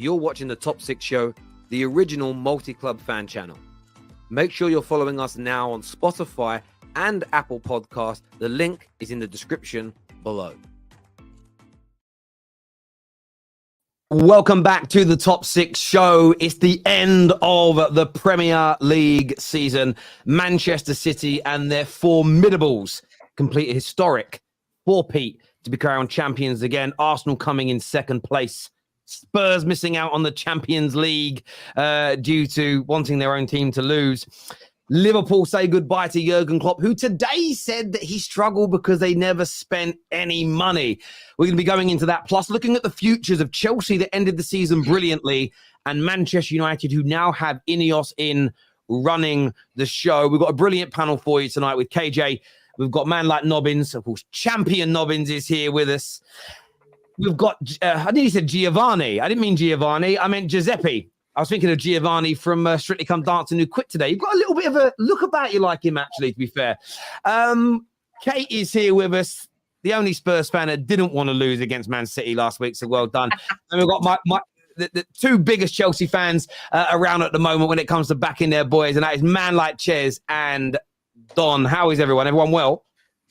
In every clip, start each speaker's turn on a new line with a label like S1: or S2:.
S1: you're watching the Top 6 Show, the original multi-club fan channel. Make sure you're following us now on Spotify and Apple Podcasts. The link is in the description below. Welcome back to the Top 6 Show. It's the end of the Premier League season. Manchester City and their Formidables complete a historic 4-peat to be crowned champions again. Arsenal coming in second place. Spurs missing out on the Champions League due to wanting their own team to lose. Liverpool say goodbye to Jurgen Klopp, who today said that he struggled because they never spent any money. We're going to be going into that, plus looking at the futures of Chelsea that ended the season brilliantly and Manchester United, who now have Ineos in running the show. We've got a brilliant panel for you tonight with KJ. We've got man like Nobbins, of course, champion Nobbins is here with us. We've got, I think he said Giovanni. I didn't mean Giovanni. I meant Giuseppe. I was thinking of Giovanni from Strictly Come Dancing, who quit today. You've got a little bit of a look about you like him, actually, to be fair. Kate is here with us, the only Spurs fan that didn't want to lose against Man City last week, so well done. And we've got the two biggest Chelsea fans around at the moment when it comes to backing their boys, and that is man like Chelse and Don. How is everyone? Everyone well?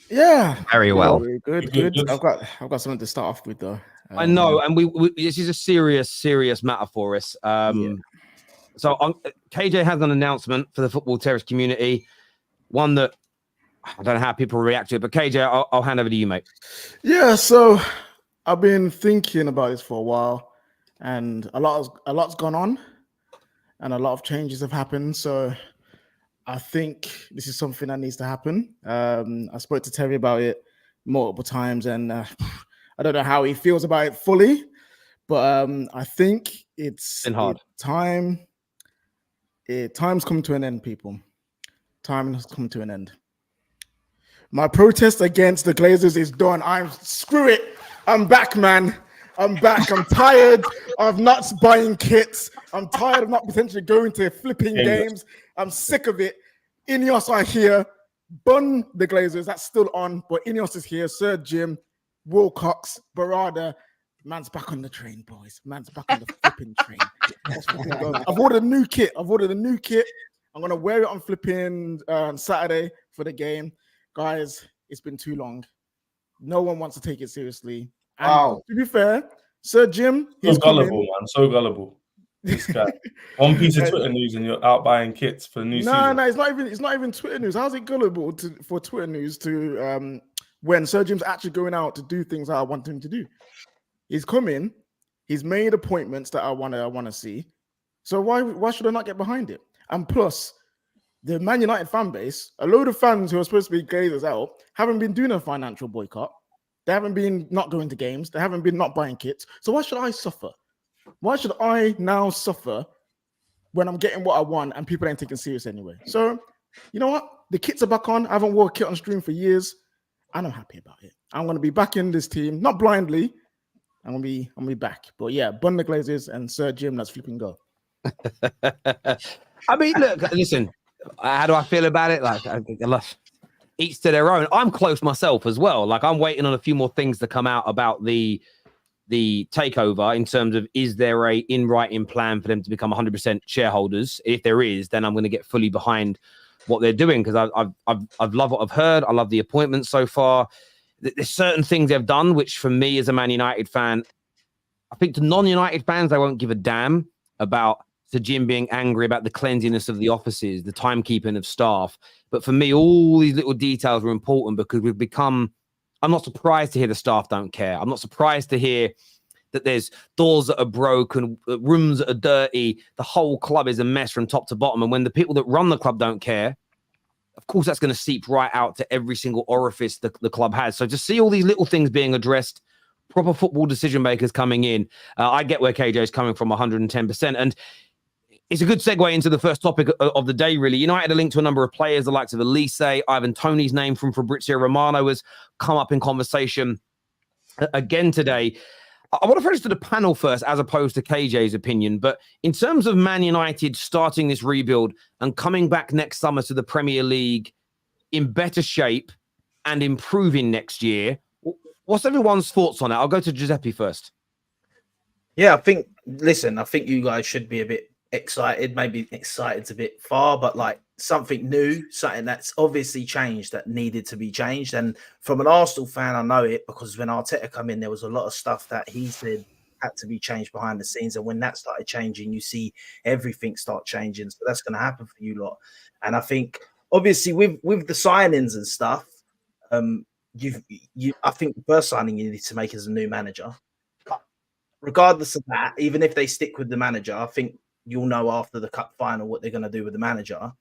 S2: Yeah,
S3: very well.
S2: Good. I've got something to start off with though.
S1: I know, and we this is a serious matter for us. So KJ has an announcement for the Football Terrace community, one that I don't know how people react to it, but KJ, I'll hand over to you, mate.
S2: Yeah, so I've been thinking about this for a while, and a lot's gone on, and a lot of changes have happened. So I think this is something that needs to happen. I spoke to Terry about it multiple times, and I don't know how he feels about it fully, but I think it's
S1: been hard.
S2: Time's come to an end, people. Time has come to an end. My protest against the Glazers is done. Screw it. I'm back, man. I'm back. I'm tired of not buying kits. I'm tired of not potentially going to flipping games. I'm sick of it. Ineos are here. Bun the Glazers. That's still on, but Ineos is here. Sir Jim, Wilcox, Barada. Man's back on the train, boys. Man's back on the flipping train. I've ordered a new kit. I'm going to wear it on flipping Saturday for the game. Guys, it's been too long. No one wants to take it seriously. And to be fair, Sir Jim,
S4: he's gullible, man. So gullible. This guy. One piece of Twitter news and you're out buying kits for the new season. No, it's not even Twitter news. How's it gullible for Twitter news to when Sir Jim's actually going out to do things that I want him to do? He's coming. He's made appointments that I want to see. So why should I not get behind it? And plus, the Man United fan base, a load of fans who are supposed to be Glazers out, haven't been doing a financial boycott. They haven't been not going to games. They haven't been not buying kits. So why should I suffer? Why should I now suffer when I'm getting what I want and people ain't taking serious anyway? So, you know what? The kits are back on. I haven't wore a kit on stream for years, and I'm happy about it. I'm going to be back in this team, not blindly. I'm gonna be back. But yeah, bun the Glazers and Sir Jim, let's flipping go.
S1: I mean, look, listen, how do I feel about it? Like, each to their own. I'm close myself as well. Like, I'm waiting on a few more things to come out about the takeover in terms of, is there a in writing plan for them to become 100% shareholders? If there is, then I'm going to get fully behind what they're doing, because I've loved what I've heard. I love the appointments so far. There's certain things they've done, which for me as a Man United fan, I think to non-United fans, they won't give a damn about Sir Jim being angry about the cleanliness of the offices, the timekeeping of staff. But for me, all these little details are important, because we've become, I'm not surprised to hear the staff don't care. I'm not surprised to hear that there's doors that are broken, rooms that are dirty. The whole club is a mess from top to bottom. And when the people that run the club don't care, of course, that's going to seep right out to every single orifice the club has. So to see all these little things being addressed, proper football decision makers coming in, I get where KJ is coming from 110%. And it's a good segue into the first topic of the day, really. United are linked to a number of players, the likes of Olise, Ivan Toney's name from Fabrizio Romano has come up in conversation again today. I want to focus to the panel first, as opposed to KJ's opinion. But in terms of Man United starting this rebuild and coming back next summer to the Premier League in better shape and improving next year, what's everyone's thoughts on it? I'll go to Giuseppe first.
S3: Yeah, I think you guys should be a bit excited. Maybe excited's a bit far, but like something new, something that's obviously changed that needed to be changed. And from an Arsenal fan, I know it because when Arteta come in, there was a lot of stuff that he said had to be changed behind the scenes. And when that started changing, you see everything start changing. So that's going to happen for you lot. And I think obviously with the signings and stuff, I think the first signing you need to make is a new manager. Regardless of that, even if they stick with the manager, I think you'll know after the cup final what they're going to do with the manager.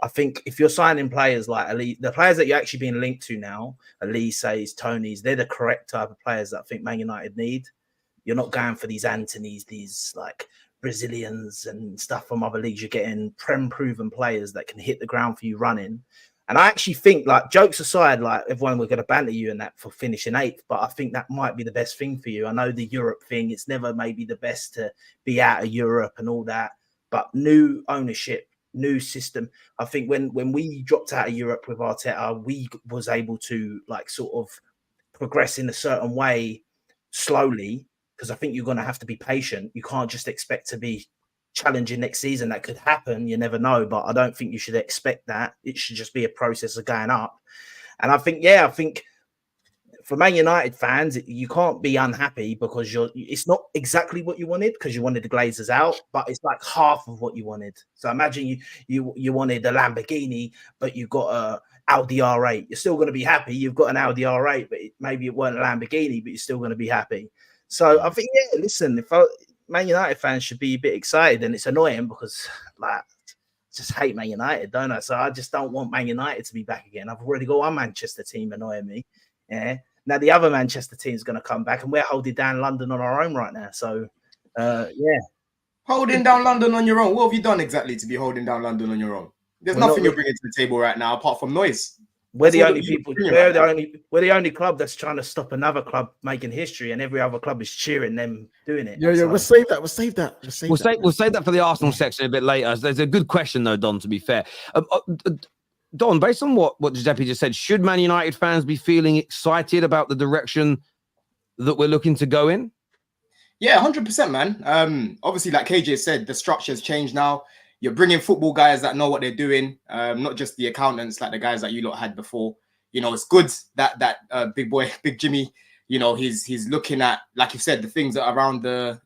S3: I think if you're signing players like Olise, the players that you're actually being linked to now, Olise, Toney's, they're the correct type of players that I think Man United need. You're not going for these Antonys, these like Brazilians and stuff from other leagues. You're getting prem-proven players that can hit the ground for you running. And I actually think, like, jokes aside, like, everyone we're going to banter you and that for finishing 8th, but I think that might be the best thing for you. I know the Europe thing, it's never maybe the best to be out of Europe and all that, but new ownership, new system. I think when we dropped out of Europe with Arteta, we was able to, like, sort of progress in a certain way slowly, because I think you're going to have to be patient. You can't just expect to be challenging next season. That could happen, you never know, but I don't think you should expect that. It should just be a process of going up. And I think for Man United fans, you can't be unhappy because it's not exactly what you wanted, because you wanted the Glazers out, but it's like half of what you wanted. So imagine you wanted a Lamborghini, but you got a Audi R8. You're still going to be happy. You've got an Audi R8, but maybe it weren't a Lamborghini, but you're still going to be happy. So I think, listen, Man United fans should be a bit excited, and it's annoying because, like, I just hate Man United, don't I? So I just don't want Man United to be back again. I've already got one Manchester team annoying me. Yeah. Now the other Manchester team is going to come back, and we're holding down London on our own right now. So, yeah.
S5: Holding down London on your own. What have you done exactly to be holding down London on your own? There's nothing you're bringing to the table right now apart from noise.
S3: We're the only club that's trying to stop another club making history, and every other club is cheering them doing it.
S2: Yeah, we'll save that. We'll save that
S1: for the Arsenal section a bit later. There's a good question though, Don. To be fair, Don, based on what Giuseppe just said, should Man United fans be feeling excited about the direction that we're looking to go in?
S5: Yeah, 100%, man. Obviously, like KJ said, the structure's changed now. You're bringing football guys that know what they're doing, not just the accountants like the guys that you lot had before. You know, it's good that big boy, Big Jimmy, you know, he's looking at, like you said, the things that are around the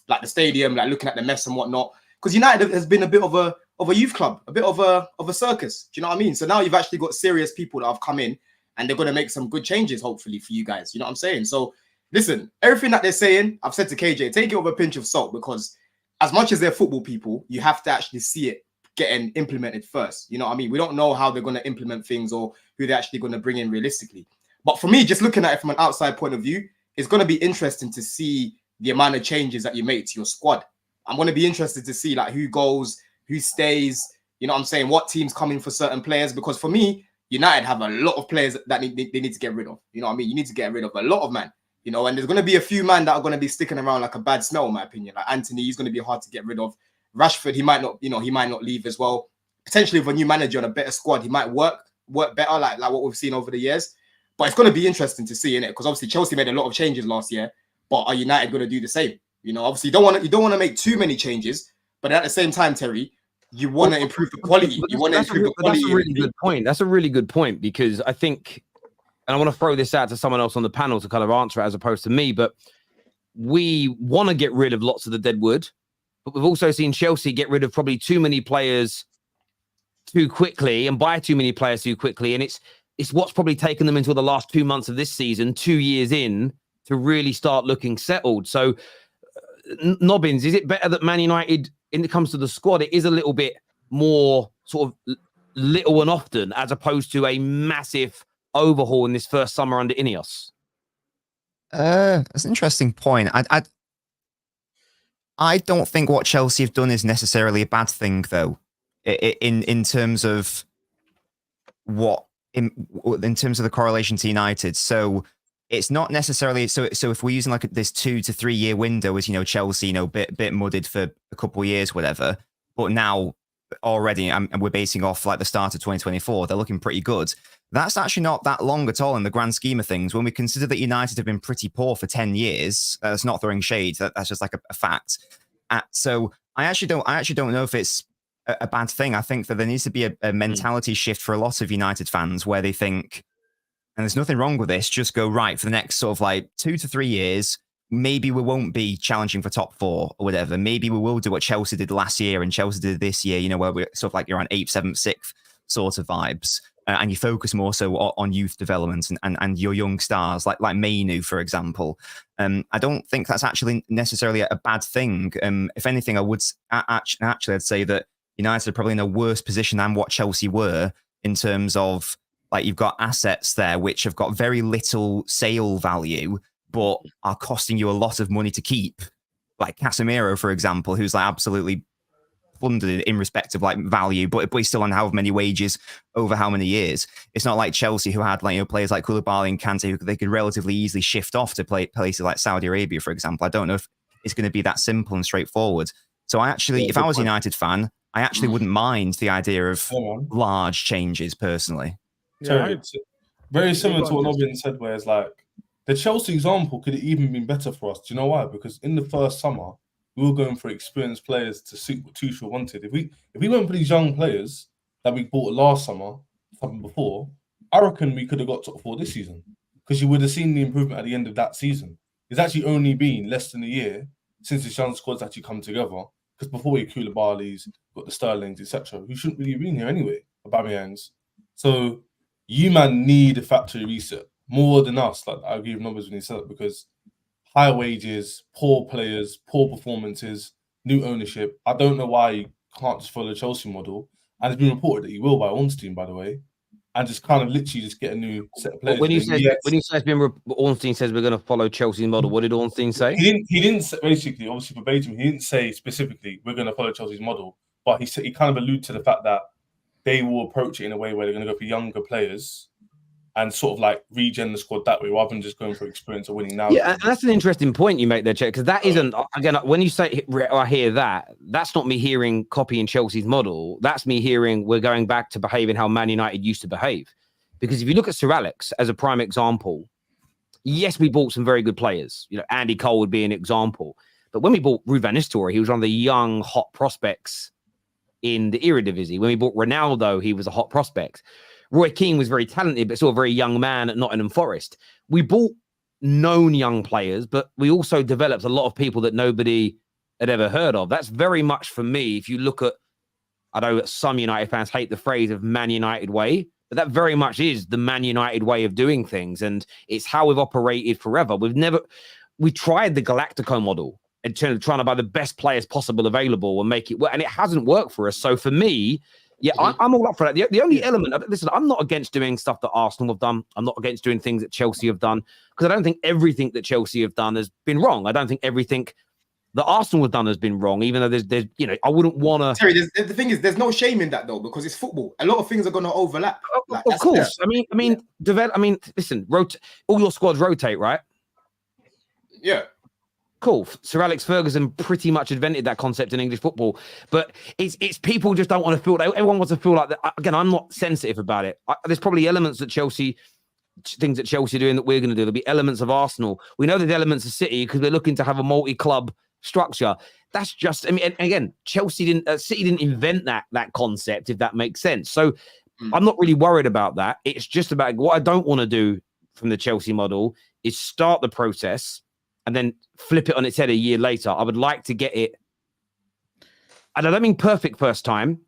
S5: like the stadium, like looking at the mess and whatnot. Because United has been a bit of a youth club, a bit of a circus. Do you know what I mean? So now you've actually got serious people that have come in, and they're going to make some good changes, hopefully, for you guys. You know what I'm saying? So listen, everything that they're saying, I've said to KJ, take it with a pinch of salt, because as much as they're football people, you have to actually see it getting implemented first. You know what I mean? We don't know how they're going to implement things or who they're actually going to bring in realistically. But for me, just looking at it from an outside point of view, it's going to be interesting to see the amount of changes that you make to your squad. I'm going to be interested to see like who goes, who stays, you know what I'm saying? What teams come in for certain players? Because for me, United have a lot of players that they need to get rid of. You know what I mean? You need to get rid of a lot of man. You know, and there's going to be a few men that are going to be sticking around like a bad smell, in my opinion. Like Anthony, he's going to be hard to get rid of. Rashford, he might not leave as well. Potentially with a new manager and a better squad, he might work better, like what we've seen over the years. But it's going to be interesting to see, innit? Because obviously Chelsea made a lot of changes last year, but are United going to do the same? You know, obviously you don't want to make too many changes, but at the same time, Terry, you want to improve the quality. You want to improve the quality.
S1: That's a really good point. That's a really good point, because I think, and I want to throw this out to someone else on the panel to kind of answer it as opposed to me, but we want to get rid of lots of the Deadwood, but we've also seen Chelsea get rid of probably too many players too quickly and buy too many players too quickly. And it's what's probably taken them until the last 2 months of this season, 2 years in, to really start looking settled. So, Nobbins, is it better that Man United, when it comes to the squad, it is a little bit more sort of little and often, as opposed to a massive overhaul in this first summer under Ineos?
S6: That's an interesting point. I don't think what Chelsea have done is necessarily a bad thing, though. In terms of in terms of the correlation to United, so it's not necessarily so if we're using like this 2 to 3 year window, as you know, Chelsea, you know, bit mudded for a couple of years, whatever, but now already, and we're basing off like the start of 2024, they're looking pretty good. That's actually not that long at all in the grand scheme of things. When we consider that United have been pretty poor for 10 years, that's not throwing shade. That's just like a fact. So I actually don't know if it's a bad thing. I think that there needs to be a mentality shift for a lot of United fans where they think, and there's nothing wrong with this, just go right for the next sort of like 2 to 3 years. Maybe we won't be challenging for top 4 or whatever. Maybe we will do what Chelsea did last year and Chelsea did this year, you know, where we're sort of like you're on 8th, 7th, 6th sort of vibes. And you focus more so on youth development and your young stars, like Mainu, for example. I don't think that's actually necessarily a bad thing. If anything, I would actually I'd say that United are probably in a worse position than what Chelsea were in terms of, like, you've got assets there which have got very little sale value, but are costing you a lot of money to keep. Like Casemiro, for example, who's like absolutely funded in respect of like value, but he's still on how many wages over how many years. It's not like Chelsea, who had like, you know, players like Koulibaly and Kante who they could relatively easily shift off to play places like Saudi Arabia, for example. I don't know if it's going to be that simple and straightforward. So I actually, if I was a United fan, I actually wouldn't mind the idea of large changes personally.
S4: Yeah, it's very similar to what Robin said, where it's like the Chelsea example could have even been better for us. Do you know why? Because in the first summer, we were going for experienced players to suit what Tuchel wanted. If we went for these young players that we bought last summer, something before, I reckon we could have got top 4 this season, because you would have seen the improvement at the end of that season. It's actually only been less than a year since this young squad's actually come together. Because before we had Koulibaly's, got the Sterlings, etc., who shouldn't really have been here anyway, Aubameyangs. So you man need a factory reset more than us. Like I agree with numbers when he said it, because high wages, poor players, poor performances, new ownership. I don't know why you can't just follow the Chelsea model. And it's been reported that he will by Ornstein, by the way, and just kind of literally just get a new set of players.
S1: When you say it's been, Ornstein says we're going to follow Chelsea's model, what did Ornstein say?
S4: He didn't say, basically, obviously verbatim, he didn't say specifically we're going to follow Chelsea's model, but he kind of alluded to the fact that they will approach it in a way where they're going to go for younger players and sort of like regen the squad that way, rather than just going for experience or winning now.
S1: Yeah, and that's an interesting point you make there, Chet, because that isn't, again, when you say, I hear that, that's not me hearing copying Chelsea's model. That's me hearing we're going back to behaving how Man United used to behave. Because if you look at Sir Alex as a prime example, yes, we bought some very good players. You know, Andy Cole would be an example. But when we bought Ruud van Nistelrooy, he was one of the young, hot prospects in the Eredivisie. When we bought Ronaldo, he was a hot prospect. Roy Keane was very talented, but still a very young man at Nottingham Forest. We bought known young players, but we also developed a lot of people that nobody had ever heard of. That's very much for me. If you look at, I know that some United fans hate the phrase of Man United way, but that very much is the Man United way of doing things. And it's how we've operated forever. We tried the Galactico model in terms of trying to buy the best players possible available and make it work. And it hasn't worked for us. So for me, yeah, I'm all up for that. The only element, listen, I'm not against doing stuff that Arsenal have done. I'm not against doing things that Chelsea have done, because I don't think everything that Chelsea have done has been wrong. I don't think everything that Arsenal have done has been wrong, even though there's you know, I wouldn't want to.
S5: Terry, the thing is, there's no shame in that though, because it's football. A lot of things are going to overlap.
S1: Of course. Listen, all your squads rotate, right?
S5: Yeah.
S1: Cool. Sir Alex Ferguson pretty much invented that concept in English football, but it's people just don't want to feel. Everyone wants to feel like that. Again, I'm not sensitive about it. There's probably elements that things that Chelsea are doing that we're going to do. There'll be elements of Arsenal. We know there's elements of City because we're looking to have a multi-club structure. That's just, I mean, and again, City didn't invent that concept, if that makes sense. So I'm not really worried about that. It's just about what I don't want to do from the Chelsea model is start the process and then flip it on its head a year later. I would like to get it, and I don't mean perfect first time,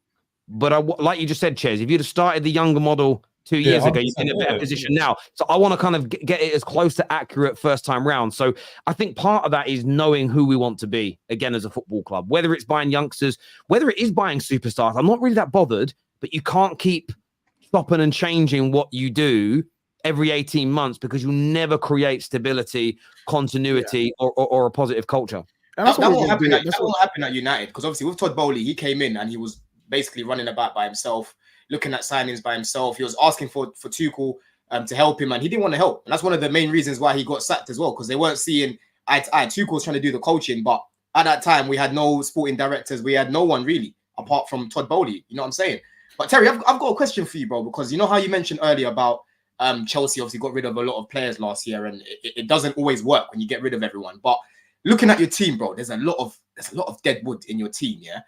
S1: but like you just said, Ches, if you'd have started the younger model 2 years ago, you're in a better position now. So I want to kind of get it as close to accurate first time round. So I think part of that is knowing who we want to be, again, as a football club, whether it's buying youngsters, whether it is buying superstars. I'm not really that bothered, but you can't keep chopping and changing what you do every 18 months, because you'll never create stability, continuity, or a positive culture.
S5: And that won't happen at United, because obviously with Todd Bowley, he came in and he was basically running about by himself, looking at signings by himself. He was asking for Tuchel to help him, and he didn't want to help. And that's one of the main reasons why he got sacked as well, because they weren't seeing eye to eye. Tuchel was trying to do the coaching, but at that time we had no sporting directors, we had no one really. apart from Todd Bowley. You know what I'm saying? But Terry, I've got a question for you, bro, because you know how you mentioned earlier about Chelsea obviously got rid of a lot of players last year, and it doesn't always work when you get rid of everyone. But looking at your team, bro, there's a lot of deadwood in your team. Yeah,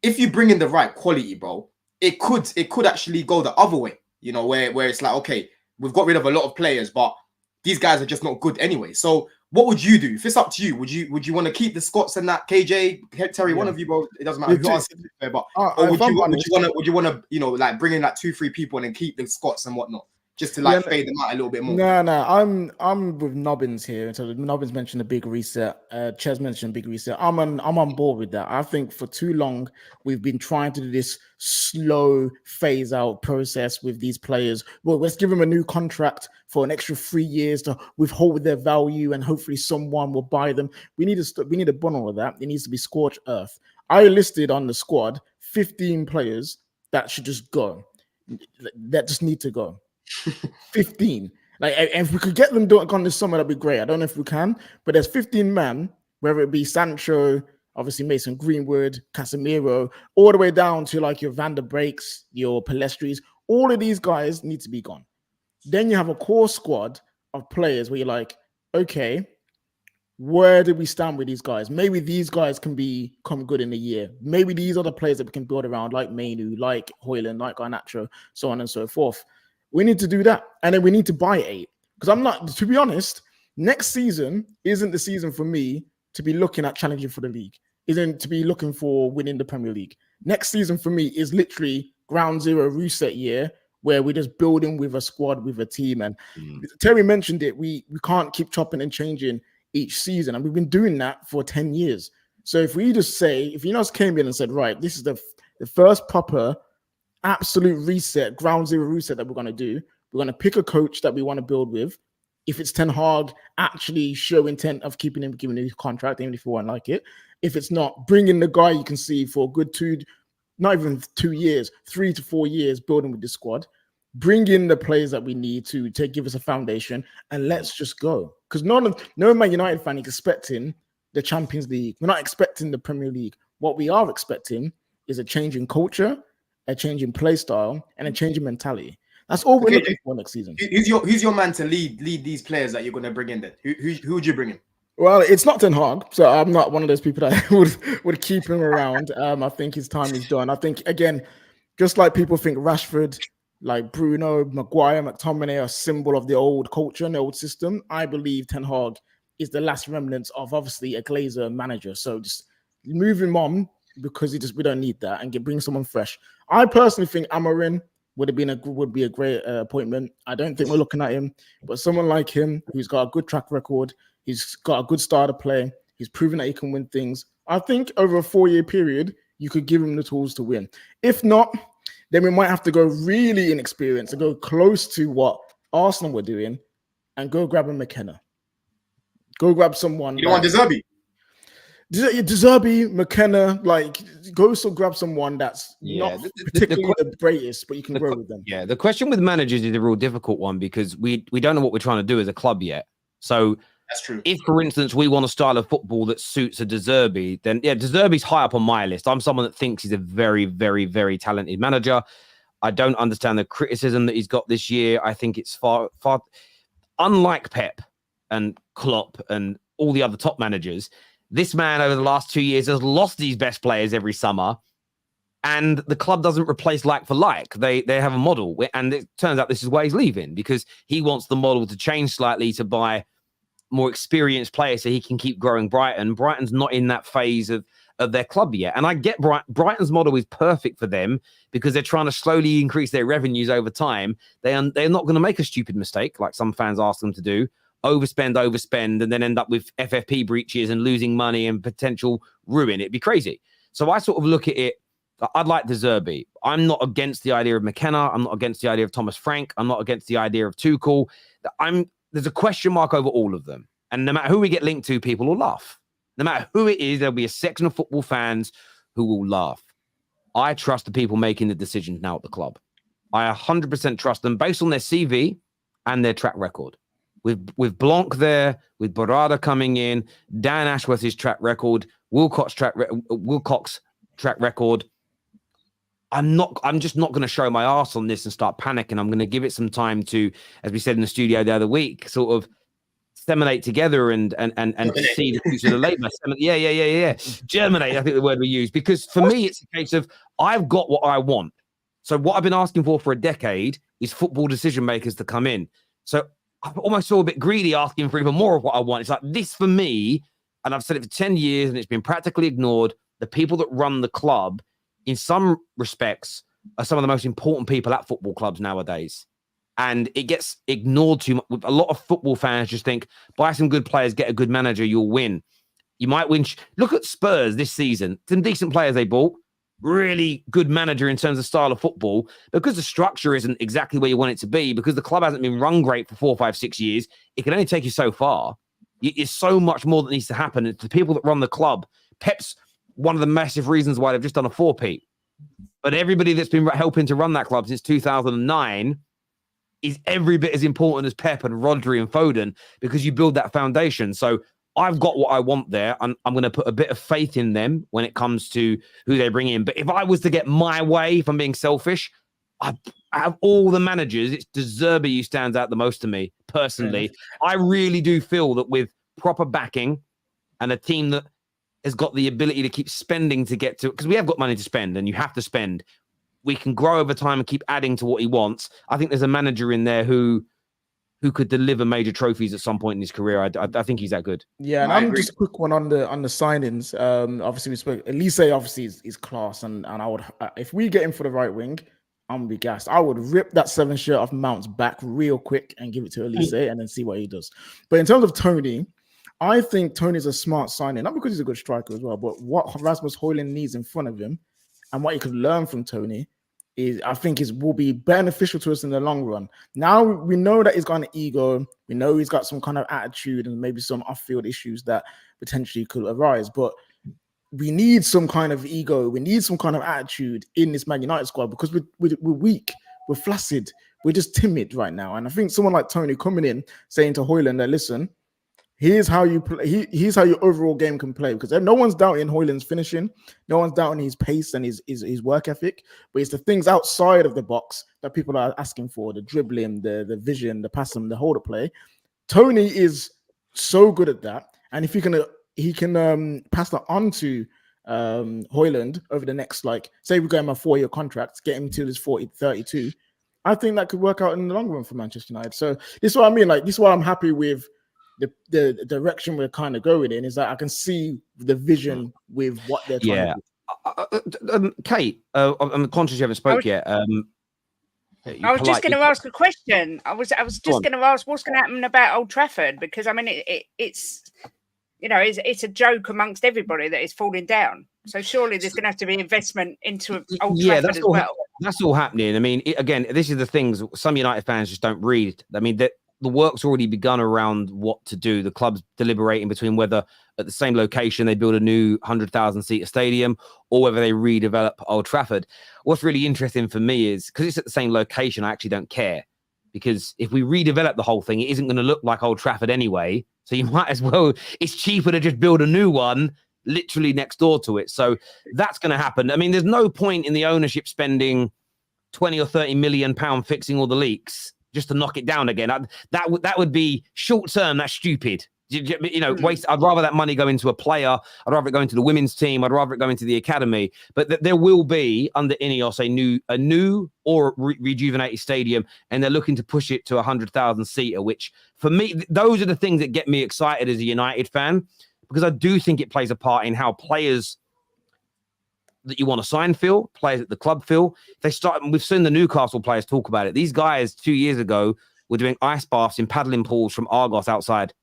S5: if you bring in the right quality, bro, it could actually go the other way. You know, where it's like, okay, we've got rid of a lot of players, but these guys are just not good anyway. So what would you do if it's up to you? Would you want to keep the Scots and that KJ, Terry, one of you, bro? It doesn't matter who answers it, fair, but or would you want to you know, like bring in like 2-3 people and then keep the Scots and whatnot, just to like fade them out a little bit more?
S2: No, I'm with Nobbins here. So Nobbins mentioned a big reset. Ches mentioned a big reset. I'm on board with that. I think for too long we've been trying to do this slow phase out process with these players. Well, let's give them a new contract for an extra 3 years to withhold their value, and hopefully someone will buy them. We need to burn all of that. It needs to be scorched earth. I listed on the squad 15 players that should just go. That just need to go. 15. Like, if we could get them gone this summer, that'd be great. I don't know if we can, but there's 15 men, whether it be Sancho, obviously Mason Greenwood, Casemiro, all the way down to like your Van der Breaks, your Palestris. All of these guys need to be gone. Then you have a core squad of players where you're like, okay, where do we stand with these guys? Maybe these guys can become good in a year. Maybe these are the players that we can build around, like Mainu, like Højlund, like Garnacho, so on and so forth. We need to do that. And then we need to buy 8. Because I'm not, to be honest, next season isn't the season for me to be looking at challenging for the league, isn't to be looking for winning the Premier League. Next season for me is literally ground zero reset year, where we're just building with a squad, with a team. And Terry mentioned it, we can't keep chopping and changing each season. And we've been doing that for 10 years. So if we just say, if you just came in and said, right, this is the first proper absolute reset, ground zero reset that we're going to do. We're going to pick a coach that we want to build with. If it's Ten Hag, actually show intent of keeping him, giving him his contract, even if you won't like it. If it's not, bring in the guy you can see for a good not even 2 years, 3 to 4 years building with the squad. Bring in the players that we need to give us a foundation, and let's just go. Because no Man United fan is expecting the Champions League. We're not expecting the Premier League. What we are expecting is a change in culture, a change in play style, and a change in mentality. That's all we're looking for next season.
S5: Who's your man to lead these players that you're going to bring in then? Who would you bring in?
S2: Well, it's not Ten Hag, so I'm not one of those people that would keep him around. I think his time is done. I think, again, just like people think Rashford, like Bruno, Maguire, McTominay are a symbol of the old culture and the old system, I believe Ten Hag is the last remnants of obviously a Glazer manager. So just move him on, because we don't need that, and bring someone fresh. I personally think Amorim would be a great appointment. I don't think we're looking at him, but someone like him who's got a good track record, he's got a good style of play, he's proven that he can win things. I think over a 4-year period, you could give him the tools to win. If not, then we might have to go really inexperienced and go close to what Arsenal were doing and go grab a McKenna. Go grab someone.
S5: You don't want De
S2: Zerbi, McKenna, like grab someone that's not particularly the greatest, but you can grow with them.
S1: Yeah, the question with managers is a real difficult one, because we don't know what we're trying to do as a club yet. So
S5: that's true.
S1: If, for instance, we want a style of football that suits a De Zerbi, then De Zerbi's high up on my list. I'm someone that thinks he's a very, very, very talented manager. I don't understand the criticism that he's got this year. I think it's far, unlike Pep and Klopp and all the other top managers. This man over the last 2 years has lost these best players every summer, and the club doesn't replace like for like. They have a model, and it turns out this is why he's leaving, because he wants the model to change slightly to buy more experienced players so he can keep growing Brighton. Brighton's not in that phase of their club yet. And I get Brighton's model is perfect for them because they're trying to slowly increase their revenues over time. They're not going to make a stupid mistake like some fans ask them to do. Overspend, and then end up with FFP breaches and losing money and potential ruin. It'd be crazy. So I sort of look at it. I'd like De Zerbi. I'm not against the idea of McKenna. I'm not against the idea of Thomas Frank. I'm not against the idea of Tuchel. There's a question mark over all of them. And no matter who we get linked to, people will laugh. No matter who it is, there'll be a section of football fans who will laugh. I trust the people making the decisions now at the club. I 100% trust them based on their CV and their track record. With Blanc there, with Barada coming in, Dan Ashworth's track record, Wilcox's track record, I'm just not going to show my arse on this and start panicking. I'm going to give it some time to, as we said in the studio the other week, sort of disseminate together and see the future of the Labour. Yeah. Germinate, I think the word we use, because for me, it's a case of I've got what I want. So what I've been asking for a decade is football decision makers to come in. So I almost feel a bit greedy asking for even more of what I want. It's like this for me, and I've said it for 10 years and it's been practically ignored. The people that run the club, in some respects, are some of the most important people at football clubs nowadays. And it gets ignored too much. A lot of football fans just think, buy some good players, get a good manager, you'll win. You might win. Look at Spurs this season. Some decent players they bought. Really good manager in terms of style of football. Because the structure isn't exactly where you want it to be, because the club hasn't been run great for 4, 5, 6 years, it can only take you so far. It's so much more that needs to happen. It's the people that run the club. Pep's one of the massive reasons why they've just done a 4-peat. But everybody that's been helping to run that club since 2009 is every bit as important as Pep and Rodri and Foden, because you build that foundation. So I've got what I want there. I'm going to put a bit of faith in them when it comes to who they bring in. But if I was to get my way, if I'm being selfish, I have all the managers. It's De Zerbi who stands out the most to me, personally. Yeah. I really do feel that with proper backing and a team that has got the ability to keep spending to get to, because we have got money to spend and you have to spend, we can grow over time and keep adding to what he wants. I think there's a manager in there who could deliver major trophies at some point in his career. I think he's that good.
S2: Yeah, and I'm just a quick one on the signings. Obviously we spoke. Olise obviously is class, and I would, if we get him for the right wing, I'm gonna be gassed. I would rip that 7 shirt off Mount's back real quick and give it to Olise and then see what he does. But in terms of Toney, I think Toney's a smart signing, not because he's a good striker as well, but what Rasmus Højlund needs in front of him and what he could learn from Toney is, I think, will be beneficial to us in the long run. Now we know that he's got an ego. We know he's got some kind of attitude and maybe some off-field issues that potentially could arise. But we need some kind of ego. We need some kind of attitude in this Man United squad, because we're weak. We're flaccid. We're just timid right now. And I think someone like Toney coming in, saying to Højlund that, listen, here's how you play. Here's how your overall game can play, because no one's doubting Højlund's finishing, no one's doubting his pace and his work ethic, but it's the things outside of the box that people are asking for: the dribbling, the vision, the passing, the holder play. Toney is so good at that, and if he can pass that on to Højlund over the next, like, say we go him a 4-year contract, get him to this 32. I think that could work out in the long run for Manchester United. So this is what I mean. Like, this is why I'm happy with the direction we're kind of going in, is that I can see the vision with what they're trying to do.
S1: Kate, I'm conscious you haven't spoke yet.
S7: I was just going to ask a question. I was just going to ask what's going to happen about Old Trafford, because I mean it's it's a joke amongst everybody that it's falling down. So surely there's going to have to be investment into Old Trafford as well.
S1: That's all happening. I mean, again, this is the things some United fans just don't read. I mean, the work's already begun around what to do. The club's deliberating between whether at the same location they build a new 100,000-seater stadium or whether they redevelop Old Trafford. What's really interesting for me is, because it's at the same location, I actually don't care. Because if we redevelop the whole thing, it isn't going to look like Old Trafford anyway. So you might as well, it's cheaper to just build a new one literally next door to it. So that's going to happen. I mean, there's no point in the ownership spending 20 or 30 million pound fixing all the leaks just to knock it down again. That would be short term. That's stupid. Waste. I'd rather that money go into a player. I'd rather it go into the women's team. I'd rather it go into the academy. But there will be under Ineos a new or rejuvenated stadium, and they're looking to push it to 100,000 seater. Which for me, those are the things that get me excited as a United fan, because I do think it plays a part in how players that you want to sign feel, players at the club feel. They start. We've seen the Newcastle players talk about it. These guys 2 years ago were doing ice baths in paddling pools from Argos outside.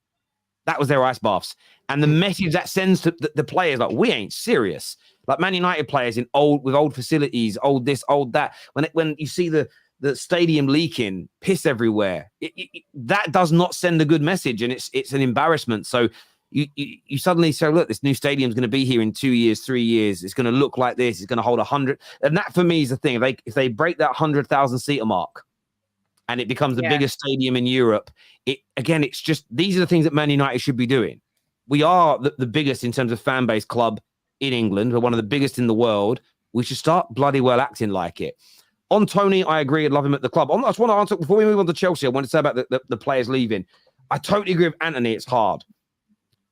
S1: That was their ice baths. And the message that sends to the players, like, we ain't serious. Like Man United players with old facilities, old this, old that. When you see the stadium leaking, piss everywhere, that does not send a good message, and it's an embarrassment. So you suddenly say, look, this new stadium's going to be here in 2 years, 3 years. It's going to look like this. It's going to hold 100. And that for me is the thing. If they break that 100,000 seater mark, and it becomes the biggest stadium in Europe, it's just, these are the things that Man United should be doing. We are the biggest in terms of fan base club in England. We're one of the biggest in the world. we should start bloody well acting like it. On Toney, I agree. I'd love him at the club. I just want to answer, before we move on to Chelsea, I want to say about the players leaving. I totally agree with Anthony. It's hard.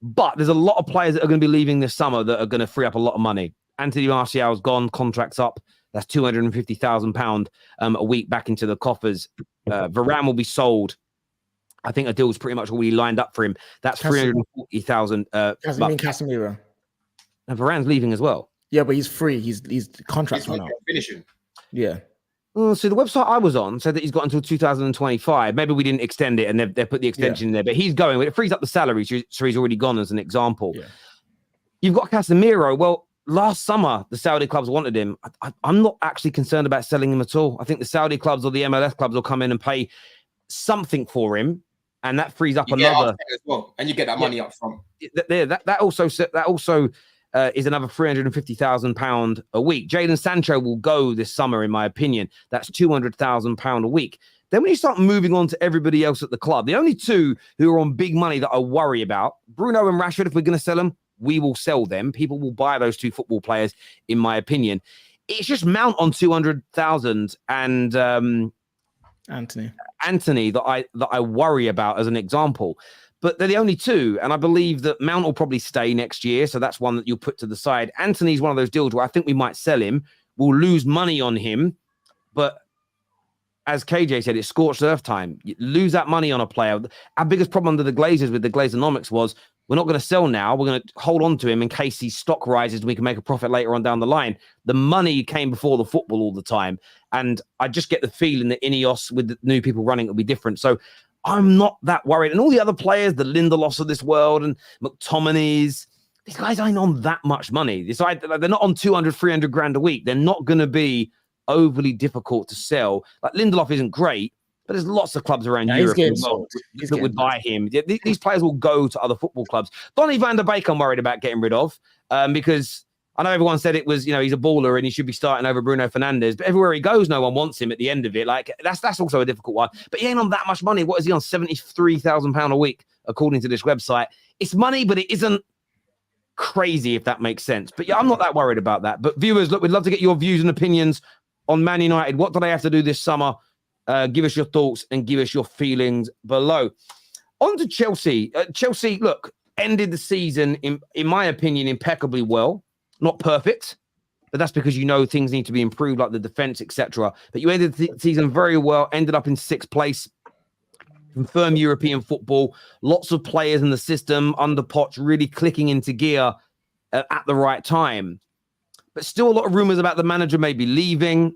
S1: But there's a lot of players that are going to be leaving this summer that are going to free up a lot of money. Anthony Martial's gone, contract's up. That's £250,000 a week back into the coffers. Varane will be sold. I think a deal's pretty much already lined up for him. That's 340,000.
S2: You mean Casemiro?
S1: And Varane's leaving as well.
S2: Yeah, but he's free. He's contract's run out.
S5: Finishing.
S2: Yeah.
S1: So the website I was on said that he's got until 2025. Maybe we didn't extend it and they've put the extension in there, but he's going. It frees up the salary, so he's already gone as an example. Yeah. You've got Casemiro. Well, last summer, the Saudi clubs wanted him. I'm not actually concerned about selling him at all. I think the Saudi clubs or the MLS clubs will come in and pay something for him, and that frees up another.
S5: As well, and you get that money up front.
S1: That also is another £350,000 a week. Jadon Sancho will go this summer, in my opinion. That's £200,000 a week. Then when you start moving on to everybody else at the club, the only two who are on big money that I worry about, Bruno and Rashford, if we're going to sell them, we will sell them. People will buy those two football players, in my opinion. It's just Mount on 200,000 and Anthony that I worry about as an example. But they're the only two, and I believe that Mount will probably stay next year, so that's one that you'll put to the side. Anthony's one of those deals where I think we might sell him. We'll lose money on him, but as KJ said, it's scorched earth time. You lose that money on a player. Our biggest problem under the Glazers with the Glazonomics was we're not going to sell now. We're going to hold on to him in case his stock rises and we can make a profit later on down the line. The money came before the football all the time, and I just get the feeling that Ineos, with the new people running, it'll be different. So I'm not that worried. And all the other players, the Lindelofs of this world and McTominay's, these guys ain't on that much money. They're not on 200, 300 grand a week. They're not going to be overly difficult to sell. Like Lindelof isn't great, but there's lots of clubs around Europe as well that would buy him. These players will go to other football clubs. Donny van der Beek I'm worried about getting rid of because I know everyone said it was, he's a baller and he should be starting over Bruno Fernandes, but everywhere he goes, no one wants him at the end of it. Like that's also a difficult one. But he ain't on that much money. What is he on? £73,000 a week, according to this website. It's money, but it isn't crazy, if that makes sense. But yeah, I'm not that worried about that. But viewers, look, we'd love to get your views and opinions on Man United. What do they have to do this summer? Give us your thoughts and give us your feelings below. On to Chelsea. Chelsea, look, ended the season, in my opinion, impeccably well. Not perfect, but that's because things need to be improved, like the defense, etc. But you ended the season very well, ended up in 6th place, confirmed European football, lots of players in the system under Poch really clicking into gear at the right time. But still a lot of rumors about the manager maybe leaving.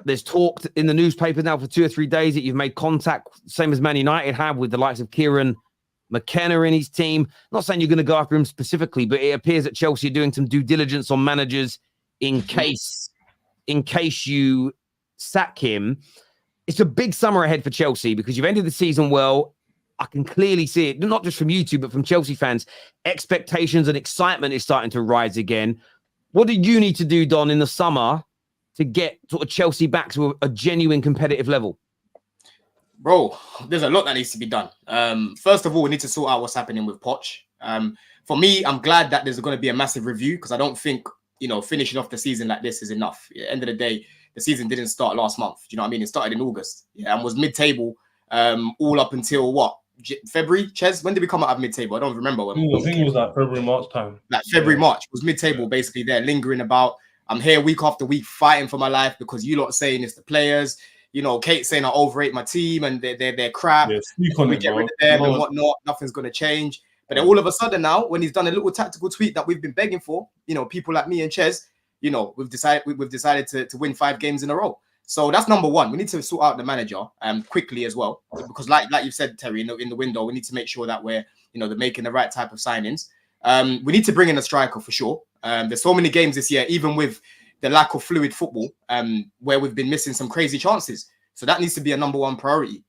S1: There's talk in the newspaper now for 2 or 3 days that you've made contact, same as Man United have, with the likes of Kieran McKenna in his team. Not saying you're going to go after him specifically, but it appears that Chelsea are doing some due diligence on managers in case you sack him. It's a big summer ahead for Chelsea because you've ended the season well. I can clearly see it, not just from you two, but from Chelsea fans. Expectations and excitement is starting to rise again. What do you need to do, Don, in the summer to get sort of Chelsea back to a genuine competitive level?
S5: Bro, there's a lot that needs to be done. First of all, we need to sort out what's happening with Poch. For me, I'm glad that there's going to be a massive review because I don't think, finishing off the season like this is enough. At the end of the day, the season didn't start last month. Do you know what I mean? It started in August and was mid-table all up until what? February? Chelse, when did we come out of mid-table? I don't remember.
S4: I think it was like February, March time.
S5: Like February, March was mid-table, basically there, lingering about. I'm here week after week fighting for my life because you lot saying it's the players. Kate saying I overrate my team and they're crap. Yeah, we get rid of them and whatnot. Nothing's going to change. But then all of a sudden now, when he's done a little tactical tweet that we've been begging for, people like me and Chelse, we've decided to win 5 games in a row. So that's number one. We need to sort out the manager quickly as well, because like you said, Terry, in the window, we need to make sure that we're they're making the right type of signings. We need to bring in a striker for sure. There's so many games this year, even with the lack of fluid football, where we've been missing some crazy chances. So that needs to be a number one priority.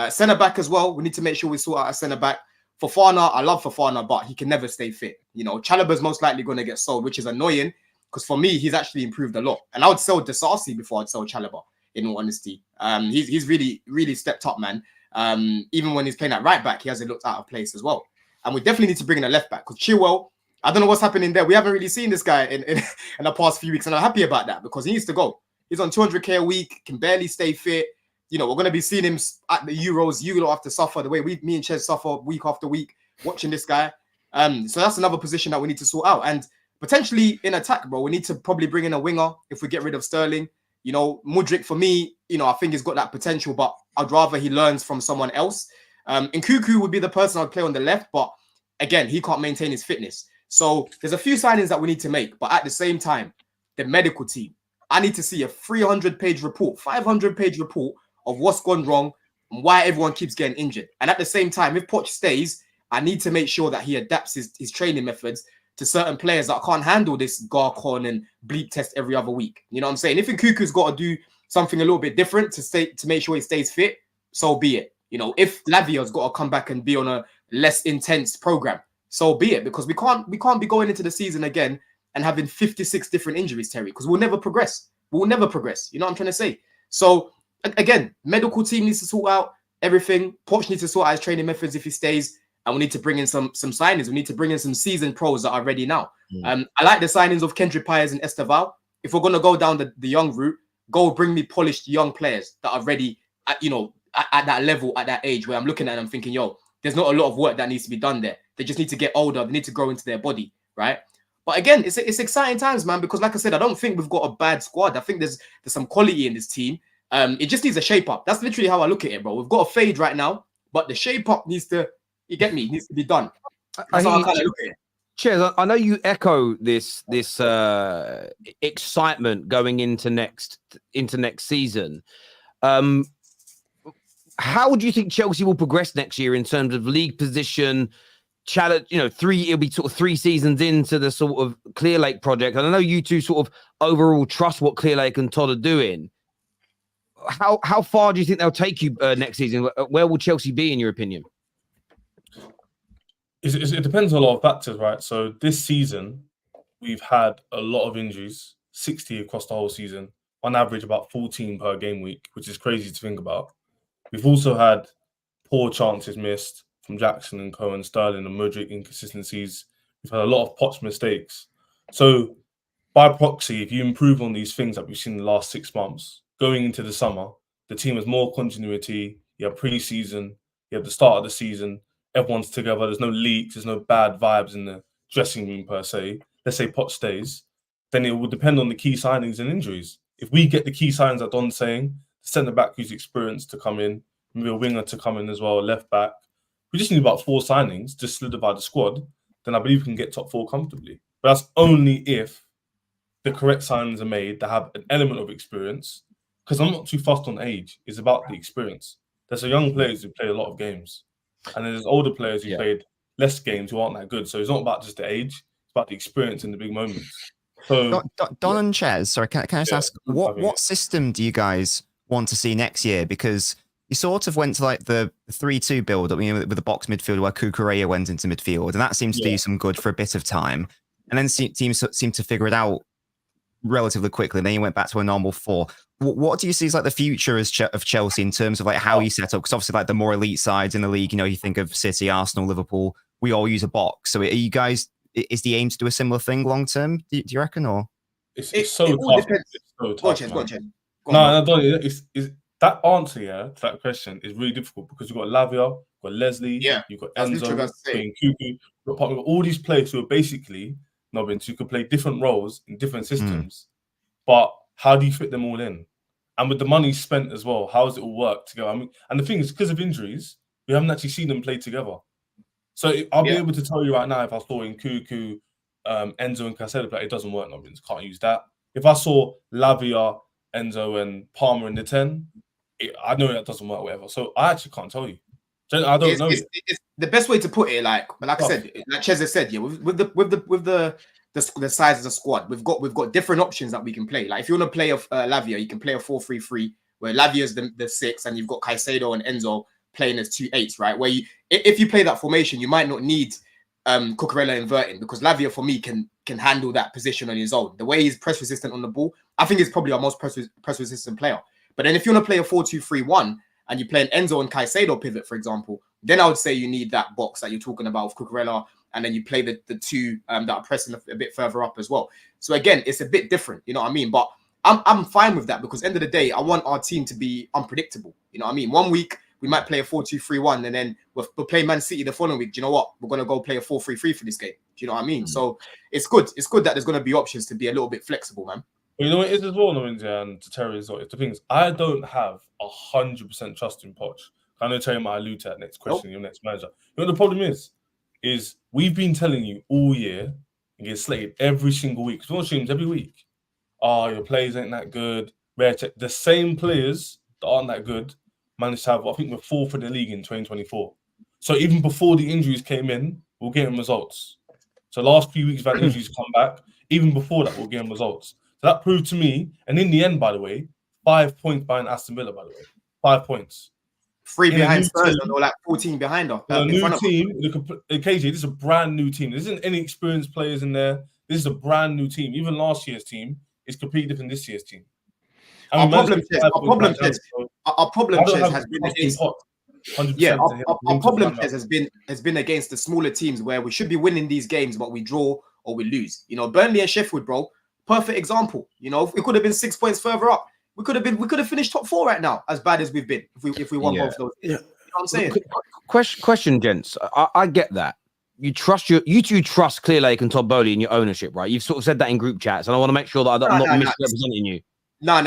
S5: Centre back as well. We need to make sure we sort out a centre back. Fofana, I love Fofana, but he can never stay fit. Chalobah's most likely going to get sold, which is annoying because for me, he's actually improved a lot. And I would sell Disasi before I'd sell Chalobah, in all honesty. He's really, really stepped up, man. Even when he's playing at right back, he hasn't looked out of place as well. And we definitely need to bring in a left back because Chilwell, I don't know what's happening there. We haven't really seen this guy in the past few weeks, and I'm happy about that because he needs to go. He's on 200k a week, can barely stay fit. You know, we're going to be seeing him at the Euros. You don't have to suffer the way me and Chelse suffer week after week watching this guy. So that's another position that we need to sort out. And potentially in attack, bro, we need to probably bring in a winger if we get rid of Sterling. You know, Mudryk, for me, you know, I think he's got that potential, but I'd rather he learns from someone else. Nkunku would be the person I'd play on the left, but again, he can't maintain his fitness. So there's a few signings that we need to make, but at the same time, the medical team, I need to see a 300-page report, 500-page report of what's gone wrong and why everyone keeps getting injured. And at the same time, if Poch stays, I need to make sure that he adapts his training methods to certain players that can't handle this Garcon and bleep test every other week. You know what I'm saying? If Nkunku's got to do something a little bit different to make sure he stays fit, so be it. You know, if Lavia's got to come back and be on a less intense program, so be it, because we can't be going into the season again and having 56 different injuries, Terry, because we'll never progress. We'll never progress. You know what I'm trying to say? So again, medical team needs to sort out everything. Poch needs to sort out his training methods if he stays, and we need to bring in some signings. We need to bring in some seasoned pros that are ready now. I like the signings of Kendrick Pires and Esteval. If we're going to go down the young route, go bring me polished young players that are ready at that level, at that age where I'm looking at them thinking, yo, there's not a lot of work that needs to be done there. They just need to get older. They need to grow into their body, right? But again, it's exciting times, man, because like I said, I don't think we've got a bad squad. I think there's some quality in this team. It just needs a shape up. That's literally how I look at it, bro. We've got a fade right now, but the shape up needs to, you get me, needs to be done. That's how I kind of look at it.
S1: Chelse, I know you echo this excitement going into next season. How do you think Chelsea will progress next year in terms of league position? Challenge, you know, it'll be sort of 3 seasons into the sort of Clear Lake project. And I know you two sort of overall trust what Clear Lake and Todd are doing. How far do you think they'll take you next season? Where will Chelsea be in your opinion?
S4: It depends on a lot of factors, right? So this season, we've had a lot of injuries, 60 across the whole season, on average about 14 per game week, which is crazy to think about. We've also had poor chances missed from Jackson and Cohen, Sterling and Mudryk inconsistencies. We've had a lot of Poch mistakes. So by proxy, if you improve on these things that we've seen in the last 6 months, going into the summer, the team has more continuity. You have pre-season, you have the start of the season, everyone's together, there's no leaks, there's no bad vibes in the dressing room per se. Let's say Poch stays, then it will depend on the key signings and injuries. If we get the key signings that Don's saying, centre-back who's experienced to come in, maybe a winger to come in as well, left-back, we just need about 4 signings to solidify the squad, then I believe we can get top 4 comfortably. But that's only if the correct signings are made that have an element of experience, because I'm not too fussed on age. It's about the experience. There's young players who play a lot of games, and then there's older players who played less games who aren't that good. So it's not about just the age, it's about the experience in the big moments. So
S6: Don and Chelse, sorry, can I just ask, what system do you guys want to see next year? Because you sort of went to like the 3-2 build up, you know, with the box midfield where Cucurella went into midfield, and that seems to do some good for a bit of time. And then teams seem to figure it out relatively quickly. And then you went back to a normal 4. What do you see as like the future of Chelsea in terms of like how you set up? Because obviously, like the more elite sides in the league, you know, you think of City, Arsenal, Liverpool, we all use a box. So are you guys, is the aim to do a similar thing long term? Do you reckon? Or
S4: it's so tough. It's so tough. No, that answer, to that question is really difficult because you've got Lavia, you've got Leslie, you've got Enzo, you've got Nkunku, you've got all these players who are basically nobbins who could play different roles in different systems. But how do you fit them all in? And with the money spent as well, how does it all work together? I mean, and the thing is, because of injuries, we haven't actually seen them play together. So I'll be able to tell you right now, if I saw Nkunku, Enzo and Caicedo play, it doesn't work, nobbins. Can't use that. If I saw Lavia, Enzo and Palmer in the 10, I know that doesn't work, whatever. So I actually can't tell you. I don't know.
S5: It's the best way to put it, like I said, like Chelse said, with the size of the squad, we've got different options that we can play. Like if you want to play a Lavia, you can play a 4-3-3 where Lavia is the 6, and you've got Caicedo and Enzo playing as 2 8s, right? Where if you play that formation, you might not need Cucurella inverting, because Lavia for me can handle that position on his own. The way he's press resistant on the ball, I think he's probably our most press resistant player. But then if you want to play a 4-2-3-1 and you play an Enzo and Caicedo pivot, for example, then I would say you need that box that you're talking about with Cucurella and then you play the two that are pressing a bit further up as well. So again, it's a bit different, you know what I mean? But I'm fine with that because end of the day, I want our team to be unpredictable. You know what I mean? 1 week we might play a 4-2-3-1, and then we'll play Man City the following week. Do you know what? We're gonna go play a 4-3-3 for this game. Do you know what I mean? So it's good. It's good that there's gonna be options to be a little bit flexible, man.
S4: But you know what it is as well, Lorenzo, and to Terry as well. It's the thing is, I don't have 100% trust in Poch. I know Terry might allude to that next question, your next manager. You know what the problem is we've been telling you all year and get slated every single week. It's on streams every week. Oh, your players ain't that good. Rare check. The same players that aren't that good managed to have, I think we're 4th in the league in 2024. So even before the injuries came in, we're getting results. So last few weeks, we've had injuries come back. Even before that, we're getting results. So that proved to me, and in the end, by the way, 5 points behind Aston Villa, by the way. 5 points.
S5: 3 behind Spurs, and like 14 behind us.
S4: A new team, KJ, this is a brand new team. There isn't any experienced players in there. This is a brand new team. Even last year's team is completely different than this year's team.
S5: Our problem has been against. Yeah, our problem has been against the smaller teams where we should be winning these games, but we draw or we lose. You know, Burnley and Sheffield, bro, perfect example. You know, if we could have been 6 points further up, we could have finished top 4 right now, as bad as we've been. If we won both those, you know what I'm saying?
S1: Question, gents. I get that. You two trust Clearlake and Todd Bowley in your ownership, right? You've sort of said that in group chats, and I want to make sure that I'm not misrepresenting you.
S5: No. I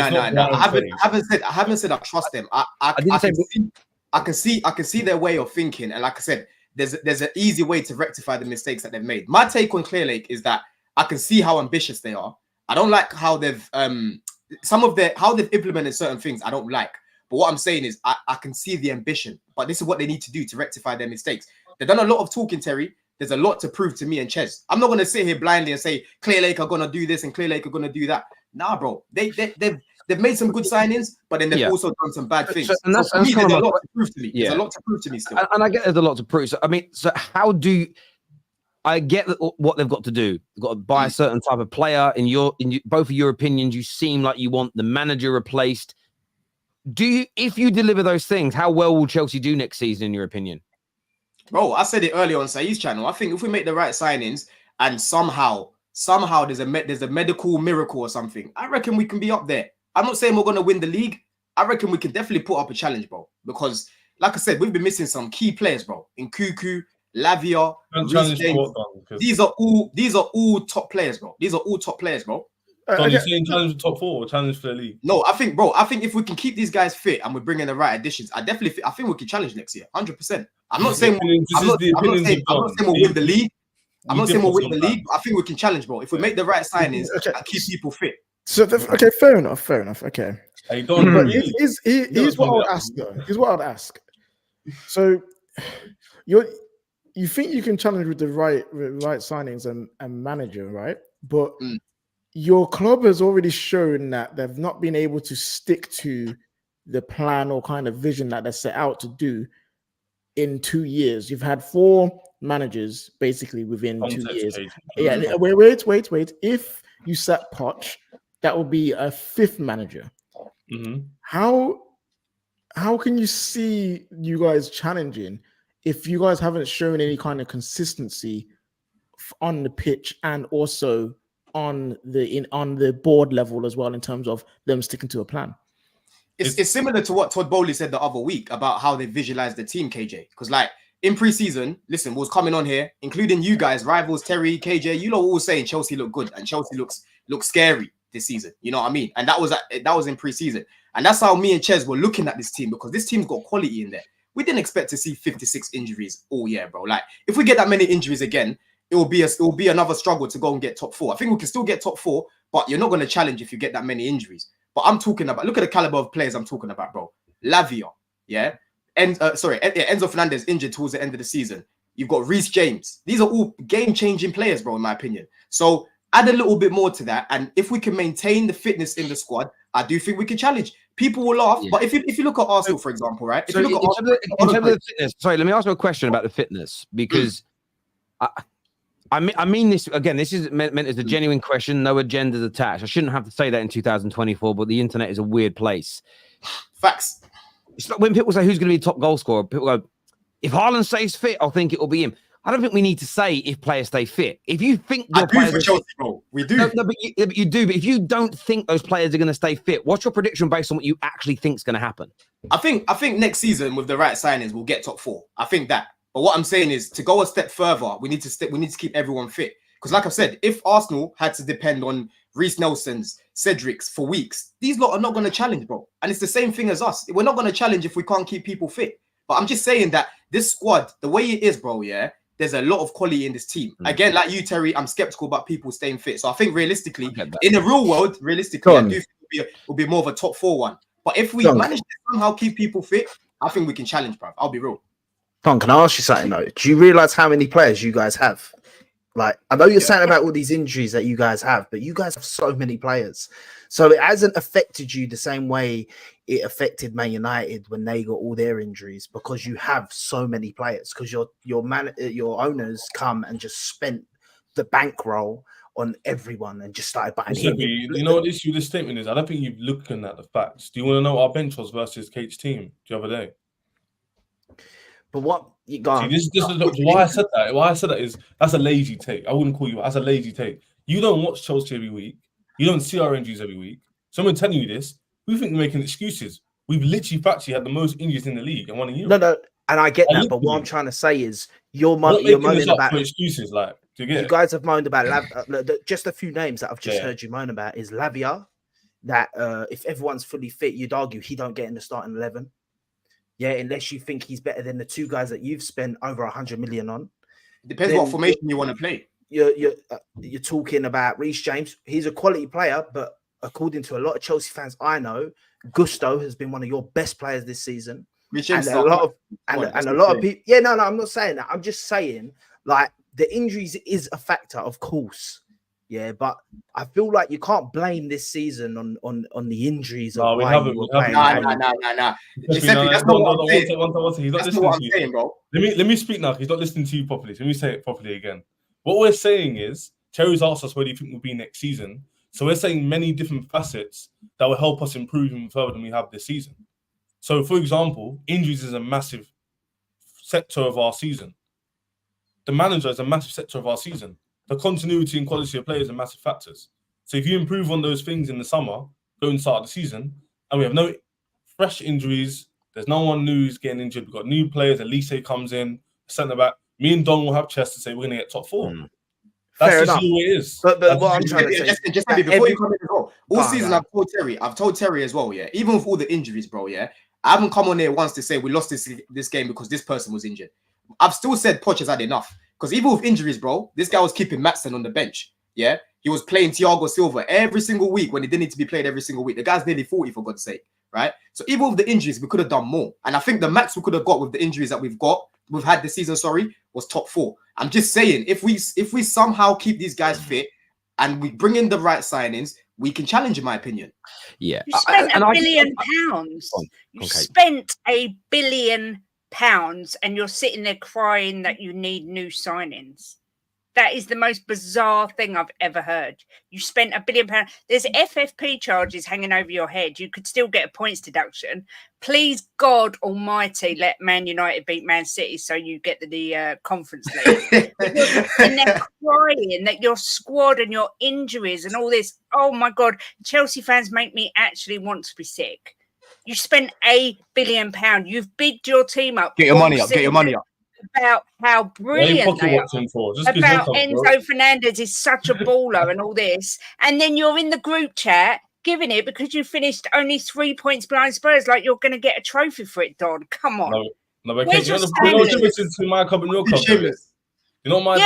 S5: haven't said I trust them. I can see their way of thinking, and like I said, there's an easy way to rectify the mistakes that they've made. My take on Clearlake is that I can see how ambitious they are. I don't like how they've how they've implemented certain things. I don't like, but what I'm saying is I can see the ambition. But this is what they need to do to rectify their mistakes. They've done a lot of talking, Terry. There's a lot to prove to me and Chelse. I'm not going to sit here blindly and say Clearlake are going to do this and Clearlake are going to do that. Nah, bro. They've made some good signings, but then they've also done some bad things. There's a lot to prove to me. There's a lot to prove to me still.
S1: And I get there's a lot to prove. So, I mean, so how do I get what they've got to do? They've got to buy a certain type of player. In both of your opinions, you seem like you want the manager replaced. If you deliver those things, how well will Chelsea do next season, in your opinion?
S5: Bro, I said it earlier on Saeed's channel. I think if we make the right signings and somehow there's a medical miracle or something, I reckon we can be up there. I'm not saying we're going to win the league. I reckon we can definitely put up a challenge, bro. Because, like I said, we've been missing some key players, bro. In Cuckoo, Lavia, these are all top players, bro. These are all top players, bro.
S4: So you're saying challenge for top 4 or challenge for the league?
S5: No, I think if we can keep these guys fit and we bring in the right additions, I think we can challenge next year, 100%. I'm not saying we'll win the league. I'm not saying we'll win the league. But I think we can challenge, bro. If we make the right signings and keep people fit.
S2: So fair enough. Okay.
S4: Here's
S2: what I would ask though. Here's what I would ask. So you think you can challenge with the right signings and manager, right? But your club has already shown that they've not been able to stick to the plan or kind of vision that they set out to do in 2 years. You've had 4 managers basically within 2 years. Yeah, wait. If you set Poch, that will be a 5th manager.
S4: Mm-hmm.
S2: How can you see you guys challenging if you guys haven't shown any kind of consistency on the pitch and also on the board level as well in terms of them sticking to a plan?
S5: It's similar to what Todd Bowley said the other week about how they visualize the team, KJ. Because like in pre-season, listen, was coming on here, including you guys, rivals, Terry, KJ, you lot all saying Chelsea look good and Chelsea looks scary this season. You know what I mean? And that was in pre-season. And that's how me and Ches were looking at this team, because this team's got quality in there. We didn't expect to see 56 injuries all year, bro. Like if we get that many injuries again, it will be another struggle to go and get top 4. I think we can still get top 4, but you're not going to challenge if you get that many injuries. But I'm talking about, look at the caliber of players I'm talking about, bro. Lavia, yeah? Enzo Fernandez injured towards the end of the season. You've got Reece James. These are all game-changing players, bro, in my opinion. So add a little bit more to that. And if we can maintain the fitness in the squad, I do think we can challenge. People will laugh, but if you look at Arsenal, for example, right?
S1: In terms of the fitness, sorry, let me ask you a question about the fitness, because I mean this again. This is meant as a genuine question, no agendas attached. I shouldn't have to say that in 2024, but the internet is a weird place.
S5: Facts.
S1: It's like when people say who's going to be top goal scorer, people go, if Haaland stays fit, I'll think it will be him. I don't think we need to say if players stay fit. If you think
S5: I do for Chelsea, bro. We do.
S1: No, but you do. But if you don't think those players are going to stay fit, what's your prediction based on what you actually think is going to happen?
S5: I think next season with the right signings, we'll get top 4. I think that. But what I'm saying is to go a step further, we need to keep everyone fit. Because like I've said, if Arsenal had to depend on Reece Nelson's, Cedric's for weeks, these lot are not going to challenge, bro. And it's the same thing as us. We're not going to challenge if we can't keep people fit. But I'm just saying that this squad, the way it is, bro, yeah, there's a lot of quality in this team. Again, like you, Terry, I'm skeptical about people staying fit. So I think realistically, in the real world, I do think it'll be more of a top 4 one. But if we manage to somehow keep people fit, I think we can challenge, bro. I'll be real.
S3: Tom, can I ask you something though? Do you realize how many players you guys have? Like, I know you're saying about all these injuries that you guys have, but you guys have so many players. So it hasn't affected you the same way it affected Man United when they got all their injuries, because you have so many players, because your owners come and just spent the bankroll on everyone and just started buying.
S4: You know what the issue with this statement is? I don't think you're looking at the facts. Do you want to know what our bench was versus Kate's team the other day?
S3: But what you got?
S4: This is why I said that. Why I said that is that's a lazy take. I wouldn't call you. That's a lazy take. You don't watch Chelsea every week. You don't see our injuries every week. Someone telling you this, we think we're making excuses. We've literally factually had the most injuries in the league in 1 year.
S3: No, and I get that. But what I'm trying to say is, you're moaning about
S4: excuses. Like, do
S3: you guys have moaned about just a few names that I've just heard you moan about is Lavia. That if everyone's fully fit, you'd argue he don't get in the starting 11. Yeah, unless you think he's better than the 2 guys that you've spent over 100 million on.
S5: It depends what formation you want to play.
S3: You're talking about Reece James. He's a quality player, but according to a lot of Chelsea fans I know, Gusto has been one of your best players this season. And a lot of people. Yeah, no, I'm not saying that. I'm just saying, like, the injuries is a factor, of course. Yeah, but I feel like you can't blame this season on the injuries.
S5: No, we haven't. Nah. That's not what I'm saying, bro.
S4: Let me speak now. He's not listening to you properly. So let me say it properly again. What we're saying is, Terry's asked us where do you think we'll be next season. So we're saying many different facets that will help us improve even further than we have this season. So, for example, injuries is a massive sector of our season. The manager is a massive sector of our season. The continuity and quality of players are massive factors. So if you improve on those things in the summer, go and start the season, and we have no fresh injuries, there's no one new who's getting injured. We've got new players. Olise comes in, centre back. Me and Don will have Chelse to say we're going to get top 4. That's just who it is.
S3: But what I'm trying to say,
S5: just before you come in as well, all season I've told Terry as well, yeah, even with all the injuries, bro, yeah, I haven't come on here once to say we lost this game because this person was injured. I've still said Poch has had enough. Because even with injuries, bro, this guy was keeping Maatsen on the bench. Yeah, he was playing Thiago Silva every single week when he didn't need to be played every single week. The guy's nearly 40, for God's sake, right? So even with the injuries, we could have done more. And I think the max we could have got with the injuries that we've had this season, was top 4. I'm just saying, if we somehow keep these guys fit and we bring in the right signings, we can challenge, in my opinion.
S1: Yeah,
S7: you spent £1 billion. You spent £1 billion. And you're sitting there crying that you need new signings. That is the most bizarre thing I've ever heard. You spent £1 billion. There's FFP charges hanging over your head. You could still get a points deduction. Please, God Almighty, let Man United beat Man City so you get the Conference League. And they're crying that your squad and your injuries and all this. Oh my God, Chelsea fans make me actually want to be sick. You spent £1 billion. You've bigged your team up.
S5: Get your money up. Get your money up.
S7: About how brilliant they are. About Enzo Fernandez is such a baller and all this. And then you're in the group chat giving it because you finished only 3 points behind Spurs. Like you're going to get a trophy for it, Don. Come on.
S4: No, but you're not difference between my cup and your cup. You know my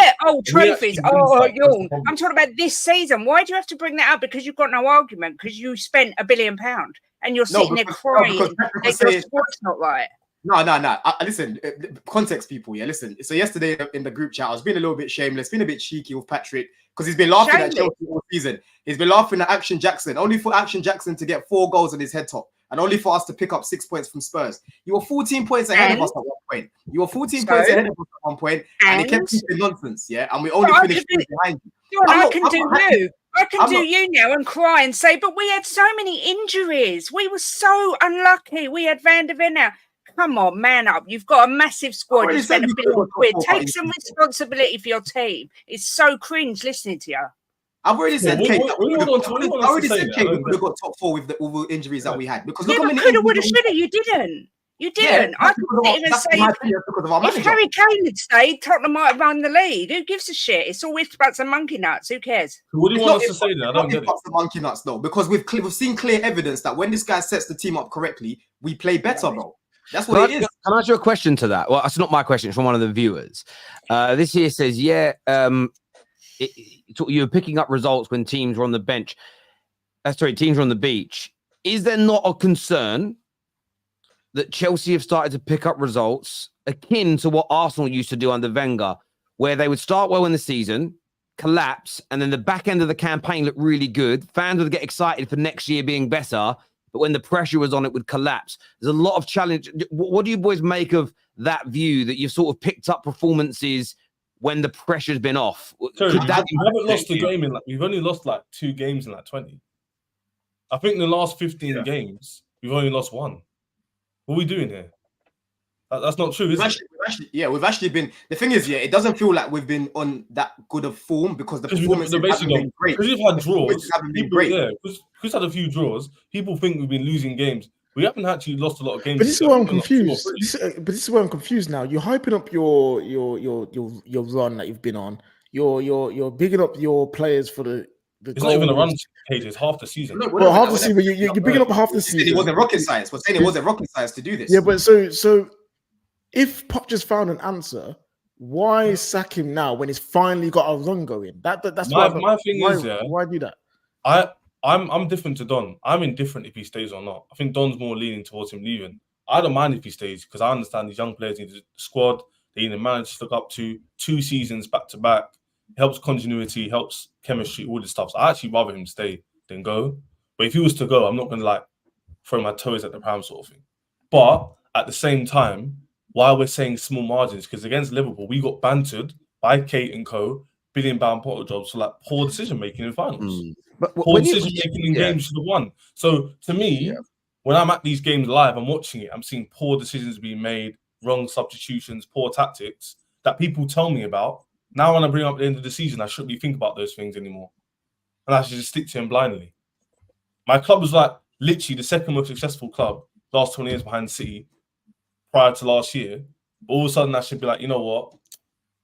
S7: trophies. Yawn. I'm talking about this season. Why do you have to bring that up? Because you've got no argument. Because you spent £1 billion and you're sitting there crying that your squad's not right.
S5: No. Listen, context, people. Yeah, listen. So yesterday in the group chat, I was being a little bit shameless, being a bit cheeky with Patrick because he's been laughing at Chelsea all season. He's been laughing at Action Jackson, only for Action Jackson to get 4 goals on his head top, and only for us to pick up 6 points from Spurs. You were 14 points ahead of us at one point. You were 14 points ahead of us at one point, and he kept keeping nonsense. Yeah, and we only finished behind you.
S7: I can do you now and cry and say, but we had so many injuries. We were so unlucky. We had Van der Ven now. come on, man up. You've got a massive squad. You spent £1 billion. Take some responsibility for your team. It's so cringe listening to you.
S5: I've already said, Kate. I already said, Kate, we could have got top 4 with all the injuries that we had. Because look how many
S7: coulda, woulda, shoulda. You didn't. You didn't. I couldn't even say if Harry Kane had stayed, Tottenham might have won the league. Who gives a shit? It's all whiffed about some monkey nuts. Who cares?
S4: What do you want us to say then? I don't get it.
S5: The monkey nuts though, because we've seen clear evidence that when this guy sets the team up correctly, we play better, bro. That's what it is.
S1: Can I ask you a question to that? Well, it's not my question. It's from one of the viewers. This here says, you were picking up results when teams were on the bench. Teams were on the beach. Is there not a concern that Chelsea have started to pick up results akin to what Arsenal used to do under Wenger, where they would start well in the season, collapse, and then the back end of the campaign looked really good. Fans would get excited for next year being better, but when the pressure was on, it would collapse. There's a lot of challenge. What do you boys make of that view that you've sort of picked up performances when the pressure's been off?
S4: Sorry, we haven't lost a game we've only lost like 2 games in like 20. I think in the last 15 games, we've only lost 1. What are we doing here? That's not true, is it?
S5: We've actually been. The thing is, it doesn't feel like we've been on that good of form because the performances haven't been great.
S4: Because we've had draws. Because we've had a few draws. People think we've been losing games. We haven't actually lost a lot of games.
S2: But this is where I'm confused. But this is where I'm confused now. You're hyping up your run that you've been on. You're bigging up your players for the.
S4: It's not even a run, Cage. It's half the season.
S2: Well, half the season, but you're bigging up half the season.
S5: It wasn't rocket science. We're saying it wasn't rocket science to do this.
S2: Yeah, but so if Poch just found an answer, why sack him now when he's finally got a run going? That's
S4: my thing.
S2: Why do that?
S4: I'm different to Don. I'm indifferent if he stays or not. I think Don's more leaning towards him leaving. I don't mind if he stays because I understand these young players need the squad. They need a manager to look up to. 2 seasons back to back. Helps continuity, helps chemistry, all this stuff. So I actually rather him stay than go. But if he was to go, I'm not going to like throw my toes at the pram sort of thing. But at the same time, why we're saying small margins, because against Liverpool, we got bantered by Kate and co, £1 billion Potter jobs for like poor decision making in finals. But poor decision making in games should have won. So to me, when I'm at these games live, I'm watching it, I'm seeing poor decisions being made, wrong substitutions, poor tactics that people tell me about. Now, when I bring up the end of the season, I shouldn't be thinking about those things anymore. And I should just stick to him blindly. My club was like literally the second most successful club last 20 years behind City prior to last year. All of a sudden, I should be like, you know what?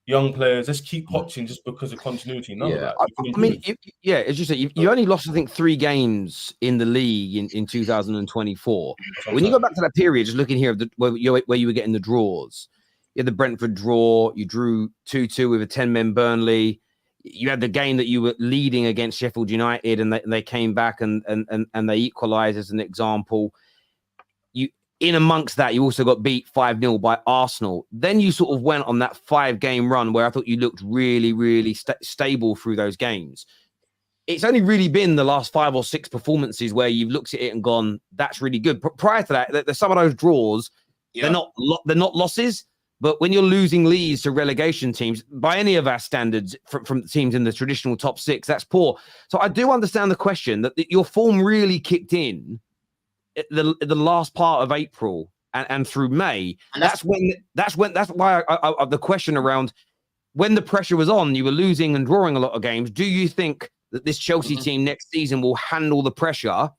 S4: Young players, let's keep watching just because of continuity. None of that.
S1: I mean, as you said, you only lost, I think, 3 games in the league in 2024. When you go back to that period, just looking here where you were getting the draws, you had the Brentford draw. You drew 2-2 with a 10-man Burnley. You had the game that you were leading against Sheffield United, and they came back and they equalised as an example. You in amongst that, you also got beat 5-0 by Arsenal. Then you sort of went on that 5-game run where I thought you looked really, really stable through those games. It's only really been the last 5 or 6 performances where you've looked at it and gone, "That's really good." But prior to that, some of those draws, they're not losses. But when you're losing leads to relegation teams, by any of our standards, from teams in the traditional top 6, that's poor. So I do understand the question that your form really kicked in at the last part of April and through May. And that's why the question around when the pressure was on, you were losing and drawing a lot of games. Do you think that this Chelsea team next season will handle the pressure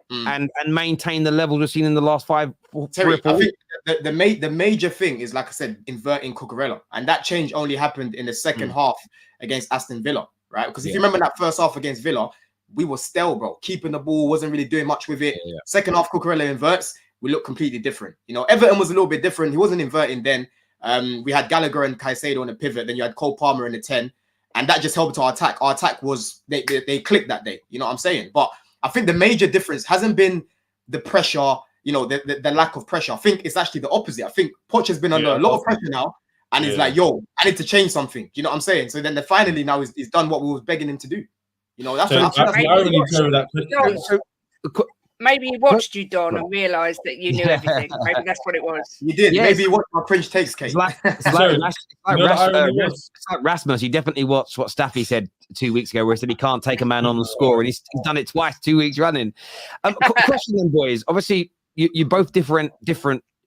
S1: and maintain the level we've seen in the last 3 or 4 weeks?
S5: The major thing is, like I said, inverting Cucurella, and that change only happened in the second half against Aston Villa, right? Because if you remember that first half against Villa, we were stale, bro. Keeping the ball, wasn't really doing much with it. Second half, Cucurella inverts, we look completely different. You know, Everton was a little bit different. He wasn't inverting then. We had Gallagher and Caicedo on the pivot. Then you had Cole Palmer in the 10, and that just helped our attack. Our attack was they clicked that day. You know what I'm saying? But I think the major difference hasn't been the pressure. You know, the lack of pressure. I think it's actually the opposite. I think Poch has been under a lot of pressure now, and he's like, "Yo, I need to change something." You know what I'm saying? So then finally now he's done what we was begging him to do. You know, that's
S7: maybe he watched you, Don, and realised that you knew everything. Maybe that's what it was.
S5: You did. Maybe he watched my cringe takes, Kate.
S1: It's like Rasmus. He definitely watched what Staffy said 2 weeks ago, where he said he can't take a man on the score, and he's done it twice 2 weeks running. Question then, boys. Obviously, you're both different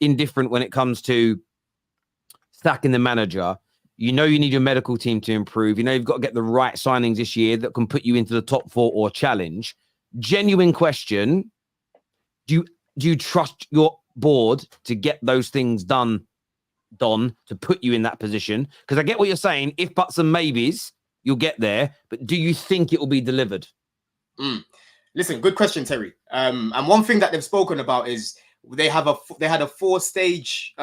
S1: indifferent when it comes to sacking the manager. You know you need your medical team to improve. You know you've got to get the right signings this year that can put you into the top 4 or challenge. Genuine question: Do you trust your board to get those things done, Don, to put you in that position? Because I get what you're saying. If buts and maybes, you'll get there. But do you think it will be delivered?
S5: Listen, good question, Terry. And one thing that they've spoken about is they had a 4-stage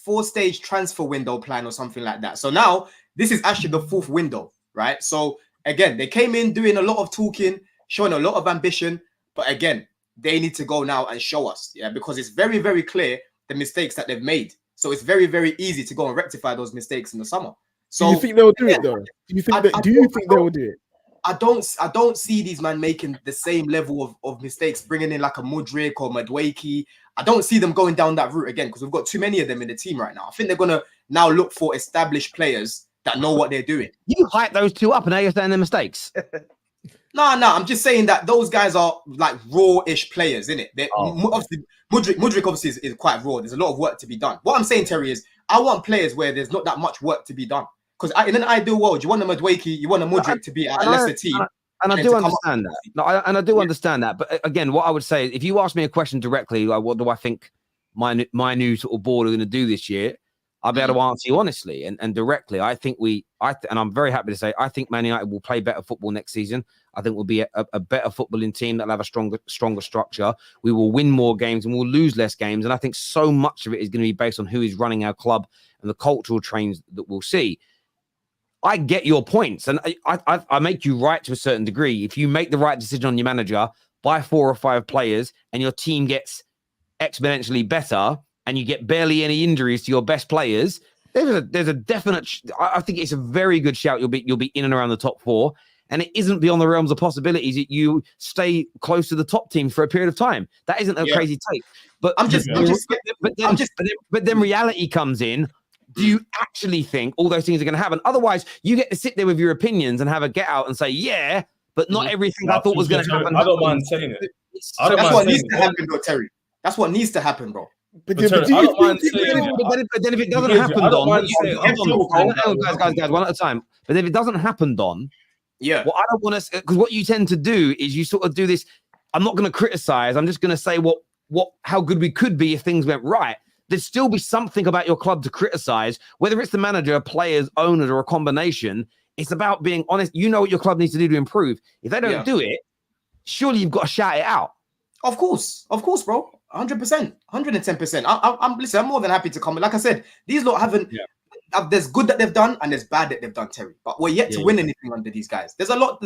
S5: four-stage transfer window plan or something like that. So now this is actually the 4th window, right? So again, they came in doing a lot of talking, showing a lot of ambition, but again, they need to go now and show us, because it's very, very clear the mistakes that they've made. So it's very, very easy to go and rectify those mistakes in the summer. So
S2: do you think they'll do it though? Do you think they will do it?
S5: I don't see these men making the same level of mistakes, bringing in like a Mudryk or Madueke. I don't see them going down that route again because we've got too many of them in the team right now. I think they're going to now look for established players that know what they're doing.
S1: You hype those two up and now you're saying they're mistakes.
S5: No, I'm just saying that those guys are like raw-ish players, innit? Obviously, Mudryk obviously is quite raw. There's a lot of work to be done. What I'm saying, Terry, is I want players where there's not that much work to be done. Because in an ideal world, you want a Madueke, you want a Mudryk to be at a lesser team.
S1: And I do understand that. No, I do understand that. But again, what I would say is, if you ask me a question directly, like what do I think my new sort of board are going to do this year, I'll be able to answer you honestly and directly. I think and I'm very happy to say, I think Man United will play better football next season. I think we'll be a better footballing team that'll have a stronger structure. We will win more games and we'll lose less games. And I think so much of it is going to be based on who is running our club and the cultural trains that we'll see. I get your points, and I make you right to a certain degree. If you make the right decision on your manager, buy 4 or 5 players, and your team gets exponentially better, and you get barely any injuries to your best players, there's a definite. I think it's a very good shout. You'll be in and around the top 4, and it isn't beyond the realms of possibilities that you stay close to the top team for a period of time. That isn't a crazy take. But then reality comes in. Do you actually think all those things are going to happen? Otherwise, you get to sit there with your opinions and have a get out and say, yeah, but not everything I thought was going to happen.
S4: I don't mind saying it.
S5: That's what needs to happen, though, Terry. That's what needs to happen, bro.
S1: But then if it doesn't happen, Don, guys, one at a time. But if it doesn't happen, Don, what I don't want to, because what you tend to do is you sort of do this. I'm not going to criticize. I'm just going to say how good we could be if things went right. There'd still be something about your club to criticize, whether it's the manager, players, owners, or a combination. It's about being honest. You know what your club needs to do to improve. If they don't do it, surely you've got to shout it out.
S5: Of course, bro. 100%, 110%. Listen, I'm more than happy to comment. Like I said, these lot haven't. There's good that they've done and there's bad that they've done, Terry. But we're yet to win anything under these guys. There's a lot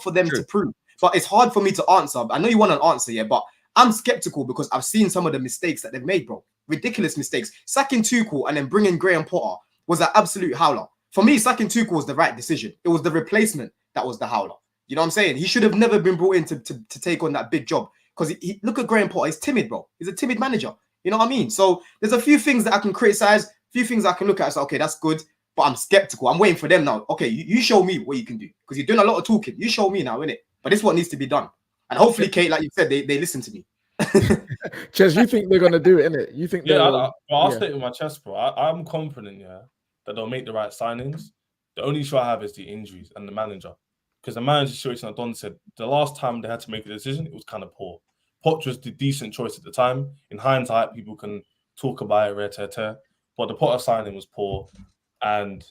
S5: for them to prove. But it's hard for me to answer. I know you want an answer, but I'm skeptical because I've seen some of the mistakes that they've made, bro. Ridiculous mistakes. Sacking Tuchel and then bringing Graham Potter was an absolute howler. For me, sacking Tuchel was the right decision. It was the replacement that was the howler. You know what I'm saying? He should have never been brought in to take on that big job. Because look at Graham Potter. He's timid, bro. He's a timid manager. You know what I mean? So there's a few things that I can criticize, a few things I can look at and say, okay, that's good. But I'm skeptical. I'm waiting for them now. Okay, you show me what you can do. Because you're doing a lot of talking. You show me now, innit? But this is what needs to be done. And hopefully, Kate, like you said, they listen to me.
S2: Ches, you think they're gonna do it, innit? You think?
S4: I'll state with my chest, bro. I'm confident, that they'll make the right signings. The only issue I have is the injuries and the manager, because the manager situation, like Don said, the last time they had to make a decision, it was kind of poor. Poch was the decent choice at the time. In hindsight, people can talk about it, but the Potter signing was poor, and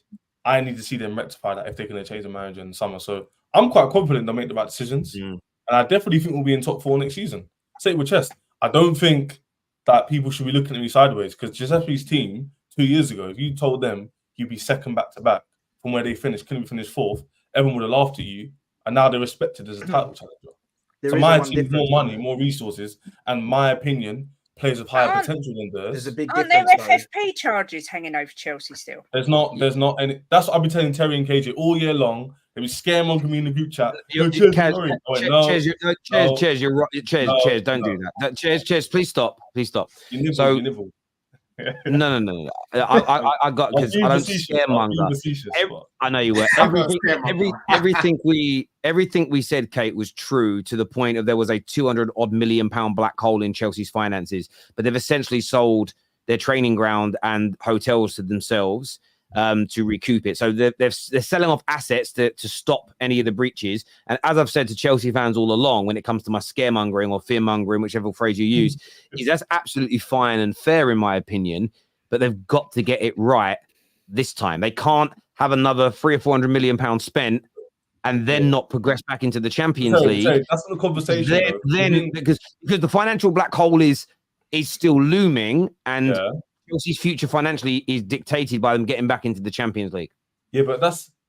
S4: I need to see them rectify that if they're going to change the manager in the summer. So I'm quite confident they'll make the right decisions, and I definitely think we'll be in top 4 next season. Say it with chest. I don't think that people should be looking at me sideways because Giuseppe's team 2 years ago, if you told them you'd be second back to back from where they finished, couldn't finish 4th, everyone would have laughed at you, and now they're respected as a title challenger. So my team, more money, more resources, and my opinion, players of higher potential than theirs.
S3: There's a big
S7: Aren't
S3: difference.
S7: there FFP charges hanging over Chelsea still?
S4: There's not any. That's what I've been telling Terry and KJ all year long. They be scaring on community group chat.
S1: Cheers, you're right. Cheers, don't do that. Cheers, please stop.
S4: You nibble.
S1: No. I got, because I don't scaremonger. I know you were. Everything we said, Kate, was true to the point of there was a 200-odd million pound black hole in Chelsea's finances, but they've essentially sold their training ground and hotels to themselves to recoup it. So they're selling off assets to stop any of the breaches. And as I've said to Chelsea fans all along, when it comes to my scaremongering or fearmongering, whichever phrase you use, is that's absolutely fine and fair in my opinion, but they've got to get it right this time. They can't have another 300 or 400 million pounds spent and then not progress back into the Champions League.
S4: That's the conversation.
S1: Then because the financial black hole is still looming, and Chelsea's future financially is dictated by them getting back into the Champions League.
S4: Yeah, but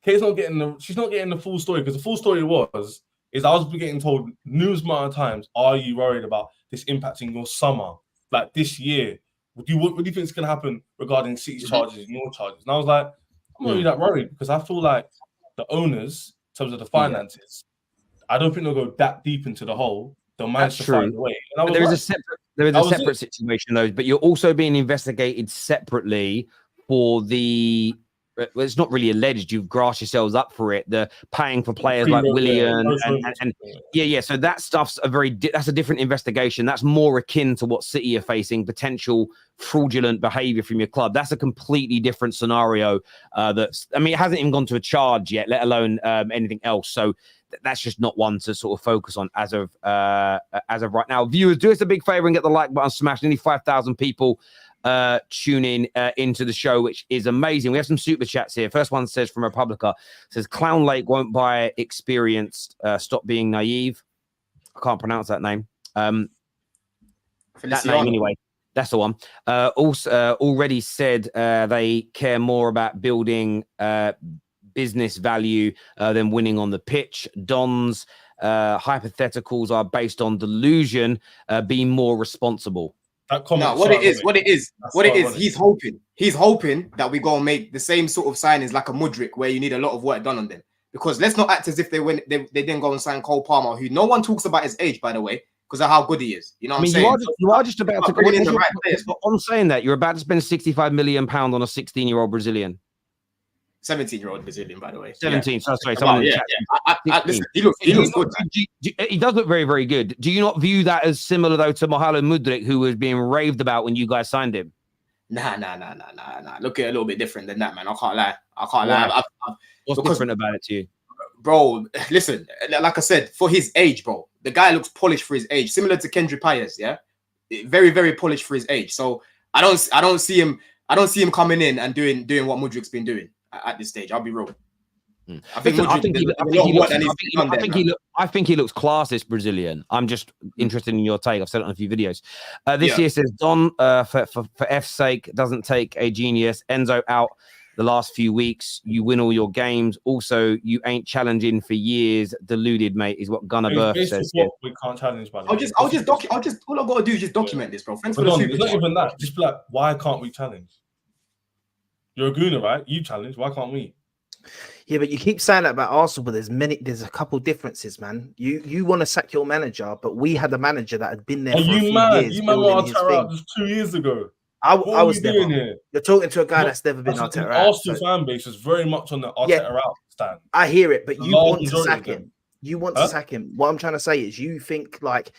S4: Kate's not getting she's not getting the full story, because the full story is I was getting told numerous amount of times, are you worried about this impacting your summer? Like this year, what do you think is going to happen regarding City's charges and your charges? And I was like, I'm not really that worried, because I feel like the owners, in terms of the finances, I don't think they'll go that deep into the hole. They'll manage to find a way. And there is
S1: a separate situation though, but you're also being investigated separately for the. Well, it's not really alleged. You've grassed yourselves up for it. The paying for players like Willian and So that stuff's that's a different investigation. That's more akin to what City are facing, potential fraudulent behaviour from your club. That's a completely different scenario. It hasn't even gone to a charge yet, let alone anything else. So that's just not one to sort of focus on as of right now. Viewers, do us a big favour and get the like button smashed. Nearly 5,000 people tuning into the show, which is amazing. We have some super chats here. First one says from Republica, says Clown Lake won't buy experienced, stop being naive. I can't pronounce that name. That name anyway. That's the one. Also already said they care more about building business value than winning on the pitch. Don's hypotheticals are based on delusion, being more responsible.
S5: What it is, he's hoping that we go and make the same sort of signings like a Mudryk, where you need a lot of work done on them. Because let's not act as if they didn't go and sign Cole Palmer, who no one talks about his age, by the way, because of how good he is. You know what I'm saying?
S1: You are just about to go in the right players. On saying that, you're about to spend £65 million on a 16-year-old Brazilian.
S5: 17-year-old Brazilian, by the way.
S1: 17. So sorry, someone in the chat.
S5: Listen, he looks good.
S1: He does look very, very good. Do you not view that as similar though to Mohamed Mudryk, who was being raved about when you guys signed him?
S5: Nah. Look at it a little bit different than that, man. I can't lie.
S1: What's different about it to you,
S5: bro? Listen, like I said, for his age, bro, the guy looks polished for his age, similar to Kendrick Paez. Yeah, very, very polished for his age. So I don't see him coming in and doing what Mudryk's been doing at this stage. I'll be real. I think he looks class, this Brazilian. I'm just interested in your take. I've said it on a few videos.
S1: This year says Don, for F's sake, doesn't take a genius. Enzo out the last few weeks. You win all your games. Also, you ain't challenging for years. Deluded, mate, is what Gunnar Burke says.
S4: We can't challenge, by the
S5: way. All I've got to do is just document this, bro. Thanks for the super
S4: chat. Not even that. Just be like, why can't we challenge? You're a gooner, right? You challenge. Why can't we?
S3: Yeah, but you keep saying that about Arsenal, but there's a couple differences, man. You want to sack your manager, but we had a manager that had been there for a few years.
S4: You remember Arteta out just 2 years ago.
S3: I was never here. You're talking to a guy that's never been Arteta out.
S4: Arsenal fan base is very much on the Arteta out stand.
S3: I hear it, but you want to sack him. You want to sack him. What I'm trying to say is, you think like,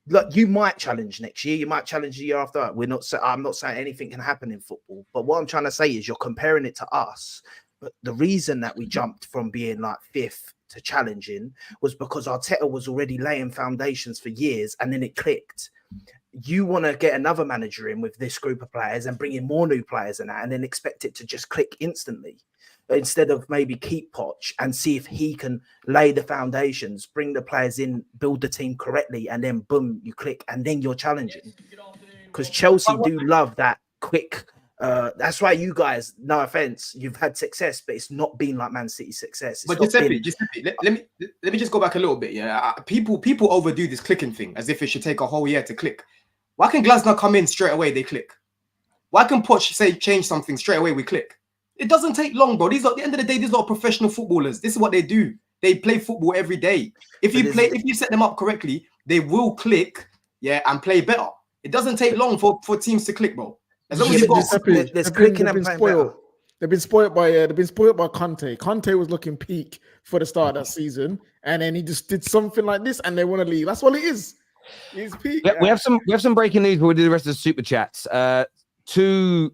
S3: look, you might challenge next year. You might challenge the year after. I'm not saying anything can happen in football, but what I'm trying to say is, you're comparing it to us. But the reason that we jumped from being like fifth to challenging was because Arteta was already laying foundations for years, and then it clicked. You want to get another manager in with this group of players and bring in more new players and that, and then expect it to just click instantly, instead of maybe keep Poch and see if he can lay the foundations, bring the players in, build the team correctly, and then boom, you click, and then you're challenging. Because Chelsea do love that quick. That's why you guys, no offense, you've had success, but it's not been like Man City's success.
S5: But Giuseppe, let me just go back a little bit. Yeah, people overdo this clicking thing as if it should take a whole year to click. Why can Glasner come in straight away? They click. Why can Poch say change something straight away? We click. It doesn't take long, bro. These are, at the end of the day, these are professional footballers. This is what they do. They play football every day. If you set them up correctly, they will click, and play better. It doesn't take long for teams to click, bro. As long as you've got
S3: there's clicking and playing better.
S2: They've been spoiled by Conte. Conte was looking peak for the start of that season, and then he just did something like this, and they want to leave. That's all it is. He's peak.
S1: We have some breaking news, but we'll do the rest of the super chats. Two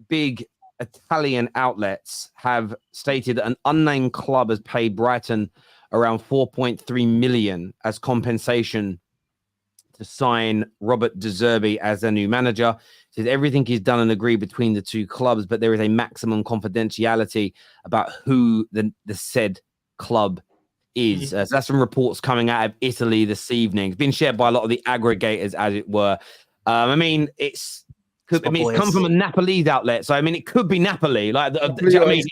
S1: big Italian outlets have stated that an unnamed club has paid Brighton around 4.3 million as compensation to sign Robert De Zerbi as their new manager. Says everything is done and agreed between the two clubs, but there is a maximum confidentiality about who the said club is. So that's some reports coming out of Italy this evening. It's been shared by a lot of the aggregators, as it were. I mean, it's come from a Napoli outlet, so I mean, it could be Napoli. Like, do you know what I mean?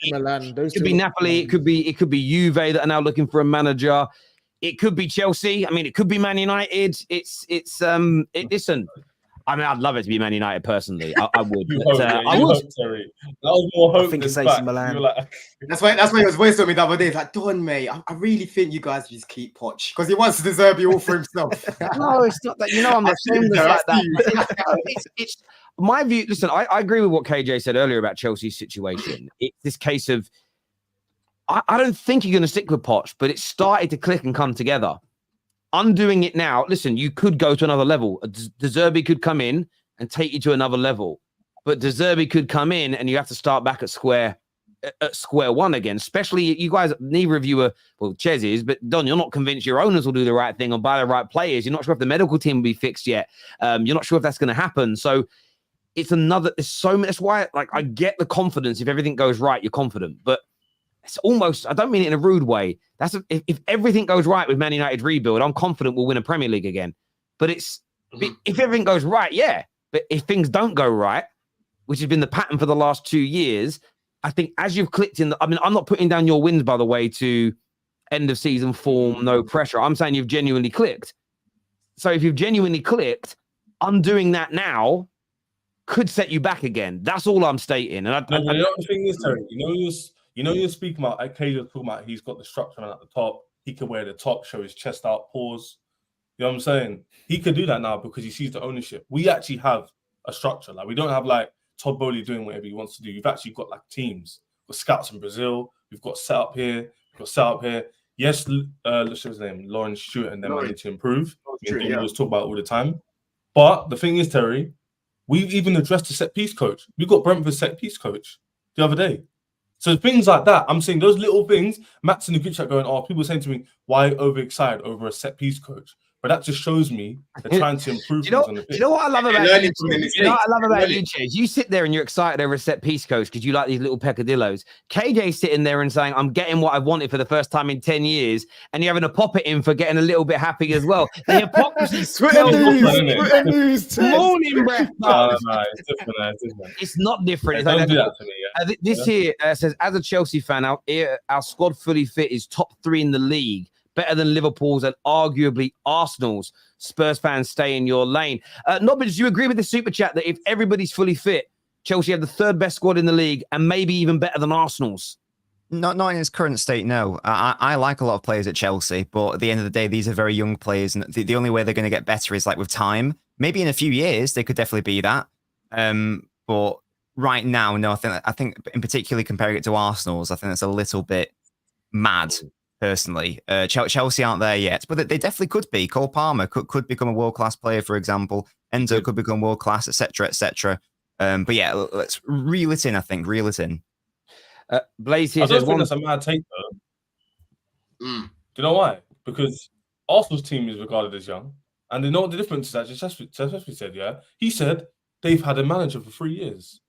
S1: It could be Napoli. It could be Juve that are now looking for a manager. It could be Chelsea. I mean, it could be Man United. Listen. I mean, I'd love it to be Man United personally. I would. I would.
S4: That was more hope.
S3: I think it's
S4: AC
S3: Milan.
S4: Like...
S5: That's why he was voiced on me the other day. It's like, Don, mate, I really think you guys just keep Poch because he wants to deserve you all for himself.
S1: No, it's not that. You know, I'm not saying like that. It's my view. Listen, I agree with what KJ said earlier about Chelsea's situation. It's this case of I don't think you're going to stick with Poch, but it started to click and come together. Undoing it now, listen, you could go to another level. De Zerbi could come in and take you to another level, but De Zerbi could come in and you have to start back at square one again. Especially you guys, neither of you are, well, Chelse is, but Don, you're not convinced your owners will do the right thing or buy the right players. You're not sure if the medical team will be fixed yet. You're not sure if that's going to happen. So it's that's why, like, I get the confidence. If everything goes right, you're confident, but it's almost, I don't mean it in a rude way. If everything goes right with Man United rebuild, I'm confident we'll win a Premier League again. But if everything goes right, yeah. But if things don't go right, which has been the pattern for the last 2 years, I think as you've clicked I mean, I'm not putting down your wins, by the way, to end of season form, no pressure. I'm saying you've genuinely clicked. So if you've genuinely clicked, undoing that now could set you back again. That's all I'm stating. And
S4: you know the thing is, Terry, you're speaking about, KJ was talking about he's got the structure at the top. He can wear the top, show his chest out, pause. You know what I'm saying? He could do that now because he sees the ownership. We actually have a structure. Like, we don't have like Todd Bowley doing whatever he wants to do. We've actually got like teams. We've got scouts in Brazil. We've got set up here. We've got set up here. Yes, what's his name? Lawrence Stewart and them need to improve. We always talk about it all the time. But the thing is, Terry, we've even addressed the set piece coach. We got Brentford's set piece coach the other day. So things like that, I'm saying those little things. Matt's in the group chat going, people saying to me, why overexcited over a set piece coach? But that just shows me they're trying to improve.
S1: You know what I love about you? You know what I love about you, Chase? You sit there and you're excited over a set piece coach because you like these little peccadillos. KJ sitting there and saying, I'm getting what I've wanted for the first time in 10 years. And you're having a pop it in for getting a little bit happy as well. The hypocrisy.
S2: Twitter news.
S1: Morning breath.
S4: It's different.
S1: It's not different.
S4: Don't do that to me.
S1: This here says, as a Chelsea fan, our squad fully fit is top 3 in the league. Better than Liverpool's and arguably Arsenal's. Spurs fans, stay in your lane. Nobbins, do you agree with the super chat that if everybody's fully fit, Chelsea have the 3rd best squad in the league and maybe even better than Arsenal's?
S6: Not in its current state, no. I like a lot of players at Chelsea, but at the end of the day, these are very young players, and the only way they're going to get better is like with time. Maybe in a few years, they could definitely be that. But right now, no, I think in particularly comparing it to Arsenal's, I think that's a little bit mad. Personally, Chelsea aren't there yet, but they definitely could be. Cole Palmer could become a world-class player, for example. Enzo could become world-class, etc., etc. But yeah, let's reel it in. I think reel it in.
S1: Blaze here
S4: says that's a mad take, though. Do you know why? Because Arsenal's team is regarded as young, and they know what the difference is. Actually, Chelsea said, yeah, he said they've had a manager for 3 years,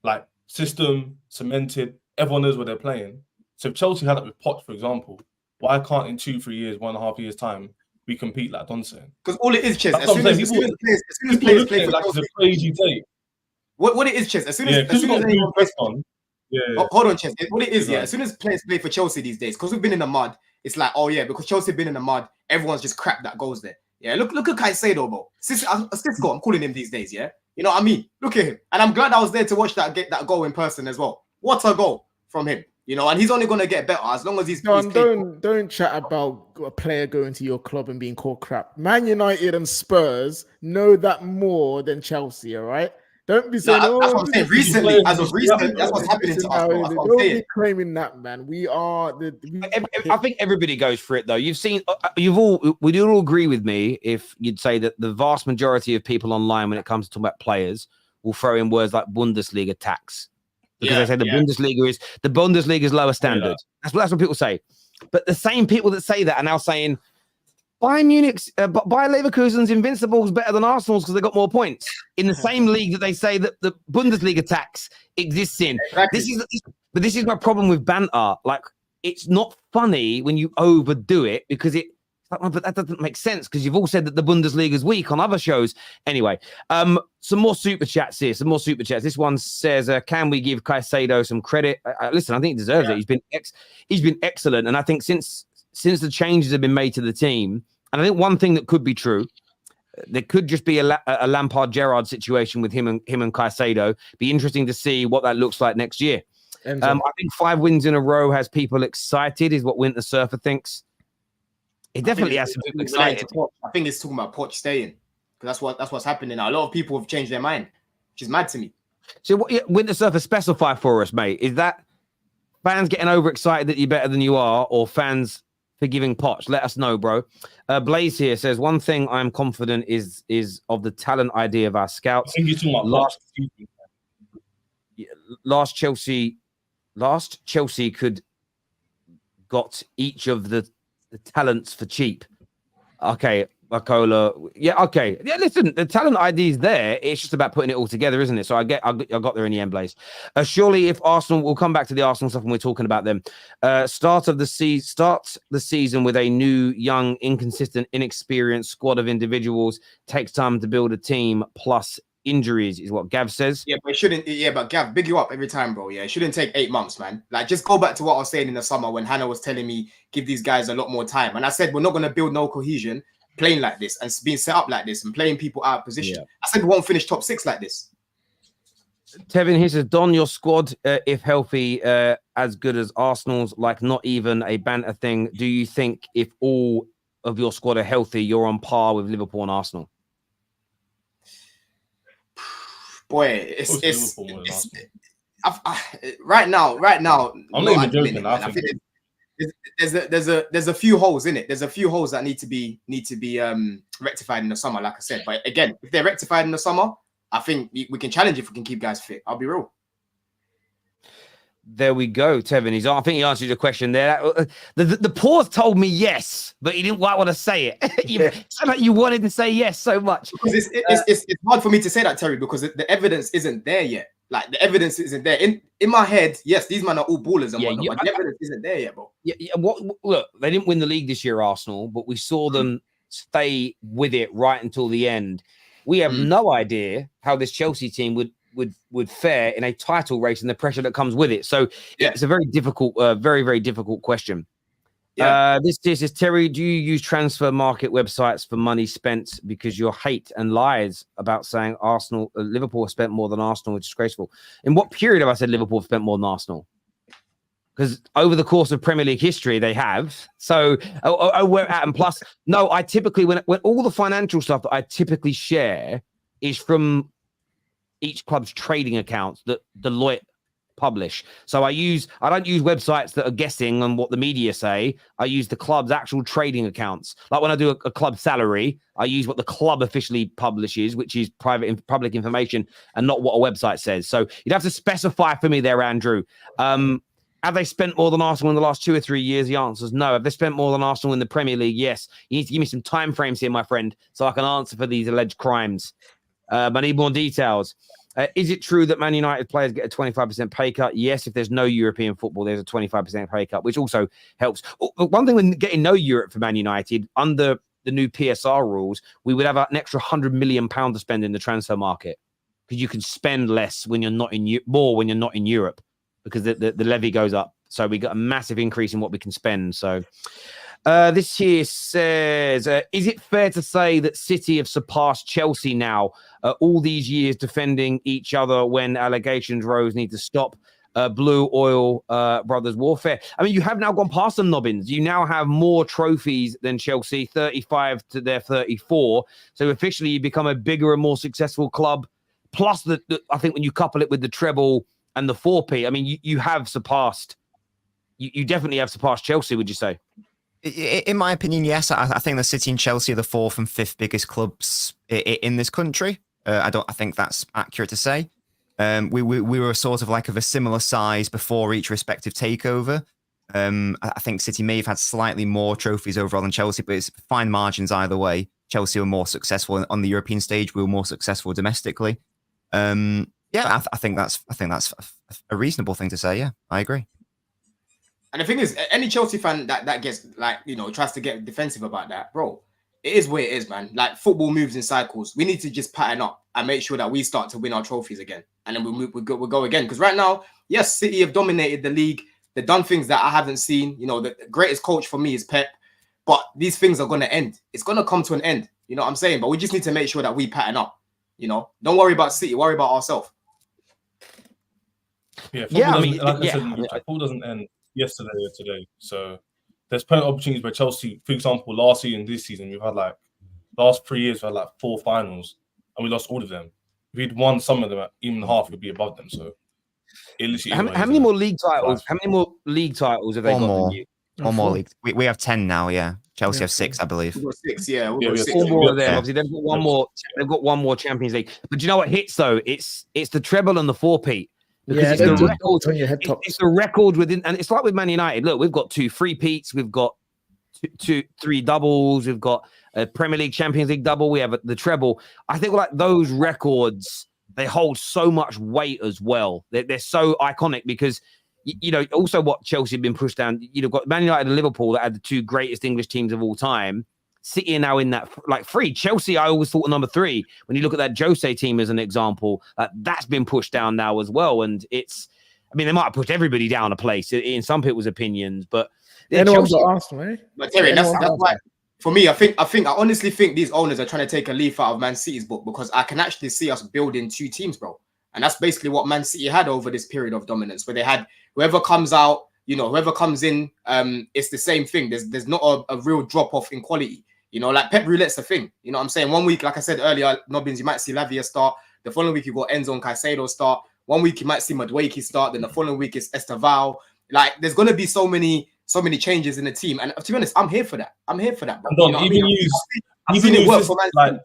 S4: like system cemented. Everyone knows what they're playing. So if Chelsea had it with Poch, for example, why can't in 2-3 years, 1.5 years time, we compete like Don saying?
S5: Because all it is, Chess, as soon as players play for Chelsea,
S4: crazy take.
S5: What it is, Chess, as soon as anyone press on, hold on, Chess. What it is, as soon as players play for Chelsea these days, because we've been in the mud, it's like, because Chelsea have been in the mud, everyone's just crap that goes there. Yeah, look at Caicedo, bro. Cisco, I'm calling him these days, yeah? You know what I mean? Look at him. And I'm glad I was there to watch that goal in person as well. What a goal from him. You know, and he's only going to get better as long as he's
S2: don't chat about a player going to your club and being called crap. Man United and Spurs know that more than Chelsea, all right? Don't be saying,
S5: no, that's what I'm saying. Recently, as of recent, that's what's happening to us. Bro.
S2: Don't be claiming that, man. We are
S1: I think everybody goes for it though. You've seen, would you all agree with me if you'd say that the vast majority of people online, when it comes to talking about players, will throw in words like Bundesliga tax because they say the Bundesliga is lower standard. That's what people say. But the same people that say that are now saying Bayern Munich's, Bayer Leverkusen's invincible is better than Arsenal's because they got more points in the same league that they say that the Bundesliga tax exists in. Exactly. This is my problem with banter. Like, it's not funny when you overdo it because but that doesn't make sense because you've all said that the Bundesliga is weak on other shows. Anyway, some more super chats here. This one says, "Can we give Caicedo some credit?" Listen, I think he deserves it. He's been excellent, and I think since the changes have been made to the team, and I think one thing that could be true, there could just be a Lampard-Gerrard situation with him and Caicedo. Be interesting to see what that looks like next year. I think 5 wins in a row has people excited, is what Winter Surfer thinks. It definitely has some people excited.
S5: I think it's talking about Poch staying because that's what's happening now. A lot of people have changed their mind, which is mad to me.
S1: So what Winter Surfer specify for us, mate? Is that fans getting overexcited that you're better than you are, or fans forgiving Poch? Let us know, bro. Blaze here says, one thing I'm confident is of the talent idea of our scouts.
S4: I think you're talking about
S1: last Chelsea could got each of the talents for cheap. Okay, Bacola. Yeah, okay. Yeah, listen, the talent ID is there. It's just about putting it all together, isn't it? So I got there in the end, Blaze. Surely if Arsenal, we'll come back to the Arsenal stuff when we're talking about them. Start the season with a new, young, inconsistent, inexperienced squad of individuals. Takes time to build a team, plus injuries is what Gav says.
S5: Yeah, but it shouldn't. Yeah, but Gav, big you up every time, bro. Yeah, it shouldn't take 8 months, man. Like, just go back to what I was saying in the summer when Hannah was telling me give these guys a lot more time, and I said we're not going to build no cohesion playing like this and being set up like this and playing people out of position. Yeah. I said we won't finish top 6 like this.
S1: Tevin here says, Don, your squad, if healthy, as good as Arsenal's, like not even a banter thing. Do you think if all of your squad are healthy, you're on par with Liverpool and Arsenal?
S5: Boy, right now.
S4: I'm not even joking.
S5: I think there's a few holes in it. There's a few holes that need to be rectified in the summer, like I said. But again, if they're rectified in the summer, I think we can challenge if we can keep guys fit. I'll be real.
S1: There we go, Tevin. I think he answered your question there. The pause told me yes, but he didn't quite want to say it. It sounded like you wanted to say yes so much.
S5: Because it's hard for me to say that, Terry, because the evidence isn't there yet. Like, the evidence isn't there. In my head, yes, these men are all ballers and whatnot, but the evidence isn't there yet, bro.
S1: Look, they didn't win the league this year, Arsenal, but we saw them stay with it right until the end. We have no idea how this Chelsea team would fare in a title race and the pressure that comes with it. So it's a very difficult, very, very difficult question. This is Terry. Do you use transfer market websites for money spent? Because your hate and lies about saying Liverpool have spent more than Arsenal is disgraceful. In what period have I said Liverpool have spent more than Arsenal? Because over the course of Premier League history, they have. So, we're at, and plus, no, I typically, when all the financial stuff that I typically share is from each club's trading accounts that Deloitte publish. So I don't use websites that are guessing on what the media say. I use the club's actual trading accounts. Like when I do a club salary, I use what the club officially publishes, which is public information and not what a website says. So you'd have to specify for me there, Andrew. Have they spent more than Arsenal in the last 2 or 3 years? The answer is no. Have they spent more than Arsenal in the Premier League? Yes. You need to give me some time frames here, my friend, so I can answer for these alleged crimes. But I need more details. Is it true that Man United players get a 25% pay cut? Yes, if there's no European football, there's a 25% pay cut, which also helps. One thing when getting no Europe for Man United, under the new PSR rules, we would have an extra £100 million to spend in the transfer market because you can spend less when you're not in more when you're not in Europe because the levy goes up. So we got a massive increase in what we can spend. So this here says, is it fair to say that City have surpassed Chelsea now? All these years defending each other when allegations rose need to stop. Blue Oil Brothers warfare. I mean, you have now gone past them, Nobbins. You now have more trophies than Chelsea, 35 to their 34. So officially you become a bigger and more successful club plus I think when you couple it with the treble and the 4P, I mean, you have surpassed. You definitely have surpassed Chelsea. Would you say?
S6: In my opinion, yes. I think the City and Chelsea are the 4th and 5th biggest clubs in this country. I think that's accurate to say. We were sort of like of a similar size before each respective takeover. I think City may have had slightly more trophies overall than Chelsea, but it's fine margins either way. Chelsea were more successful on the European stage. We were more successful domestically. I think that's a reasonable thing to say. Yeah, I agree.
S5: And the thing is, any Chelsea fan that gets tries to get defensive about that, bro, it is where it is, man. Like, football moves in cycles. We need to just pattern up and make sure that we start to win our trophies again, and then we'll go again. Because right now, yes, City have dominated the league. They've done things that I haven't seen. The greatest coach for me is Pep, but these things are going to end. It's going to come to an end. You know what I'm saying? But we just need to make sure that we pattern up. Don't worry about City. Worry about ourselves.
S4: Yeah, football doesn't end yesterday or today. So there's plenty of opportunities where Chelsea, for example, last season, this season, we've had last 3 years, we had 4 finals and we lost all of them. If we'd won some of them at even half, we'd be above them. So it literally
S1: how many more league titles? How many more league titles have they got than you?
S6: One more league. We have 10 now, yeah. Chelsea have 6, I believe.
S5: We've got 6, yeah.
S1: We've got 6. Four more of them. Obviously, they've got one more. They've got one more Champions League. But do you know what hits though? It's the treble and the 4P. Because it's the record within, and it's like with Man United. Look, we've got 2 3-peats, we've got 3 doubles, we've got a Premier League, Champions League double, we have the treble. I think those records, they hold so much weight as well. They're so iconic because also what Chelsea have been pushed down. You've got Man United and Liverpool that had the 2 greatest English teams of all time. City are now in that 3. Chelsea, I always thought number 3. When you look at that Jose team as an example, that's been pushed down now as well. And they might have pushed everybody down a place in some people's opinions, but
S2: anyone's Arsenal, eh?
S5: But Terry, that's why. For me, I honestly think these owners are trying to take a leaf out of Man City's book, because I can actually see us building 2 teams, bro. And that's basically what Man City had over this period of dominance, where they had whoever comes out, whoever comes in, it's the same thing. There's not a real drop off in quality. Like Pep Roulette's the thing. You know what I'm saying? One week, like I said earlier, Nobbins, you might see Lavia start. The following week, you got Enzo and Caicedo start. One week, you might see Madueke start. Then the following week, it's Estaval. There's going to be so many changes in the team. And to be honest, I'm here for that. Bro.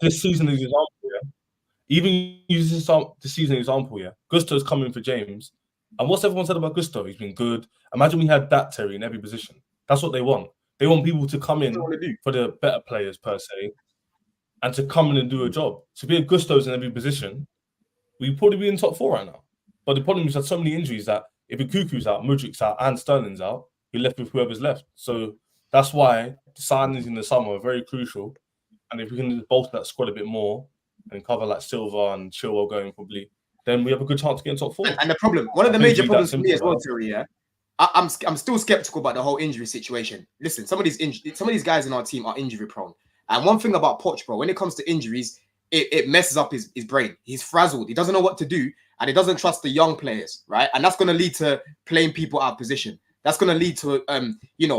S4: This season as an example, yeah? Even use this season as an example, yeah? Gusto's coming for James. And what's everyone said about Gusto? He's been good. Imagine we had that, Terry, in every position. That's what they want. They want people to come in for the better players, per se, and to come in and do a job. To be a Gusto's in every position, we'd probably be in top 4 right now. But the problem is that so many injuries that if Ikuku's out, Mudrik's out, and Sterling's out, you're left with whoever's left. So that's why the signings in the summer are very crucial. And if we can bolster that squad a bit more and cover Silva and Chilwell going probably, then we have a good chance to get in top 4.
S5: And the problem, one of the major problems for me as well, Terry, yeah, I'm still skeptical about the whole injury situation. Listen, some of these guys in our team are injury prone. And one thing about Poch, bro, when it comes to injuries, it messes up his brain. He's frazzled. He doesn't know what to do, and he doesn't trust the young players, right? And that's going to lead to playing people out of position. That's going to lead to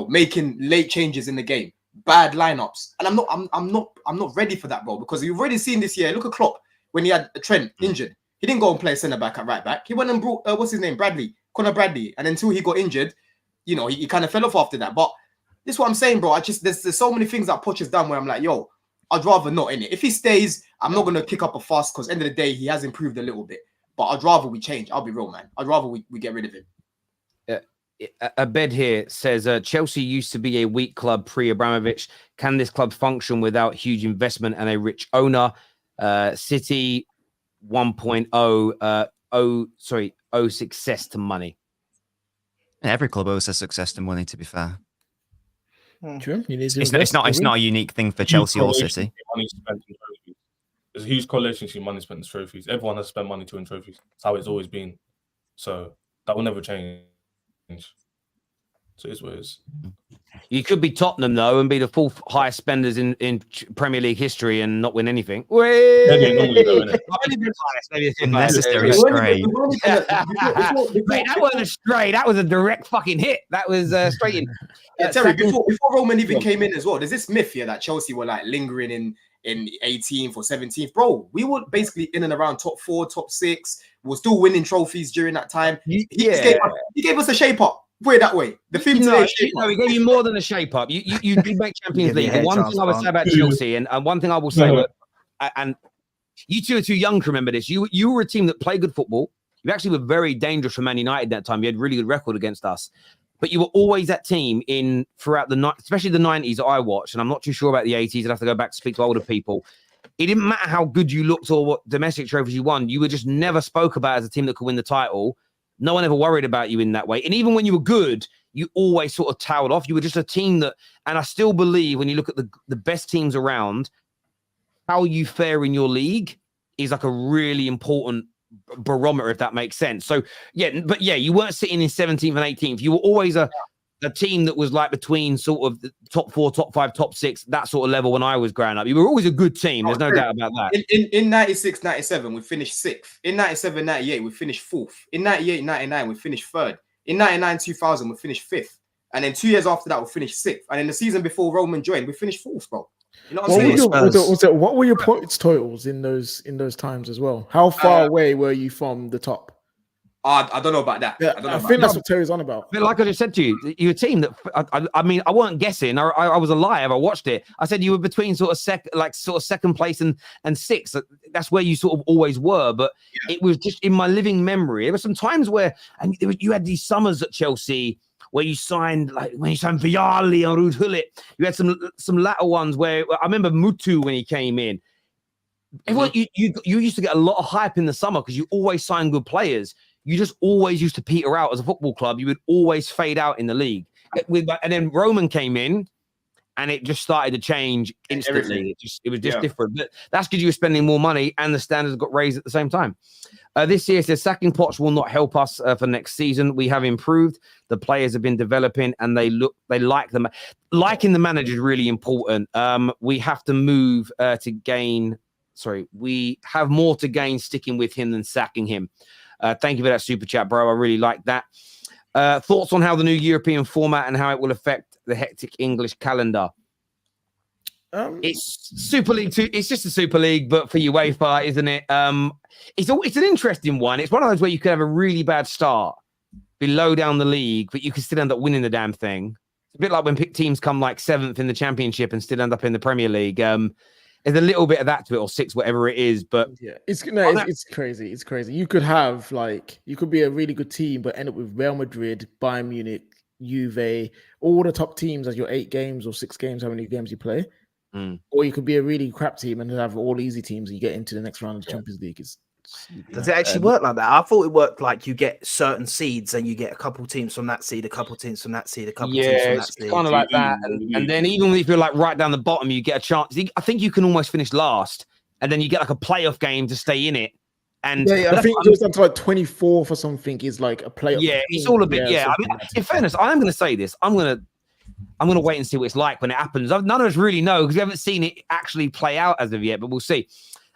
S5: making late changes in the game, bad lineups. And I'm not ready for that, bro, because you've already seen this year. Look at Klopp when he had Trent injured. He didn't go and play centre back at right back. He went and brought Conor Bradley, and until he got injured, he kind of fell off after that. But this is what I'm saying, bro. There's so many things that Poch has done where I'm like, yo, I'd rather not in it. If he stays, I'm not gonna kick up a fuss, because end of the day he has improved a little bit. But I'd rather we change. I'll be real, man. I'd rather we get rid of him.
S1: A bed here says Chelsea used to be a weak club pre-Abramovich. Can this club function without huge investment and a rich owner? City 1.0 owe success to money.
S6: Every club owes their success to money, to be fair.
S2: True.
S6: It's not a unique thing for Chelsea or City.
S4: There's a huge correlation between money spent in trophies. Everyone has spent money to win trophies. That's how it's always been. So that will never change. So it's what it is.
S1: You could be Tottenham though and be the fourth highest spenders in Premier League history and not win anything.
S6: Unnecessary stray.
S1: Mate, that wasn't a stray. That was a direct fucking hit. That was straight in.
S5: Yeah, Terry, before Roman even came in as well, there's this myth here that Chelsea were like lingering in 18th or 17th. Bro, we were basically in and around top 4, top 6. We were still winning trophies during that time. He gave us a shape up. Put it that way. The theme today.
S1: He gave you more than a shape up. You did make Champions League. The one thing I would say about Chelsea, and one thing I will say, and you two are too young to remember this. You were a team that played good football. You actually were very dangerous for Man United that time. You had a really good record against us. But you were always that team throughout especially the 90s that I watched, and I'm not too sure about the 80s. I'd have to go back to speak to older people. It didn't matter how good you looked or what domestic trophies you won. You were just never spoke about as a team that could win the title. No one ever worried about you in that way. And even when you were good, you always sort of towered off. You were just a team that, and I still believe when you look at the best teams around, how you fare in your league is like a really important barometer, if that makes sense. So, you weren't sitting in 17th and 18th. You were always a team that was like between sort of the top 4, top 5, top 6, that sort of level when I was growing up. You were always a good team. There's no doubt about that.
S5: In 96, 97, we finished 6th. In 97, 98, we finished 4th. In 98, 99, we finished 3rd. In 99, 2000, we finished 5th. And then 2 years after that, we finished 6th. And in the season before Roman joined, we finished 4th, bro. You know what I'm saying?
S2: What were your points totals in those times as well? How far away were you from the top?
S5: I don't know about that.
S2: Yeah, I think that's what Terry's on about.
S1: But like I just said to you, you're a team that I mean, I weren't guessing. I was alive. I watched it. I said you were between sort of second place and 6th. That's where you sort of always were. But it was just in my living memory. There were some times where you had these summers at Chelsea where you signed Vialli and Ruud Gullit. You had some latter ones where I remember Mutu when he came in. Everyone, you used to get a lot of hype in the summer because you always signed good players. You just always used to peter out as a football club. You would always fade out in the league. And then Roman came in and it just started to change instantly. It was just different. But that's because you were spending more money and the standards got raised at the same time. This year says sacking Poch will not help us for next season. We have improved. The players have been developing and they like them. Liking the manager is really important. We have to move to gain. Sorry, we have more to gain sticking with him than sacking him. Thank you for that super chat, bro. I really like that. Thoughts on how the new European format and how it will affect the hectic English calendar? It's Super League 2. It's just a Super League, but for UEFA, isn't it? It's an interesting one. It's one of those where you could have a really bad start, be low down the league, but you could still end up winning the damn thing. It's a bit like when teams come like 7th in the Championship and still end up in the Premier League. There's a little bit of that to it, or 6, whatever it is. But
S2: it's crazy. It's crazy. You could have you could be a really good team, but end up with Real Madrid, Bayern Munich, Juve, all the top teams as your 8 games or 6 games, how many games you play. Or you could be a really crap team and have all easy teams and you get into the next round of the Champions League.
S3: Does it actually work like that? I thought it worked like you get certain seeds and you get a couple teams from that seed, a couple teams from that seed, a couple teams from that seed.
S1: Yeah, it's kind of like that. And then even if you're like right down the bottom, you get a chance. I think you can almost finish last and then you get like a playoff game to stay in it. And
S2: I think it goes down to like 24th or something is like a playoff.
S1: Yeah, it's all a bit. I mean, in fairness, I am going to say this. I'm going to wait and see what it's like when it happens. None of us really know because we haven't seen it actually play out as of yet, but we'll see.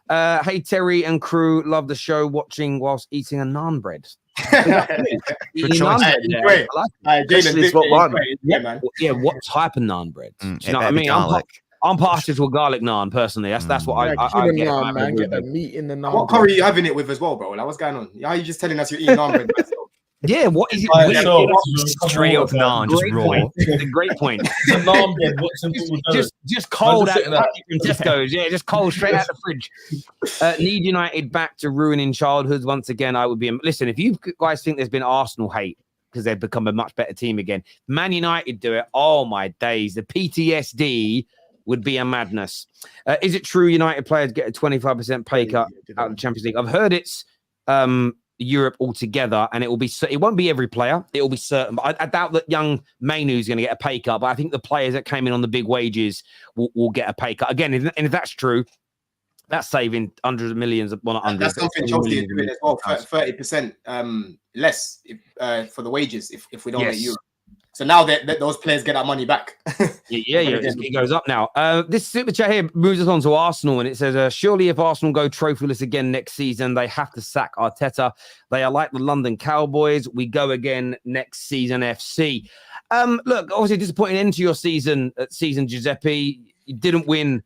S1: Hey, Terry and crew, love the show, watching whilst eating a naan bread.
S5: Good choice. Great.
S1: What type of naan bread? Do you know what I mean? I'm partial to a garlic naan, personally. That's what I get.
S2: Naan, man. Get the meat in the naan.
S5: What curry are you having it with as well, bro? Like, what's going on? How are you just telling us you're eating naan bread?
S1: Yeah, what is it?
S6: Straight up naan, just raw.
S1: It's a great point. just cold out from Tesco's. Yeah, just cold straight out the fridge. Need United back to ruining childhoods once again. I would be. Listen, if you guys think there's been Arsenal hate because they've become a much better team again, Man United do it. Oh my days, the PTSD would be a madness. Is it true United players get a 25% pay cut out of the Champions League? I've heard it's Europe altogether, and it won't be every player. It will be certain, but I doubt that young Mainu's going to get a pay cut. But I think the players that came in on the big wages will get a pay cut again. And if that's true, that's saving hundreds of millions. Well, not hundreds.
S5: That's something Chelsea is doing as well. 30% less for the wages if we don't get Europe. So now that those players get that money back.
S1: It goes up now. This super chat here moves us on to Arsenal, and it says, surely if Arsenal go trophyless again next season, they have to sack Arteta. They are like the London Cowboys. We go again next season, FC. Look, obviously disappointing end to your season, Giuseppe. You didn't win.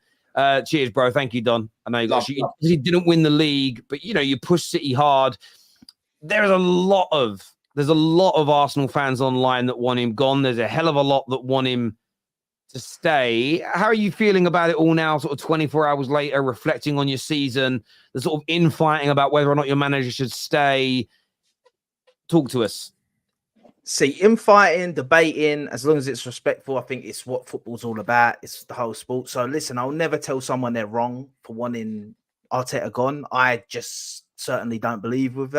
S1: Cheers, bro. Thank you, Don. I know you didn't win the league, but you pushed City hard. There's a lot of Arsenal fans online that want him gone. There's a hell of a lot that want him to stay. How are you feeling about it all now, sort of 24 hours later, reflecting on your season, the sort of infighting about whether or not your manager should stay? Talk to us.
S3: See, infighting, debating, as long as it's respectful, I think it's what football's all about. It's the whole sport. So listen, I'll never tell someone they're wrong for wanting Arteta gone. I just certainly don't believe in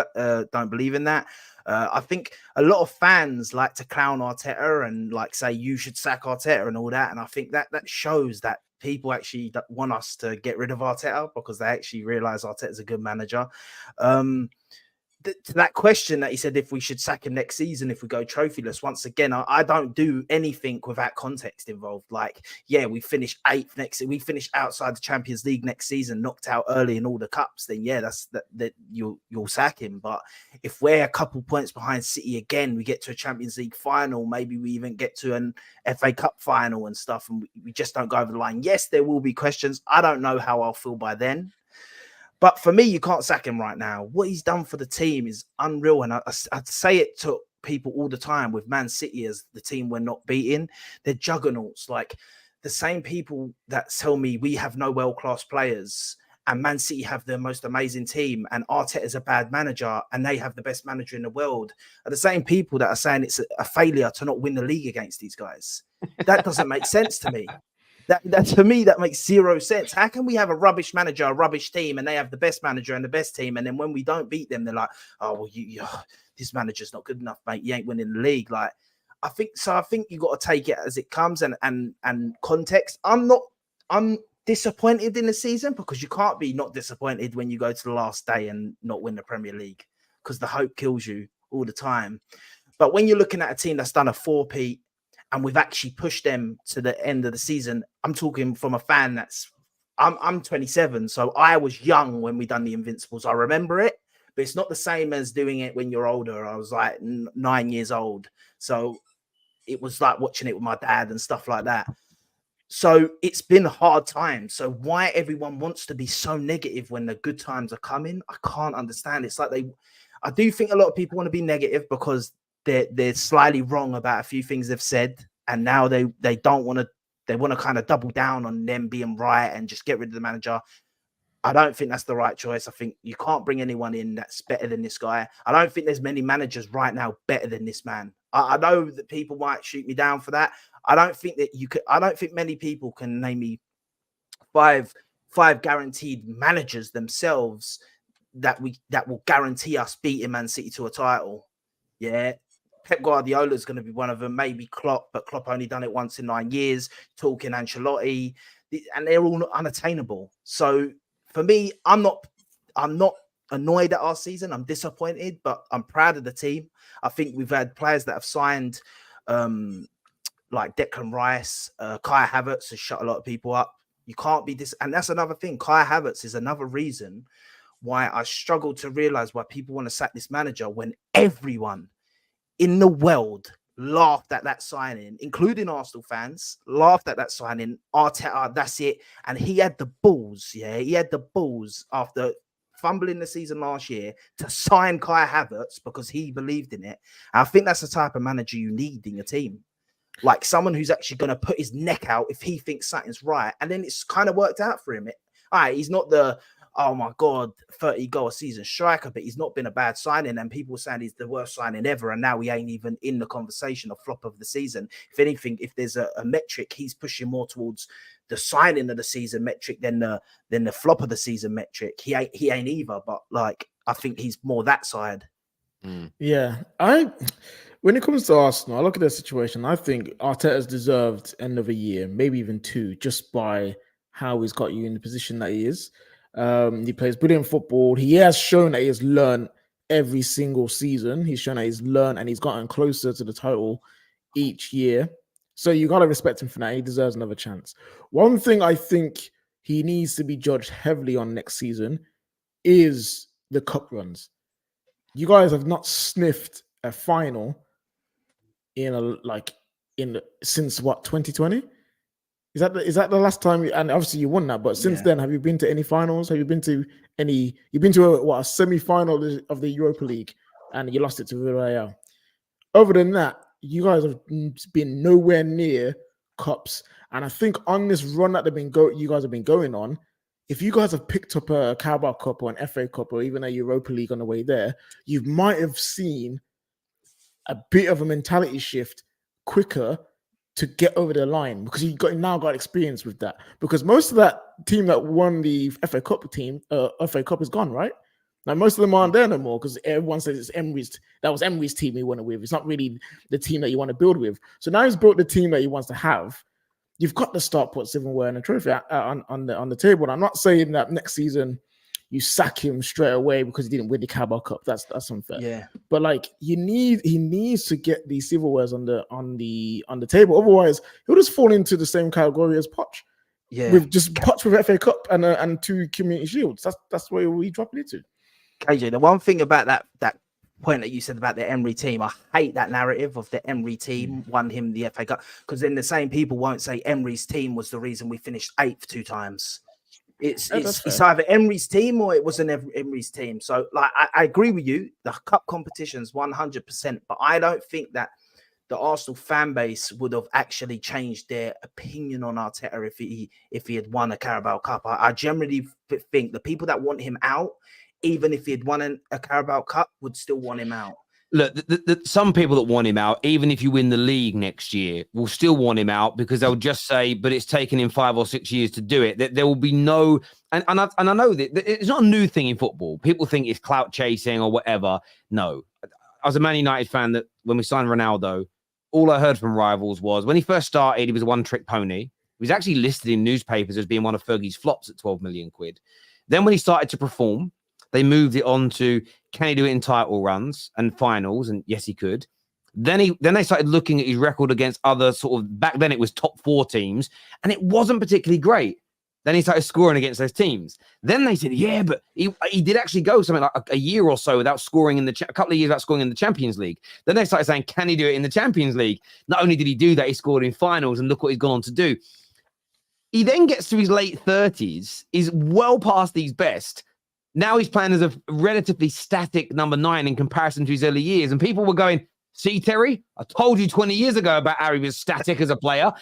S3: that. I think a lot of fans like to clown Arteta and like say you should sack Arteta and all that. And I think that shows that people actually want us to get rid of Arteta because they actually realize Arteta's a good manager. To that question that he said if we should sack him next season if we go trophyless, once again, I don't do anything without context involved. Like, yeah, we finish 8th we finish outside the Champions League next season, knocked out early in all the cups, then yeah, that you'll sack him. But if we're a couple points behind City again, we get to a Champions League final, maybe we even get to an FA Cup final and stuff, and we just don't go over the line. Yes, there will be questions. I don't know how I'll feel by then. But for me, you can't sack him right now. What he's done for the team is unreal. And I'd say it to people all the time with Man City as the team we're not beating. They're juggernauts. Like the same people that tell me we have no world-class players and Man City have the most amazing team and Arteta is a bad manager and they have the best manager in the world are the same people that are saying it's a failure to not win the league against these guys. That doesn't make sense to me. That to me, that makes zero sense. How can we have a rubbish manager, a rubbish team, and they have the best manager and the best team, and then when we don't beat them, they're like, "Oh, well, this manager's not good enough, mate. You ain't winning the league." Like, I think you got to take it as it comes and context. I'm disappointed in the season because you can't be not disappointed when you go to the last day and not win the Premier League because the hope kills you all the time. But when you're looking at a team that's done a 4-peat, and we've actually pushed them to the end of the season. I'm talking from a fan I'm 27, so I was young when we done the Invincibles. I remember it, but it's not the same as doing it when you're older. I was like 9 years old, so it was like watching it with my dad and stuff like that. So it's been hard times. So why everyone wants to be so negative when the good times are coming, I can't understand. It's like I do think a lot of people want to be negative because they're slightly wrong about a few things they've said, and now they don't want to. They want to kind of double down on them being right and just get rid of the manager. I don't think that's the right choice. I think you can't bring anyone in that's better than this guy. I don't think there's many managers right now better than this man. I know that people might shoot me down for that. I don't think that you could. I don't think many people can name me five guaranteed managers themselves that will guarantee us beating Man City to a title. Yeah. Pep Guardiola is going to be one of them, maybe Klopp, but Klopp only done it once in 9 years, talking Ancelotti, and they're all unattainable. So for me, I'm not annoyed at our season. I'm disappointed, but I'm proud of the team. I think we've had players that have signed like Declan Rice, Kai Havertz has shut a lot of people up. You can't be and that's another thing. Kai Havertz is another reason why I struggle to realize why people want to sack this manager when everyone in the world laughed at that signing, including Arsenal fans, laughed at that signing. Arteta, that's it. And he had the balls, he had the balls after fumbling the season last year to sign Kai Havertz because he believed in it. And I think that's the type of manager you need in your team. Like someone who's actually going to put his neck out if he thinks something's right. And then it's kind of worked out for him. All right, he's not the, oh my God, 30 goal a season striker, but he's not been a bad signing. And people saying he's the worst signing ever. And now he ain't even in the conversation of flop of the season. If anything, if there's a metric, he's pushing more towards the signing of the season metric than the flop of the season metric. He ain't either, but like, I think he's more that side.
S2: Yeah. When it comes to Arsenal, I look at their situation. I think Arteta's deserved end of a year, maybe even 2, just by how he's got you in the position that he is. He plays brilliant football. He has shown that he has learned every single season. He's shown that he's learned and he's gotten closer to the title each year. So you got to respect him for that. He deserves another chance. One thing I think he needs to be judged heavily on next season is the cup runs. You guys have not sniffed a final since what, 2020? Is that the last time? And obviously you won that, but since then, have you been to any finals? Have you been to any? You've been to a semi-final of the Europa League, and you lost it to Villarreal. Other than that, you guys have been nowhere near cups. And I think on this run that you guys have been going on, if you guys have picked up a Carabao Cup or an FA Cup or even a Europa League on the way there, you might have seen a bit of a mentality shift quicker to get over the line, because you now got experience with that. Because most of that team that won the FA Cup is gone, right? Now most of them aren't there no more, because everyone says it's Emery's. That was Emery's team he won it with. It's not really the team that you want to build with. So now he's built the team that he wants to have. You've got to start put silverware and a trophy on the table. And I'm not saying that next season you sack him straight away because he didn't win the Carabao Cup. That's unfair. Yeah. But like he needs to get these silverwares on the table. Otherwise, he'll just fall into the same category as Poch. Yeah. With just Poch with FA Cup and 2 Community Shields. That's where we drop it into.
S3: KJ, the one thing about that point that you said about the Emery team, I hate that narrative of the Emery team won him the FA Cup, because then the same people won't say Emery's team was the reason we finished 8th 2 times. It's either Emery's team or it wasn't Emery's team. So like I agree with you, the cup competition's 100%, but I don't think that the Arsenal fan base would have actually changed their opinion on Arteta if he had won a Carabao Cup. I generally think the people that want him out, even if he had won a Carabao Cup, would still want him out.
S1: Look, some people that want him out, even if you win the league next year, will still want him out, because they'll just say, but it's taken him 5 or 6 years to do it. There will be no, and I know that it's not a new thing in football. People think it's clout chasing or whatever. No, I was a Man United fan that when we signed Ronaldo, all I heard from rivals was when he first started, he was a one-trick pony. He was actually listed in newspapers as being one of Fergie's flops at 12 million quid. Then when he started to perform, they moved it on to, can he do it in title runs and finals? And yes, he could. Then they started looking at his record against other sort of, back then it was top 4 teams, and it wasn't particularly great. Then he started scoring against those teams. Then they said, yeah, but he did actually go something like a year or so without scoring a couple of years without scoring in the Champions League. Then they started saying, can he do it in the Champions League? Not only did he do that, he scored in finals, and look what he's gone on to do. He then gets to his late 30s, is well past his best. Now he's playing as a relatively static number 9 in comparison to his early years. And people were going, see, Terry, I told you 20 years ago about how he was static as a player.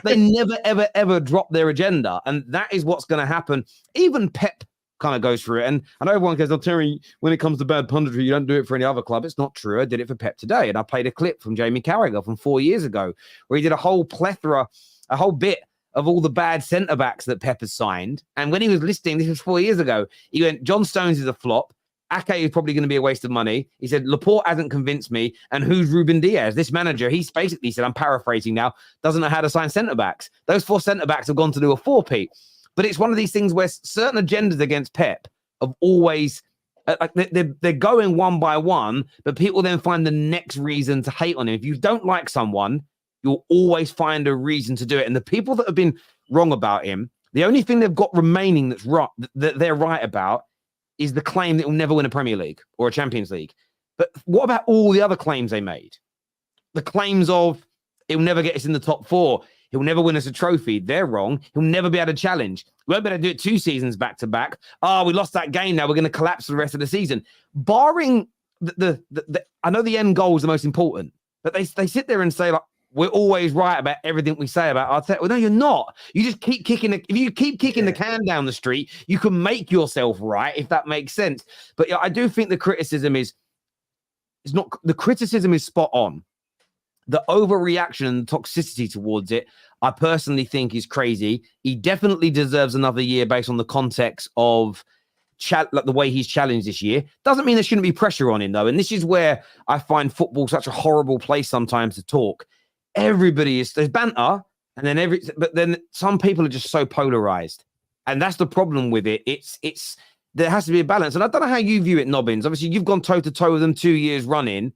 S1: They never, ever, ever drop their agenda. And that is what's going to happen. Even Pep kind of goes through it. And I know everyone goes, oh, Terry, when it comes to bad punditry, you don't do it for any other club. It's not true. I did it for Pep today. And I played a clip from Jamie Carragher from 4 years ago, where he did a whole bit of all the bad centre-backs that Pep has signed. And when he was listing, this was 4 years ago, he went, John Stones is a flop. Ake is probably going to be a waste of money. He said, Laporte hasn't convinced me. And who's Ruben Diaz? This manager, he's basically said, I'm paraphrasing now, doesn't know how to sign centre-backs. Those 4 centre-backs have gone to do a 4-peat. But it's one of these things where certain agendas against Pep have always, they're going one by one, but people then find the next reason to hate on him. If you don't like someone, you'll always find a reason to do it. And the people that have been wrong about him, the only thing they've got remaining that's right, that they're right about, is the claim that he'll never win a Premier League or a Champions League. But what about all the other claims they made? The claims of he'll never get us in the top 4. He'll never win us a trophy. They're wrong. He'll never be able to challenge. We won't be able to do it 2 seasons back to back. Oh, we lost that game. Now we're going to collapse for the rest of the season. Barring I know the end goal is the most important, but they sit there and say, like, we're always right about everything we say about Arteta. Well, no, you're not. You just keep kicking if you keep kicking the can down the street, you can make yourself right, if that makes sense. But yeah, I do think the criticism is spot on. The overreaction and toxicity towards it, I personally think is crazy. He definitely deserves another year based on the context of like the way he's challenged this year. Doesn't mean there shouldn't be pressure on him, though. And this is where I find football such a horrible place sometimes to talk. There's banter, and then but then some people are just so polarized, and that's the problem with it. It's there has to be a balance, and I don't know how you view it, Nobbins. Obviously, you've gone toe to toe with them 2 years running.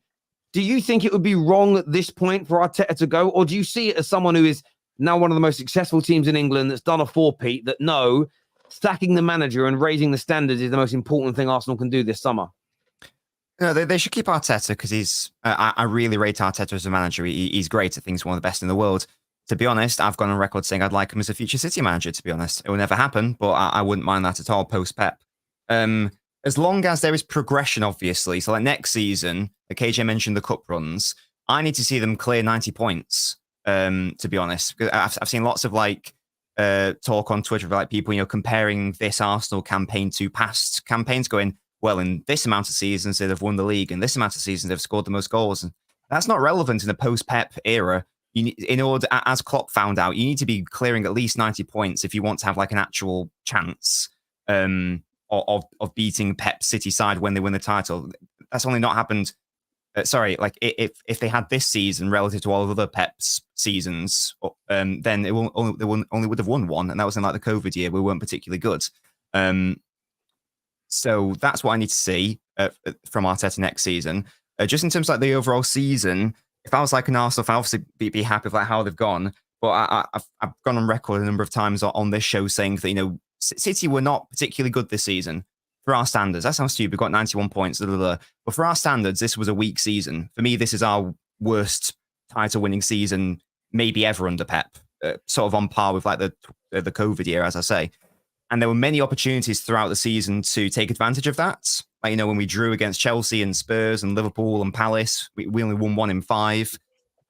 S1: Do you think it would be wrong at this point for Arteta to go, or do you see it as someone who is now one of the most successful teams in England that's done a four-peat, that no, sacking the manager and raising the standards is the most important thing Arsenal can do this summer?
S6: No, they should keep Arteta because he's. I really rate Arteta as a manager. He's great. I think he's one of the best in the world. To be honest, I've gone on record saying I'd like him as a future City manager. To be honest, it will never happen, but I wouldn't mind that at all post Pep. As long as there is progression, obviously. So like next season, like KJ mentioned the cup runs. I need to see them clear 90 points. To be honest, because I've seen lots of like talk on Twitter of like people, comparing this Arsenal campaign to past campaigns, going, well, in this amount of seasons they've won the league, and this amount of seasons they've scored the most goals. And that's not relevant in the post-Pep era. In order, as Klopp found out, you need to be clearing at least 90 points if you want to have like an actual chance of beating Pep City side when they win the title. That's only not happened. Like if they had this season relative to all of other Pep's seasons, then they only would have won one, and that was in like the COVID year. We weren't particularly good. So that's what I need to see from Arteta next season. Just in terms of like the overall season, if I was like an Arsenal fan, obviously be happy with like how they've gone. But I've gone on record a number of times on this show saying that City were not particularly good this season for our standards. That sounds stupid. We've got 91 points, but for our standards, this was a weak season. For me, this is our worst title-winning season maybe ever under Pep. Sort of on par with like the COVID year, as I say. And there were many opportunities throughout the season to take advantage of that. Like, when we drew against Chelsea and Spurs and Liverpool and Palace, we only won 1 in 5.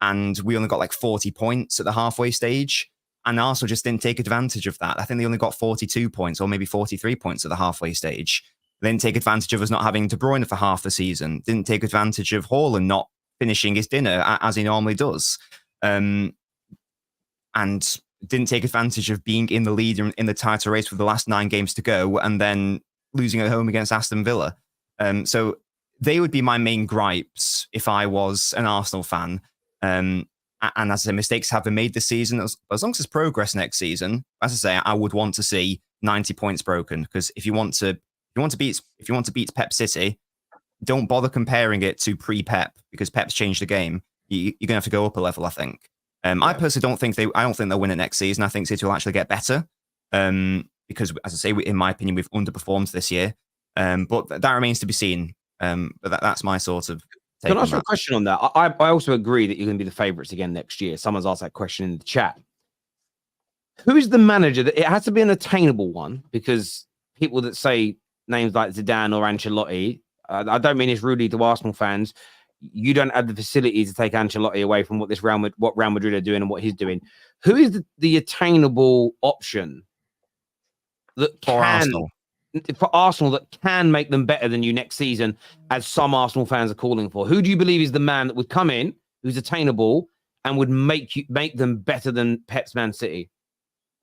S6: And we only got like 40 points at the halfway stage. And Arsenal just didn't take advantage of that. I think they only got 42 points or maybe 43 points at the halfway stage. They didn't take advantage of us not having De Bruyne for half the season. Didn't take advantage of Haaland not finishing his dinner as he normally does. And didn't take advantage of being in the lead in the title race with the last 9 games to go and then losing at home against Aston Villa. So they would be my main gripes if I was an Arsenal fan. And as I say, mistakes have been made this season. As long as there's progress next season, as I say, I would want to see 90 points broken, because if you want to beat Pep City, don't bother comparing it to pre-Pep, because Pep's changed the game. You're gonna have to go up a level, I think. I personally don't think they'll win it next season. I think City will actually get better, because, as I say, in my opinion, we've underperformed this year. But that remains to be seen. But that's my sort of take.
S1: Can I ask you a question on that? I also agree that you're going to be the favourites again next year. Someone's asked that question in the chat. Who is the manager that it has to be an attainable one? Because people that say names like Zidane or Ancelotti, I don't mean it's rudely to Arsenal fans. You don't have the facility to take Ancelotti away from what Real Madrid are doing and what he's doing. Who is the attainable option that
S6: for
S1: Arsenal that can make them better than you next season, as some Arsenal fans are calling for? Who do you believe is the man that would come in, who's attainable, and would make them better than Pep's Man City?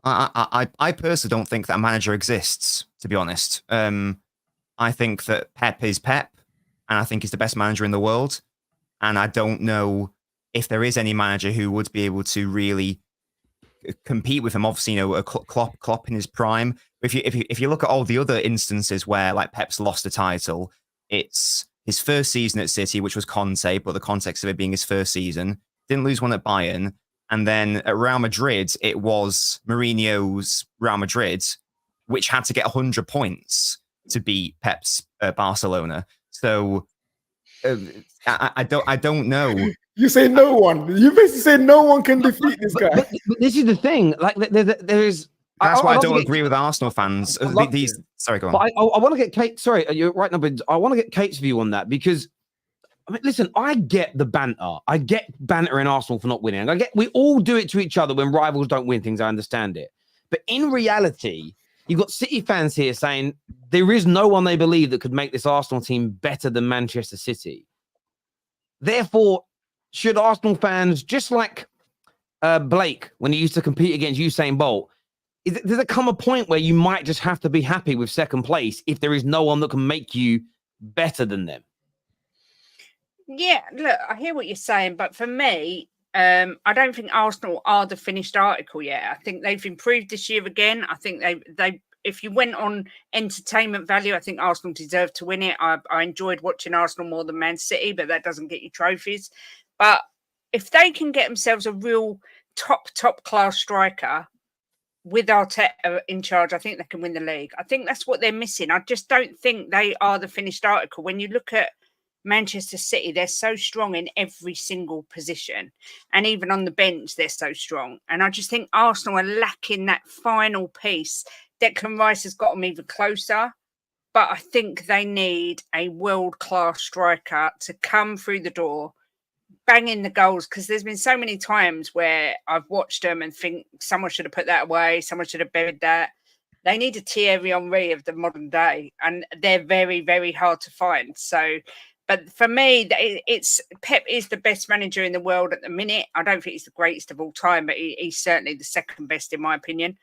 S6: I personally don't think that manager exists, to be honest. I think that Pep is Pep, and I think he's the best manager in the world. And I don't know if there is any manager who would be able to really compete with him. Obviously, a Klopp in his prime. If you look at all the other instances where like Pep's lost a title, it's his first season at City, which was Conte, but the context of it being his first season, didn't lose one at Bayern. And then at Real Madrid, it was Mourinho's Real Madrid, which had to get 100 points to beat Pep's Barcelona. So I don't know.
S2: You say no one. You basically say no one can defeat this guy.
S1: But this is the thing. Like there is.
S6: That's why I don't agree with Arsenal fans. Sorry, go on.
S1: But I want to get Kate. Sorry, you're right. No, but I want to get Kate's view on that, because I mean, listen, I get the banter. I get banter in Arsenal for not winning. We all do it to each other when rivals don't win things. I understand it. But in reality, you've got City fans here saying there is no one they believe that could make this Arsenal team better than Manchester City. Therefore, should Arsenal fans, just like Blake, when he used to compete against Usain Bolt, does it come a point where you might just have to be happy with second place if there is no one that can make you better than them?
S7: Yeah, look, I hear what you're saying, but for me, I don't think Arsenal are the finished article yet. I think they've improved this year again. I think if you went on entertainment value, I think Arsenal deserved to win it. I enjoyed watching Arsenal more than Man City, but that doesn't get you trophies. But if they can get themselves a real top class striker with Arteta in charge, I think they can win the league. I think that's what they're missing. I just don't think they are the finished article. When you look at Manchester City, they're so strong in every single position. And even on the bench, they're so strong. And I just think Arsenal are lacking that final piece. Declan Rice has got them even closer. But I think they need a world-class striker to come through the door, bang in the goals, because there's been so many times where I've watched them and think someone should have put that away, someone should have buried that. They need a Thierry Henry of the modern day, and they're very, very hard to find. So, but for me, it's Pep is the best manager in the world at the minute. I don't think he's the greatest of all time, but he's certainly the second best in my opinion.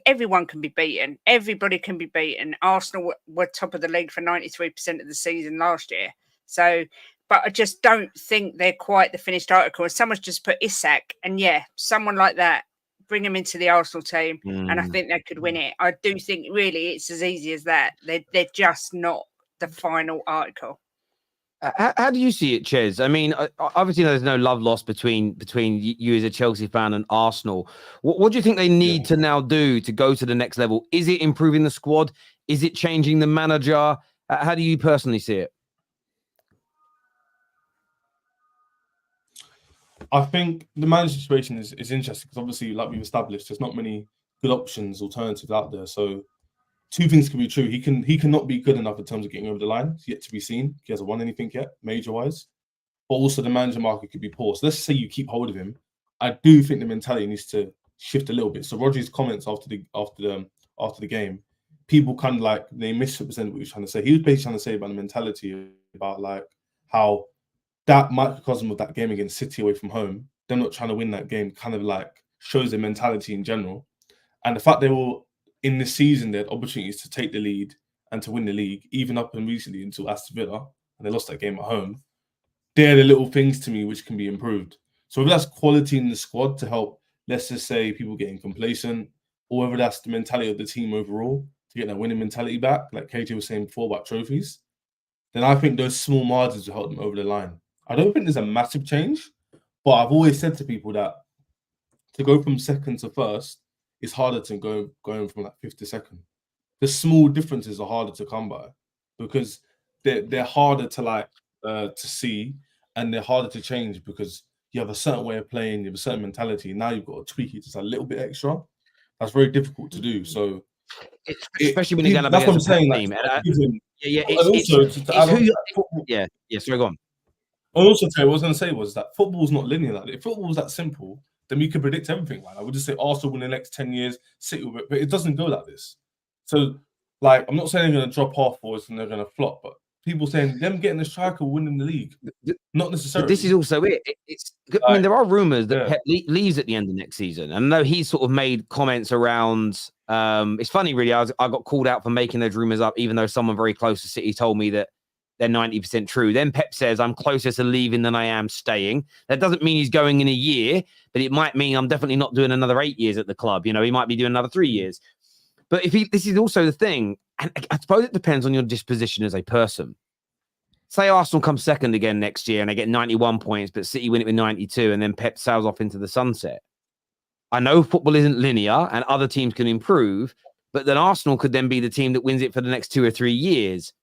S7: Everyone can be beaten. Everybody can be beaten. Arsenal were top of the league for 93% of the season last year. So, but I just don't think they're quite the finished article. And someone's just put Isak, and someone like that, bring him into the Arsenal team, and I think they could win it. I do think really it's as easy as that. They're just not the final article.
S1: How do you see it, Ches? I mean, obviously there's no love lost between you as a Chelsea fan and Arsenal. What do you think they need to now do to go to the next level? Is it improving the squad? Is it changing the manager? How do you personally see it?
S4: I think the manager situation is interesting because obviously, like we've established, there's not many good options, alternatives out there. So two things can be true. He cannot be good enough in terms of getting over the line. It's yet to be seen. He hasn't won anything yet, major-wise. But also the manager market could be poor. So let's say you keep hold of him. I do think the mentality needs to shift a little bit. So Rodri's comments after the game, people kind of like they misrepresented what he was trying to say. He was basically trying to say about the mentality, about like how that microcosm of that game against City away from home, them not trying to win that game, kind of like shows their mentality in general. And the fact they were in this season, they had opportunities to take the lead and to win the league, even up and recently until Aston Villa, and they lost that game at home. They're the little things to me which can be improved. So whether that's quality in the squad to help, let's just say, people getting complacent, or whether that's the mentality of the team overall to get that winning mentality back, like KJ was saying before about trophies, then I think those small margins will help them over the line. I don't think there's a massive change, but I've always said to people that to go from second to first is harder than going from like fifth to second. The small differences are harder to come by because they're harder to see, and they're harder to change because you have a certain way of playing, you have a certain mentality. Now you've got to tweak it just a little bit extra. That's very difficult to do. So,
S1: especially when you're going to be a team. Sorry, go on.
S4: I'll also tell you what I was going to say was that football's not linear. Like, if football was that simple, then we could predict everything. Like, I would just say Arsenal win the next 10 years, City will, but it doesn't go like this. So, like, I'm not saying they're going to drop off or they're going to flop, but people saying them getting the striker winning the league, not necessarily.
S1: This is also it. I mean, there are rumours that Pep leaves at the end of next season, and though he's sort of made comments around, it's funny, really. I got called out for making those rumours up, even though someone very close to City told me that they're 90% true. Then Pep says, I'm closer to leaving than I am staying. That doesn't mean he's going in a year, but it might mean I'm definitely not doing another 8 years at the club. You know, he might be doing another 3 years. But this is also the thing, and I suppose it depends on your disposition as a person. Say Arsenal come second again next year and they get 91 points, but City win it with 92, and then Pep sails off into the sunset. I know football isn't linear and other teams can improve, but then Arsenal could then be the team that wins it for the next 2 or 3 years.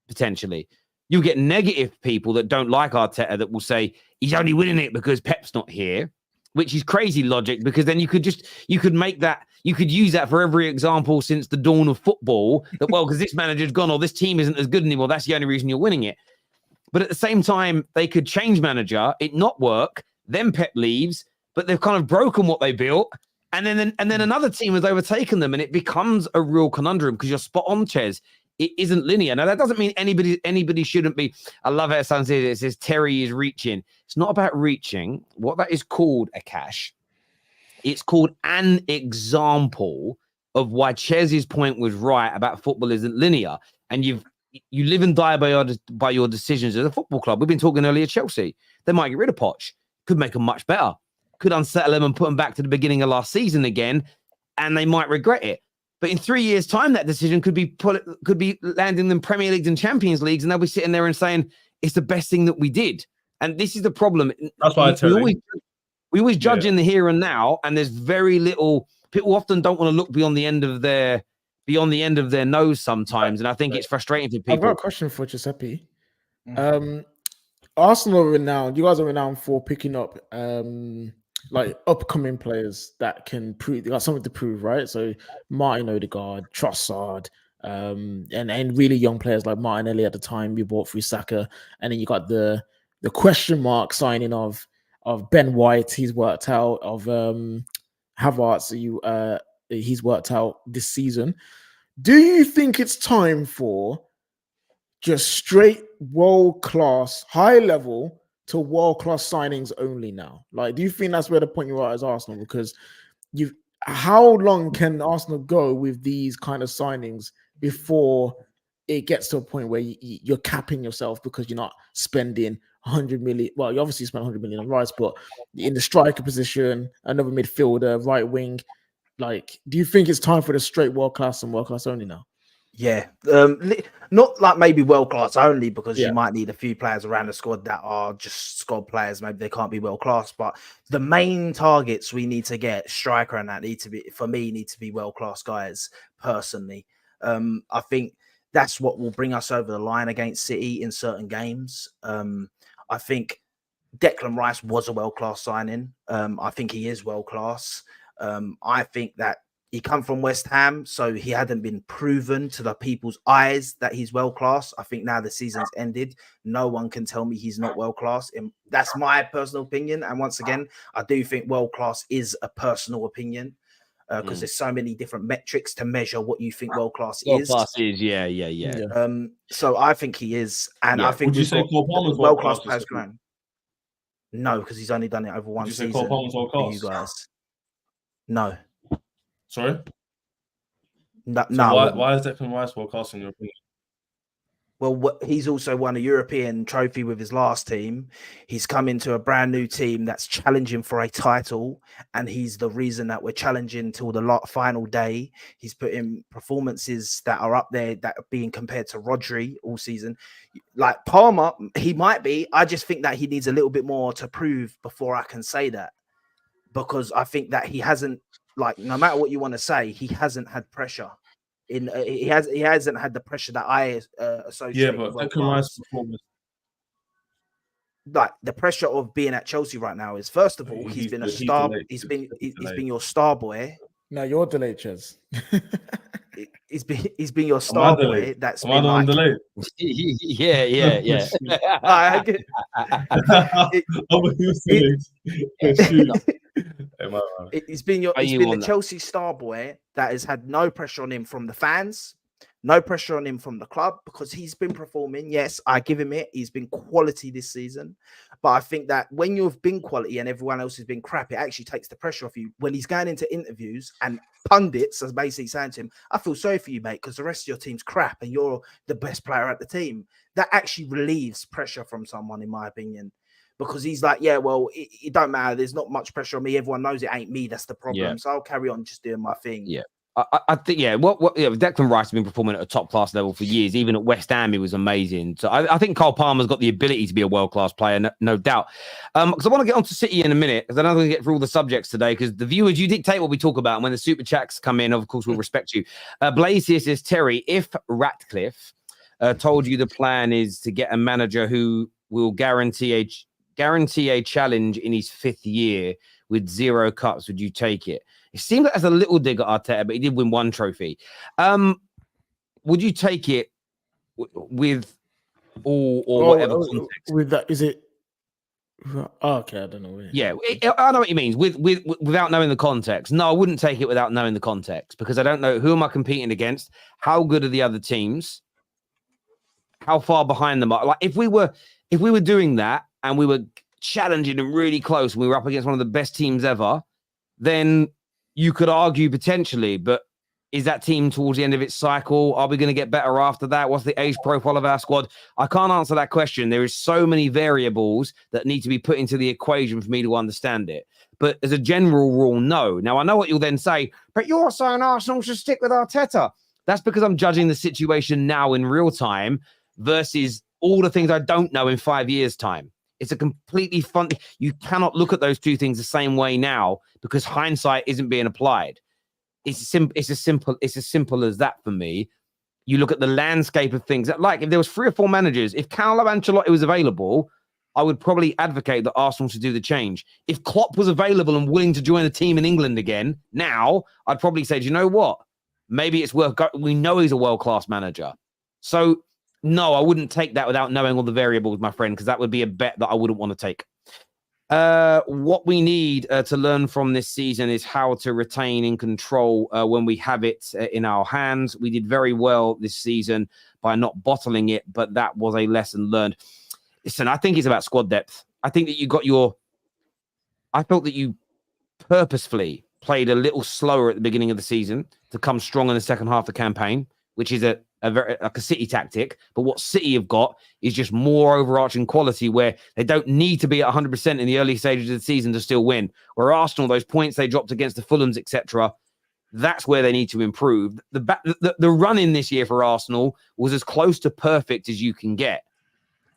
S1: Potentially, you get negative people that don't like Arteta that will say he's only winning it because Pep's not here, which is crazy logic, because then you could use that for every example since the dawn of football that, well, because this manager's gone or this team isn't as good anymore, that's the only reason you're winning it. But at the same time, they could change manager, it not work, then Pep leaves, but they've kind of broken what they built, and then another team has overtaken them, and it becomes a real conundrum because you're spot on, Ches. It isn't linear. Now, that doesn't mean anybody shouldn't be. I love how it sounds here. It says Terry is reaching. It's not about reaching. What that is called, Akash, it's called an example of why Ches's point was right about football isn't linear. And you live and die by your decisions as a football club. We've been talking earlier, Chelsea. They might get rid of Poch. Could make them much better. Could unsettle them and put them back to the beginning of last season again. and they might regret it. But in 3 years' time, that decision could be landing them Premier Leagues and Champions Leagues, and they'll be sitting there and saying it's the best thing that we did. And this is the problem.
S4: That's why
S1: we always judge in the here and now, and there's very little. People often don't want to look beyond the end of their nose sometimes, and I think it's frustrating for people.
S2: I've got a question for Giuseppe. Arsenal are renowned. You guys are renowned for picking up like upcoming players that can prove, they got something to prove, right? So Martin Odegaard, Trossard, and really young players like Martinelli at the time you bought through Saka, and then you got the question mark signing of Ben White. He's worked out, of Havertz. He's worked out this season. Do you think it's time for just straight world-class, high-level to world-class signings only now? Like, do you think that's where the point you are as Arsenal? Because how long can Arsenal go with these kind of signings before it gets to a point where you're capping yourself because you're not spending 100 million? Well, you obviously spent 100 million on Rice, but in the striker position, another midfielder, right wing. Like, do you think it's time for the straight world-class and world-class only now?
S3: Yeah, not like maybe world class only, because you might need a few players around the squad that are just squad players. Maybe they can't be world class, but the main targets we need to get, striker and that, need to be world class guys. Personally, I think that's what will bring us over the line against City in certain games. I think Declan Rice was a world class signing. I think he is world class. I think that he come from West Ham, so he hadn't been proven to the people's eyes that he's world class. I think now the season's ended, no one can tell me he's not world class. That's my personal opinion. And once again, I do think world class is a personal opinion, because there's so many different metrics to measure what you think world class is.
S1: World class is, yeah.
S3: So I think he is, and I think
S4: would you say Cole Palmer's
S3: world class players grown. No, because he's only done it over one season.
S4: Cole Palmer's world class?
S3: You guys, no.
S4: Sorry?
S3: No.
S4: Why is Declan Rice world class in your opinion?
S3: Well, he's also won a European trophy with his last team. He's come into a brand new team that's challenging for a title, and he's the reason that we're challenging till the final day. He's put in performances that are up there, that are being compared to Rodri all season. Like Palmer, he might be. I just think that he needs a little bit more to prove before I can say that, because I think that he hasn't, like, no matter what you want to say, he hasn't had pressure. He hasn't had the pressure that I associate.
S4: Yeah, but Declan Rice performance,
S3: like the pressure of being at Chelsea right now is, first of all, he's been a star. He's been your star boy.
S2: No, you're delayed, Chelse.
S3: He's been your star boy. That's been
S4: on delayed.
S1: Yeah.
S3: He's been the Chelsea star boy that has had no pressure on him from the fans, no pressure on him from the club, because he's been performing. Yes, I give him it. He's been quality this season. But I think that when you've been quality and everyone else has been crap, it actually takes the pressure off you. When he's going into interviews and pundits are basically saying to him, I feel sorry for you, mate, because the rest of your team's crap and you're the best player at the team. That actually relieves pressure from someone, in my opinion. Because he's like, yeah, well, it don't matter. There's not much pressure on me. Everyone knows it ain't me. That's the problem. Yeah. So I'll carry on just doing my thing.
S1: Yeah. I think, Declan Rice has been performing at a top class level for years. Even at West Ham, he was amazing. So I think Cole Palmer's got the ability to be a world class player, no doubt. Because I want to get on to City in a minute, because I don't want to get through all the subjects today. Because the viewers, you dictate what we talk about, and when the super chats come in, of course, we'll respect you. Blaze here says, Terry, if Ratcliffe told you the plan is to get a manager who will guarantee a challenge in his 5th year with 0 cups, would you take it? It seemed like that's a little dig at Arteta, but he did win 1 trophy. Would you take it with all or whatever context?
S2: With that, is it? Oh, okay, I don't know.
S1: Yeah, I know what he means. Without knowing the context. No, I wouldn't take it without knowing the context, because I don't know who am I competing against, how good are the other teams, how far behind them are. Like if we were doing that and we were challenging and really close, and we were up against one of the best teams ever, then you could argue potentially. But Is that team towards the end of its cycle? Are we going to get better after that? What's the age profile of our squad? I can't answer that question. There is so many variables that need to be put into the equation for me to understand it. But as a general rule, no. Now, I know what you'll then say, but you're saying Arsenal should stick with Arteta. That's because I'm judging the situation now in real time versus all the things I don't know in 5 years' time. It's a completely fun. You cannot look at those two things the same way now because hindsight isn't being applied. It's as simple as that for me. You look at the landscape of things. Like if there was 3 or 4 managers, if Carlo Ancelotti was available, I would probably advocate that Arsenal should do the change. If Klopp was available and willing to join a team in England again, now I'd probably say, do you know what? Maybe it's worth. We know he's a world-class manager, so no, I wouldn't take that without knowing all the variables, my friend, because that would be a bet that I wouldn't want to take. What we need to learn from this season is how to retain in control when we have it in our hands. We did very well this season by not bottling it, but that was a lesson learned. Listen, I think it's about squad depth. I think that you got I felt that you purposefully played a little slower at the beginning of the season to come strong in the second half of the campaign, which is a very like a City tactic. But what City have got is just more overarching quality where they don't need to be at 100% in the early stages of the season to still win. Where Arsenal, those points they dropped against the Fulhams, etc., that's where they need to improve. The run in this year for Arsenal was as close to perfect as you can get.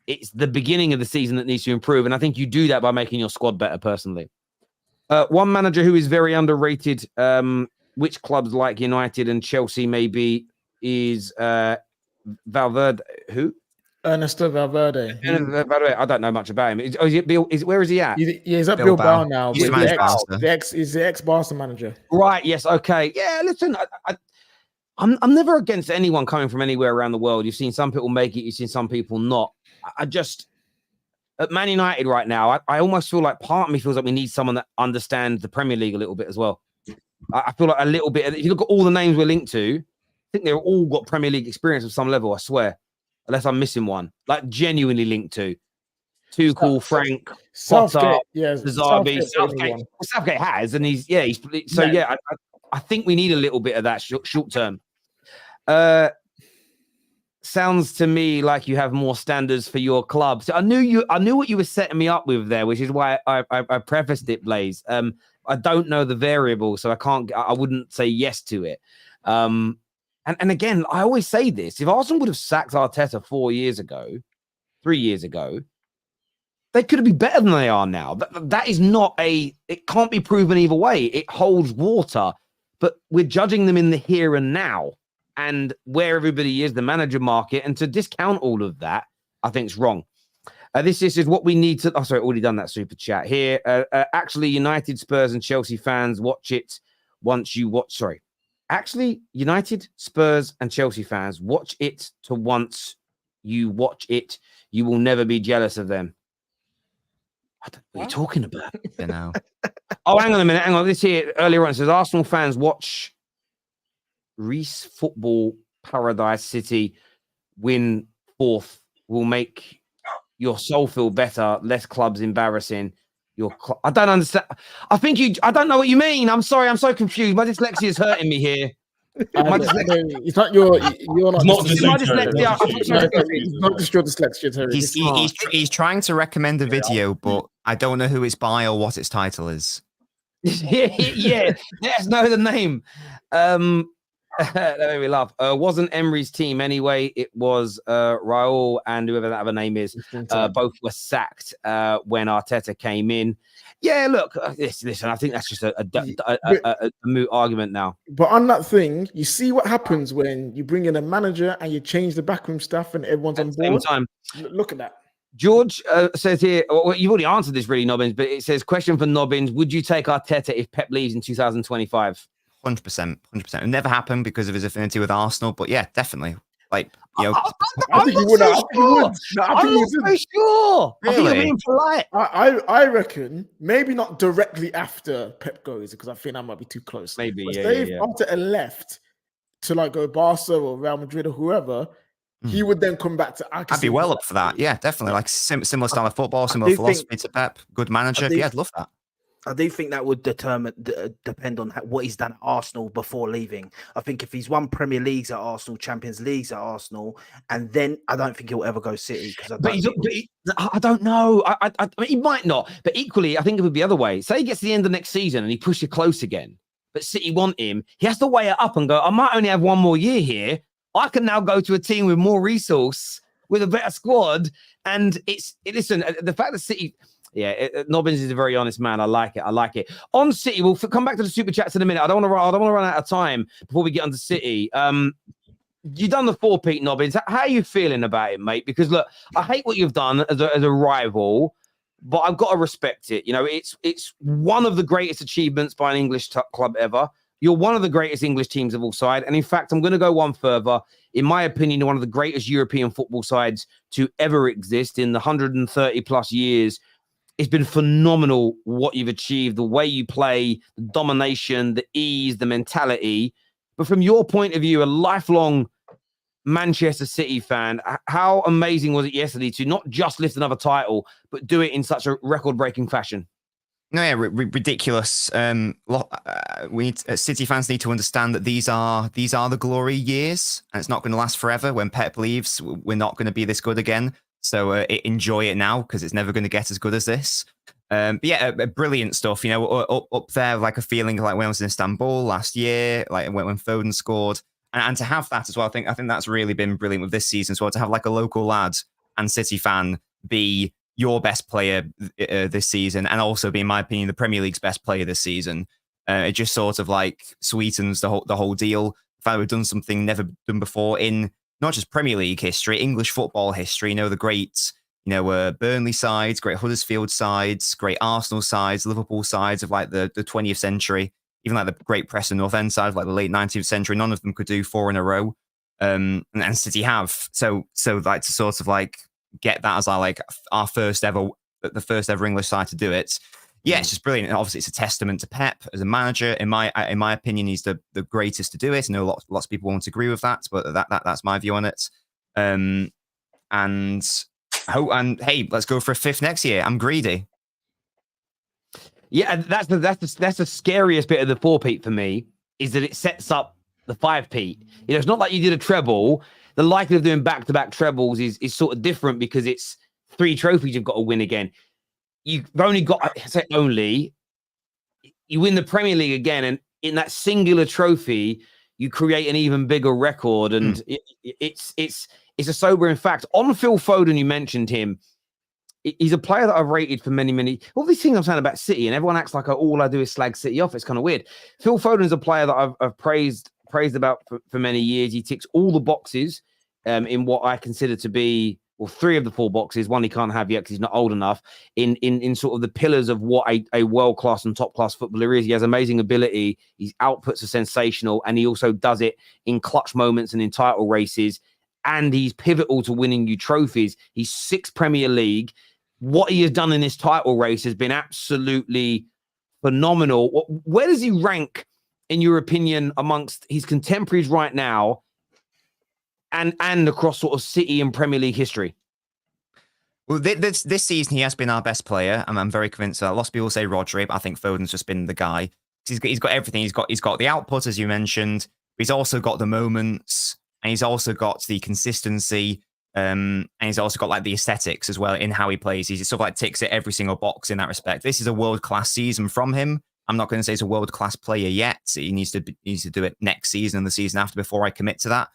S1: It's the beginning of the season that needs to improve. And I think you do that by making your squad better, personally. One manager who is very underrated, which clubs like United and Chelsea maybe, is Valverde. Who?
S2: Ernesto Valverde.
S1: I don't know much about him. Where is he at?
S2: He's at Bilbao now.
S6: He's
S2: the ex-Barca manager.
S1: Right, yes, okay. Yeah, listen, I'm never against anyone coming from anywhere around the world. You've seen some people make it, you've seen some people not. At Man United right now, I almost feel like part of me feels like we need someone that understands the Premier League a little bit as well. I feel like a little bit. If you look at all the names we're linked to, I think they've all got Premier League experience at some level, I swear. Unless I'm missing one. Like genuinely linked to. Tuchel, Frank, Potter, Zabi. Southgate has, and I think we need a little bit of that short term. Sounds to me like you have more standards for your club. So I knew what you were setting me up with there, which is why I prefaced it, Blaze. I don't know the variable, so I wouldn't say yes to it. And again, I always say this: if Arsenal would have sacked Arteta 3 years ago, they could be better than they are now. That is not it can't be proven either way. It holds water, but we're judging them in the here and now. And where everybody is, the manager market, and to discount all of that, I think it's wrong. This is what we need to. Oh, sorry, already done that super chat here. Actually, United, Spurs, and Chelsea fans watch it once you watch. Sorry, actually, United, Spurs, and Chelsea fans watch it to once you watch it. You will never be jealous of them. What are you talking about?
S6: You know.
S1: Oh, hang on a minute. Hang on. This here earlier on it says Arsenal fans watch Reese Football Paradise City win 4th will make your soul feel better. Less clubs embarrassing. I don't understand. I don't know what you mean. I'm sorry. I'm so confused. My dyslexia is hurting me here.
S2: It's not your. You're not.
S4: It's not dyslexia.
S2: It's not just your dyslexia, Terry.
S6: He's trying to recommend a video, but I don't know who it's by or what its title is.
S1: Yeah. Let's know the name. That made me laugh. Wasn't Emery's team anyway. It was Raul and whoever that other name is. Both were sacked when Arteta came in. Yeah, look, listen. I think that's just a moot argument now.
S2: But on that thing, you see what happens when you bring in a manager and you change the backroom stuff and everyone's on board.
S1: Same time.
S2: Look at that.
S1: George says here, well, you've already answered this really, Nobbins, but it says, question for Nobbins, would you take Arteta if Pep leaves in 2025?
S6: 100%. It never happened because of his affinity with Arsenal, but yeah, definitely. Like,
S1: I'm not so sure.
S6: Really?
S1: I think you're being polite.
S2: I reckon maybe not directly after Pep goes because I think that might be too close.
S1: Maybe,
S2: but
S1: yeah.
S2: After a left to like go Barca or Real Madrid or whoever, he would then come back to.
S6: I'd be well up for that. Yeah, definitely. Like similar style of football, similar philosophy to Pep. Good manager. Yeah, I'd love that.
S3: I do think that would depend on what he's done at Arsenal before leaving. I think if he's won Premier Leagues at Arsenal, Champions Leagues at Arsenal, and then I don't think he'll ever go City.
S1: I don't know. I mean, he might not, but equally, I think it would be the other way. Say he gets to the end of next season and he pushes close again, but City want him. He has to weigh it up and go, I might only have one more year here. I can now go to a team with more resource, with a better squad. And listen, the fact that City... Yeah, Nobbins is a very honest man. I like it. On City, we'll come back to the super chats in a minute. I don't want to run out of time before we get onto City. You've done the 4-peat, Nobbins. How are you feeling about it, mate? Because look, I hate what you've done as a rival, but I've got to respect it. You know, it's one of the greatest achievements by an English club ever. You're one of the greatest English teams of all side. And in fact, I'm going to go one further. In my opinion, one of the greatest European football sides to ever exist in the 130 plus years. It's been phenomenal what you've achieved, the way you play, the domination, the ease, the mentality. But from your point of view, a lifelong Manchester City fan, how amazing was it yesterday to not just lift another title, but do it in such a record-breaking fashion?
S6: No, yeah, ridiculous. City fans need to understand that these are the glory years, and it's not going to last forever. When Pep leaves, we're not going to be this good again. So enjoy it now, because it's never going to get as good as this. But yeah, brilliant stuff. You know, up there, like a feeling like when I was in Istanbul last year, like when Foden scored, and to have that as well. I think that's really been brilliant with this season as well. To have like a local lad and City fan be your best player this season, and also be, in my opinion, the Premier League's best player this season. It just sort of like sweetens the whole deal. The fact we've done something never done before in not just Premier League history, English football history. You know, the great, Burnley sides, great Huddersfield sides, great Arsenal sides, Liverpool sides of like the 20th century, even like the great Preston North End side of like the late 19th century. None of them could do 4 in a row. And City have. So like to sort of like get that as our first ever English side to do it. Yeah, it's just brilliant. And obviously, it's a testament to Pep as a manager. In my opinion, he's the greatest to do it. I know lots of people won't agree with that, but that's my view on it. And hey, let's go for a 5th next year. I'm greedy.
S1: Yeah, that's the scariest bit of the 4-peat for me, is that it sets up the 5-peat. You know, it's not like you did a treble. The likelihood of doing back-to-back trebles is sort of different, because it's 3 trophies you've got to win again. You've only got, you win the Premier League again, and in that singular trophy, you create an even bigger record. And it's a sobering fact. On Phil Foden, you mentioned him. He's a player that I've rated for many. All these things I'm saying about City, and everyone acts like all I do is slag City off. It's kind of weird. Phil Foden's a player that I've praised about for many years. He ticks all the boxes in what I consider to be, well, 3 of the 4 boxes. One he can't have yet because he's not old enough. In sort of the pillars of what a world-class and top-class footballer is. He has amazing ability. His outputs are sensational, and he also does it in clutch moments and in title races. And he's pivotal to winning you trophies. He's 6 Premier League. What he has done in this title race has been absolutely phenomenal. Where does he rank, in your opinion, amongst his contemporaries right now, and across sort of City and Premier League history?
S6: Well, this season he has been our best player, and I'm very convinced. Lots of people say Rodri, but I think Foden's just been the guy. He's got everything. He's got the output, as you mentioned. But he's also got the moments, and he's also got the consistency, and he's also got like the aesthetics as well in how he plays. He sort of like ticks it every single box in that respect. This is a world-class season from him. I'm not going to say he's a world-class player yet. He needs to do it next season and the season after before I commit to that.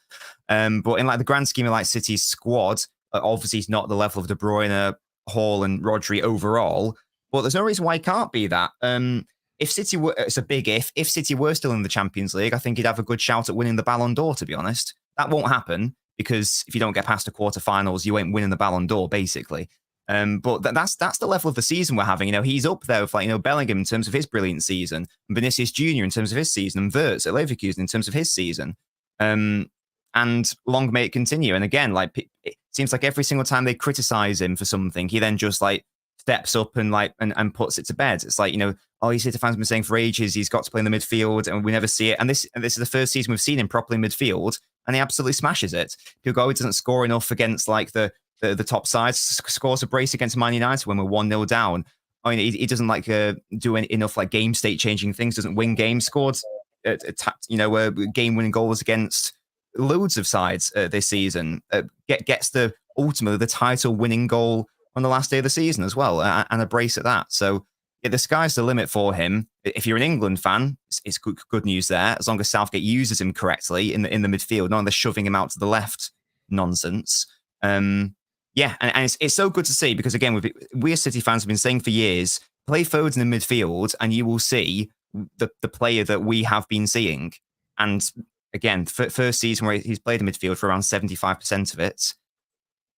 S6: But in like the grand scheme of like City's squad, obviously he's not the level of De Bruyne, Hall, and Rodri overall. But there's no reason why he can't be that. If City were, it's a big if City were still in the Champions League, I think he'd have a good shout at winning the Ballon d'Or, to be honest. That won't happen, because if you don't get past the quarterfinals, you ain't winning the Ballon d'Or, basically. But that's the level of the season we're having. You know, he's up there with like, Bellingham in terms of his brilliant season, and Vinicius Jr. in terms of his season, and Havertz at Leverkusen in terms of his season. And long may it continue. And again, like it seems like every single time they criticize him for something, he then just like steps up and puts it to bed. It's like, all you City fans have been saying for ages, he's got to play in the midfield, and we never see it. And this is the first season we've seen him properly in midfield, and he absolutely smashes it. People go, he doesn't score enough against like the top sides. Scores a brace against Man United when we're 1-0 down. I mean, he doesn't like do enough like game state changing things. Doesn't win games. Scored, game winning goals against loads of sides this season. Gets ultimately the title winning goal on the last day of the season as well, and a brace at that. So the sky's the limit for him. If you're an England fan, it's good news there. As long as Southgate uses him correctly in the midfield, not the shoving him out to the left nonsense. Yeah, and it's so good to see because, again, we as City fans have been saying for years, play Foden in midfield and you will see the player that we have been seeing. And again, first season where he's played in midfield for around 75% of it,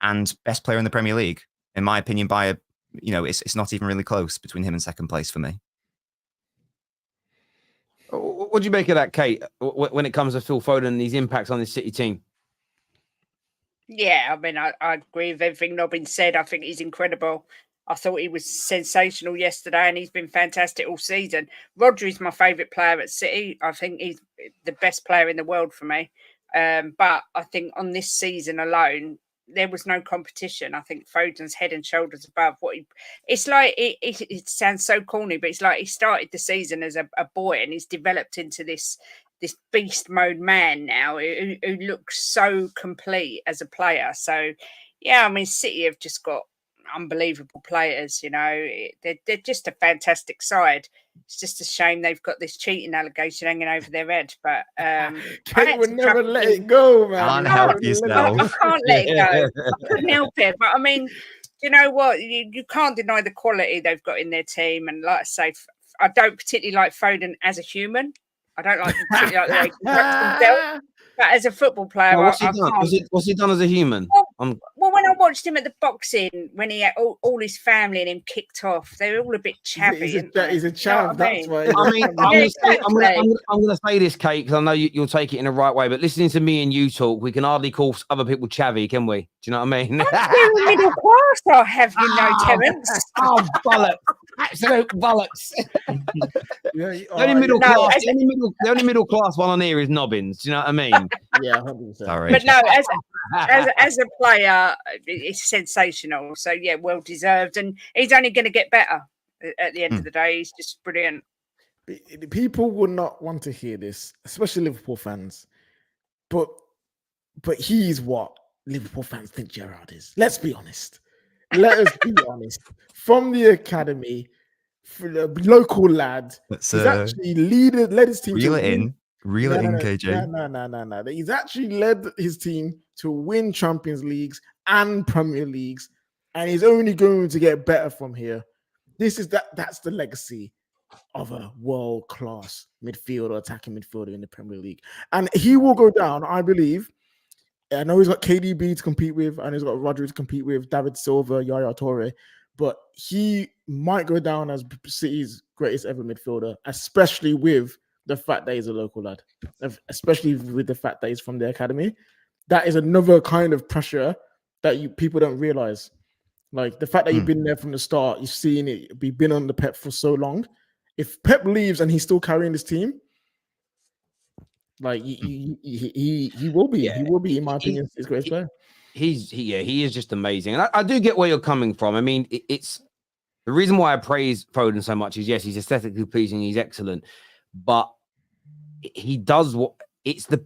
S6: and best player in the Premier League, in my opinion, by it's not even really close between him and second place for me.
S1: What do you make of that, Kate, when it comes to Phil Foden and his impacts on this City team?
S7: Yeah, I mean, I agree with everything Robin said. I think he's incredible. I thought he was sensational yesterday, and he's been fantastic all season. Rodri's my favourite player at City. I think he's the best player in the world for me. But I think on this season alone, there was no competition. I think Foden's head and shoulders above what he. It's like it sounds so corny, but it's like he started the season as a boy, and he's developed into this beast mode man now who looks so complete as a player. So, yeah, I mean, City have just got unbelievable players, they're just a fantastic side. It's just a shame they've got this cheating allegation hanging over their head, but
S2: Kate would never let it go, man.
S6: Can't help yourself.
S7: I can't let it go. I couldn't help it, but I mean, you know what, you can't deny the quality they've got in their team, and like I say, I don't particularly like Foden as a human. I don't like particularly like the way he conducts himself. But as a football player,
S1: what's he done as a human?
S7: Well, when I watched him at the boxing, when he had all his family and him kicked off, they were all a bit chavvy.
S2: He's a chav, that's why.
S1: I mean, I'm going to say this, Kate, because I know you'll take it in the right way, but listening to me and you talk, we can hardly call other people chavvy, can we? Do you know what I mean?
S7: I'm middle class, I have Terence.
S1: Oh, bollocks. Absolute bollocks. The only middle class one on here is Nobbins. Do you know what I mean?
S2: Yeah, 100%.
S6: Sorry.
S7: But no, as a player, it's sensational. So yeah, well deserved, and he's only going to get better at the end of the day. He's just brilliant.
S2: People would not want to hear this, especially Liverpool fans. But he's what Liverpool fans think Gerrard is. Let's be honest. Let us be honest. From the academy, for the local lad, he's actually led his team.
S6: Reel it in, KJ.
S2: No. He's actually led his team to win Champions Leagues and Premier Leagues, and he's only going to get better from here. That's the legacy of a world-class midfielder, attacking midfielder in the Premier League. And he will go down, I believe. I know he's got KDB to compete with, and he's got Rodri to compete with, David Silva, Yaya Toure, but he might go down as City's greatest ever midfielder, especially with the fact that he's a local lad, especially with the fact that he's from the academy. That is another kind of pressure that people don't realize. Like the fact that you've been there from the start, you've seen it, you've been on the Pep for so long. If Pep leaves and he's still carrying this team, like he will be, he will be, in my opinion, his greatest player.
S1: He is just amazing, and I do get where you're coming from. I mean, it's the reason why I praise Foden so much is yes, he's aesthetically pleasing, he's excellent, but he does what it's the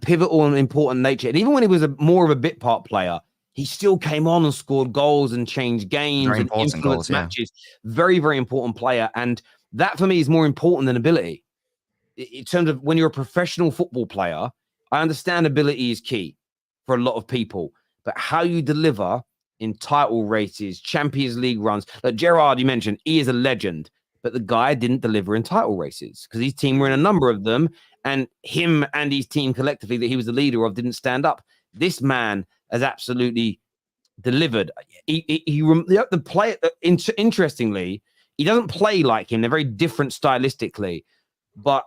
S1: pivotal and important nature. And even when he was more of a bit part player, he still came on and scored goals and changed games and influenced matches. Very, very important player, and that for me is more important than ability. In terms of when you're a professional football player, I understand ability is key for a lot of people, but how you deliver in title races, Champions League runs, like Gerrard, you mentioned, he is a legend, but the guy didn't deliver in title races because his team were in a number of them, and him and his team collectively that he was the leader of didn't stand up. This man has absolutely delivered. The player, interestingly, he doesn't play like him. They're very different stylistically, but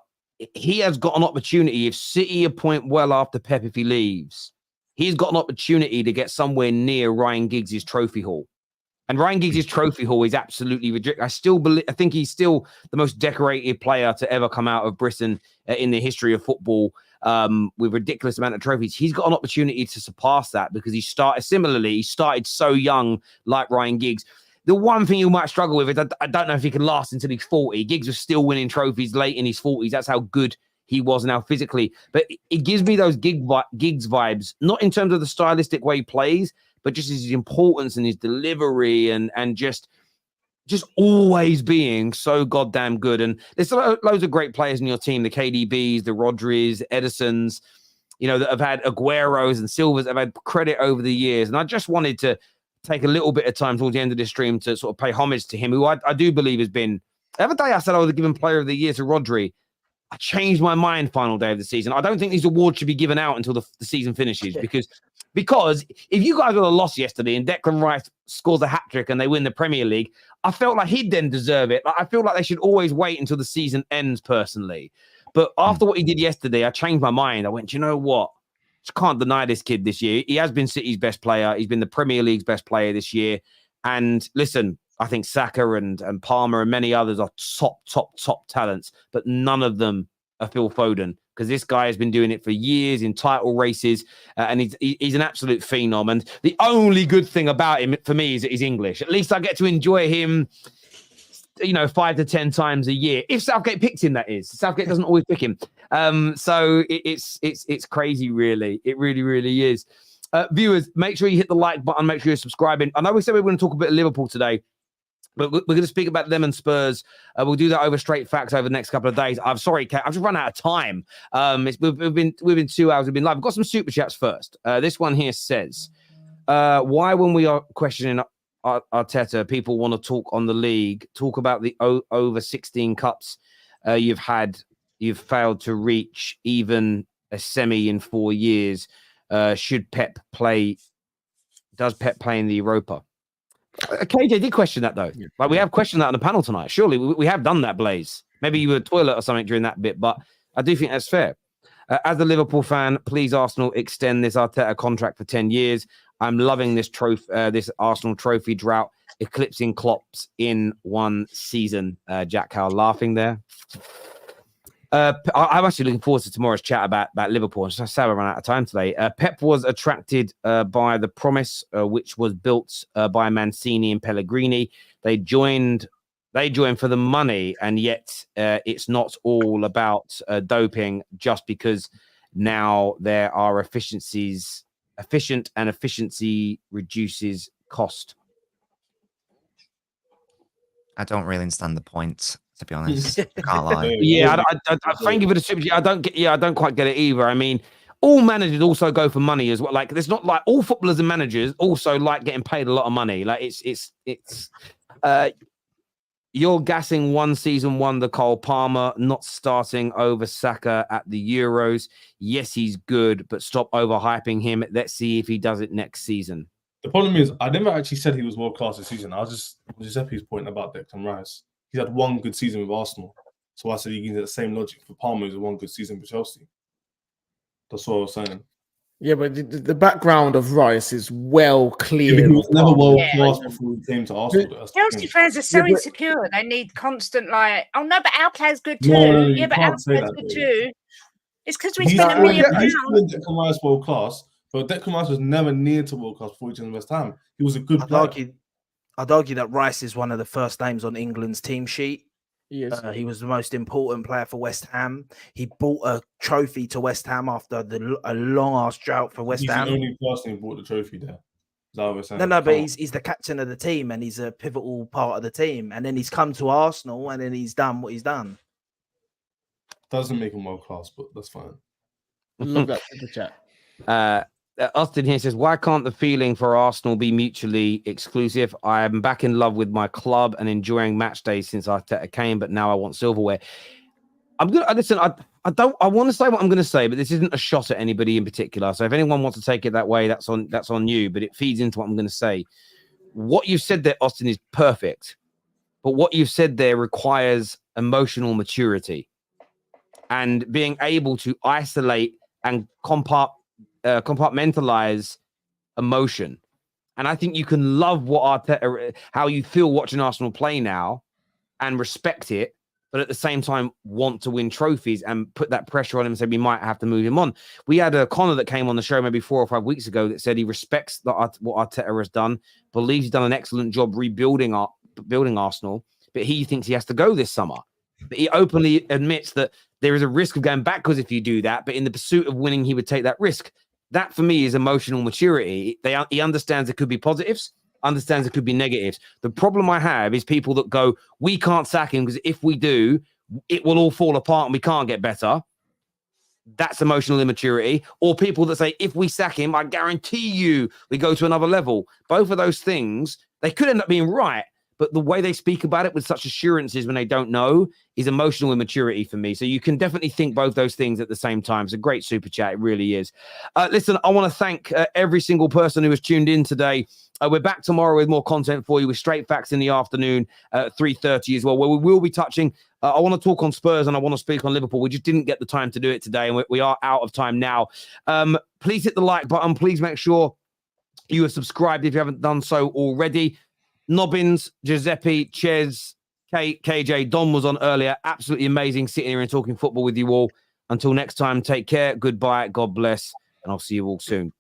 S1: he has got an opportunity. If City appoint well after Pep, if he leaves, he's got an opportunity to get somewhere near Ryan Giggs' trophy haul. And Ryan Giggs' trophy haul is absolutely ridiculous. I think he's still the most decorated player to ever come out of Britain in the history of football, with ridiculous amount of trophies. He's got an opportunity to surpass that because he started so young, like Ryan Giggs. The one thing you might struggle with is I don't know if he can last until he's 40. Giggs was still winning trophies late in his 40s. That's how good he was now physically. But it gives me those Giggs vibes, not in terms of the stylistic way he plays, but just his importance and his delivery and just always being so goddamn good. And there's loads of great players in your team, the KDBs, the Rodris, Edisons, that have had Agueros and Silvers, have had credit over the years. And I just wanted to take a little bit of time towards the end of this stream to sort of pay homage to him, who I do believe has been... The other day I said I was giving player of the year to Rodri. I changed my mind final day of the season. I don't think these awards should be given out until the season finishes because if you guys would have lost yesterday and Declan Rice scores a hat-trick and they win the Premier League, I felt like he'd then deserve it. I feel like they should always wait until the season ends personally. But after what he did yesterday, I changed my mind. I went, you know what? Just can't deny this kid this year. He has been City's best player. He's been the Premier League's best player this year. And listen, I think Saka and Palmer and many others are top talents, but none of them are Phil Foden, because this guy has been doing it for years in title races, and he's an absolute phenom. And the only good thing about him for me is that he's English. At least I get to enjoy him, 5 to 10 times a year. If Southgate picks him, that is. Southgate doesn't always pick him. So it's crazy, really. It really, really is. Viewers, make sure you hit the like button. Make sure you're subscribing. I know we said we were going to talk a bit of Liverpool today, but we're going to speak about them and Spurs. We'll do that over straight facts over the next couple of days. I'm sorry, Kat, I've just run out of time. We've been 2 hours. We've been live. We've got some super chats first. This one here says, why when we are questioning Arteta, people want to talk on the league, talk about the over 16 cups you've failed to reach even a semi in 4 years. Should Pep play? Does Pep play in the Europa? KJ did question that though. Like we have questioned that on the panel tonight. Surely we have done that, Blaze. Maybe you were toilet or something during that bit, but I do think that's fair. As a Liverpool fan, please Arsenal extend this Arteta contract for 10 years. I'm loving this this Arsenal trophy drought, eclipsing Klopp's in one season. Jack Howe laughing there. I'm actually looking forward to tomorrow's chat about Liverpool. I say we ran out of time today. Pep was attracted by the promise, which was built by Mancini and Pellegrini. They joined for the money, and yet it's not all about doping just because now there are efficient and efficiency reduces cost.
S6: I don't really understand the point, to be honest. I can't lie.
S1: Yeah, I thank you for the super. I don't quite get it either. I mean, all managers also go for money as well. Like, there's not like all footballers and managers also like getting paid a lot of money. Like, you're gassing one season wonder Cole Palmer not starting over Saka at the Euros. Yes, he's good, but stop overhyping him. Let's see if he does it next season.
S4: The problem is, I never actually said he was world class this season. I was just Giuseppe's point about Declan Rice. He's had one good season with Arsenal, so I said he gives the same logic for Palmer, who's one good season with Chelsea. That's what I was saying.
S2: Yeah, but the background of Rice is well clear.
S4: Yeah, he was never world class before he came to Arsenal.
S7: Chelsea fans are so insecure. They need constant oh no, but our player's good too.
S4: No,
S7: but our player's good too. It's because we spent £1 million.
S4: He's Declan Rice world class. But Declan Rice was never near to world class before he joined West Ham. He was a good player.
S3: I'd argue that Rice is one of the first names on England's team sheet.
S2: Yes.
S3: He was the most important player for West Ham. He brought a trophy to West Ham after a long-ass drought for West Ham.
S4: He's the only person who brought the trophy there. Is that what we're saying?
S3: No, but he's the captain of the team and he's a pivotal part of the team. And then he's come to Arsenal and then he's done what he's done.
S4: Doesn't make him world class, but that's fine.
S2: Love that in the chat.
S1: Austin here says, why can't the feeling for Arsenal be mutually exclusive? I am back in love with my club and enjoying match days since Arteta came, but now I want silverware. I'm gonna listen. I want to say what I'm going to say, but this isn't a shot at anybody in particular. So if anyone wants to take it that way, that's on you. But it feeds into what I'm going to say. What you've said there, Austin, is perfect, but what you've said there requires emotional maturity and being able to isolate and compartmentalize emotion. And I think you can love what Arteta, how you feel watching Arsenal play now and respect it, but at the same time want to win trophies and put that pressure on him and say we might have to move him on. We had a Connor that came on the show maybe 4 or 5 weeks ago that said he respects what Arteta has done, believes he's done an excellent job building Arsenal, but he thinks he has to go this summer. But he openly admits that there is a risk of going backwards if you do that, but in the pursuit of winning, he would take that risk. That, for me, is emotional maturity. He understands it could be positives, understands it could be negatives. The problem I have is people that go, we can't sack him because if we do, it will all fall apart and we can't get better. That's emotional immaturity. Or people that say, if we sack him, I guarantee you we go to another level. Both of those things, they could end up being right, but the way they speak about it with such assurances when they don't know is emotional immaturity for me. So you can definitely think both those things at the same time. It's a great super chat. It really is. Listen, I want to thank every single person who has tuned in today. We're back tomorrow with more content for you with Straight Facts in the afternoon at 3:30 as well, where we will be touching. I want to talk on Spurs and I want to speak on Liverpool. We just didn't get the time to do it today, and we are out of time now. Please hit the like button. Please make sure you are subscribed if you haven't done so already. Nobbins, Giuseppe, Ches, KJ, Don was on earlier. Absolutely amazing sitting here and talking football with you all. Until next time, take care. Goodbye. God bless. And I'll see you all soon.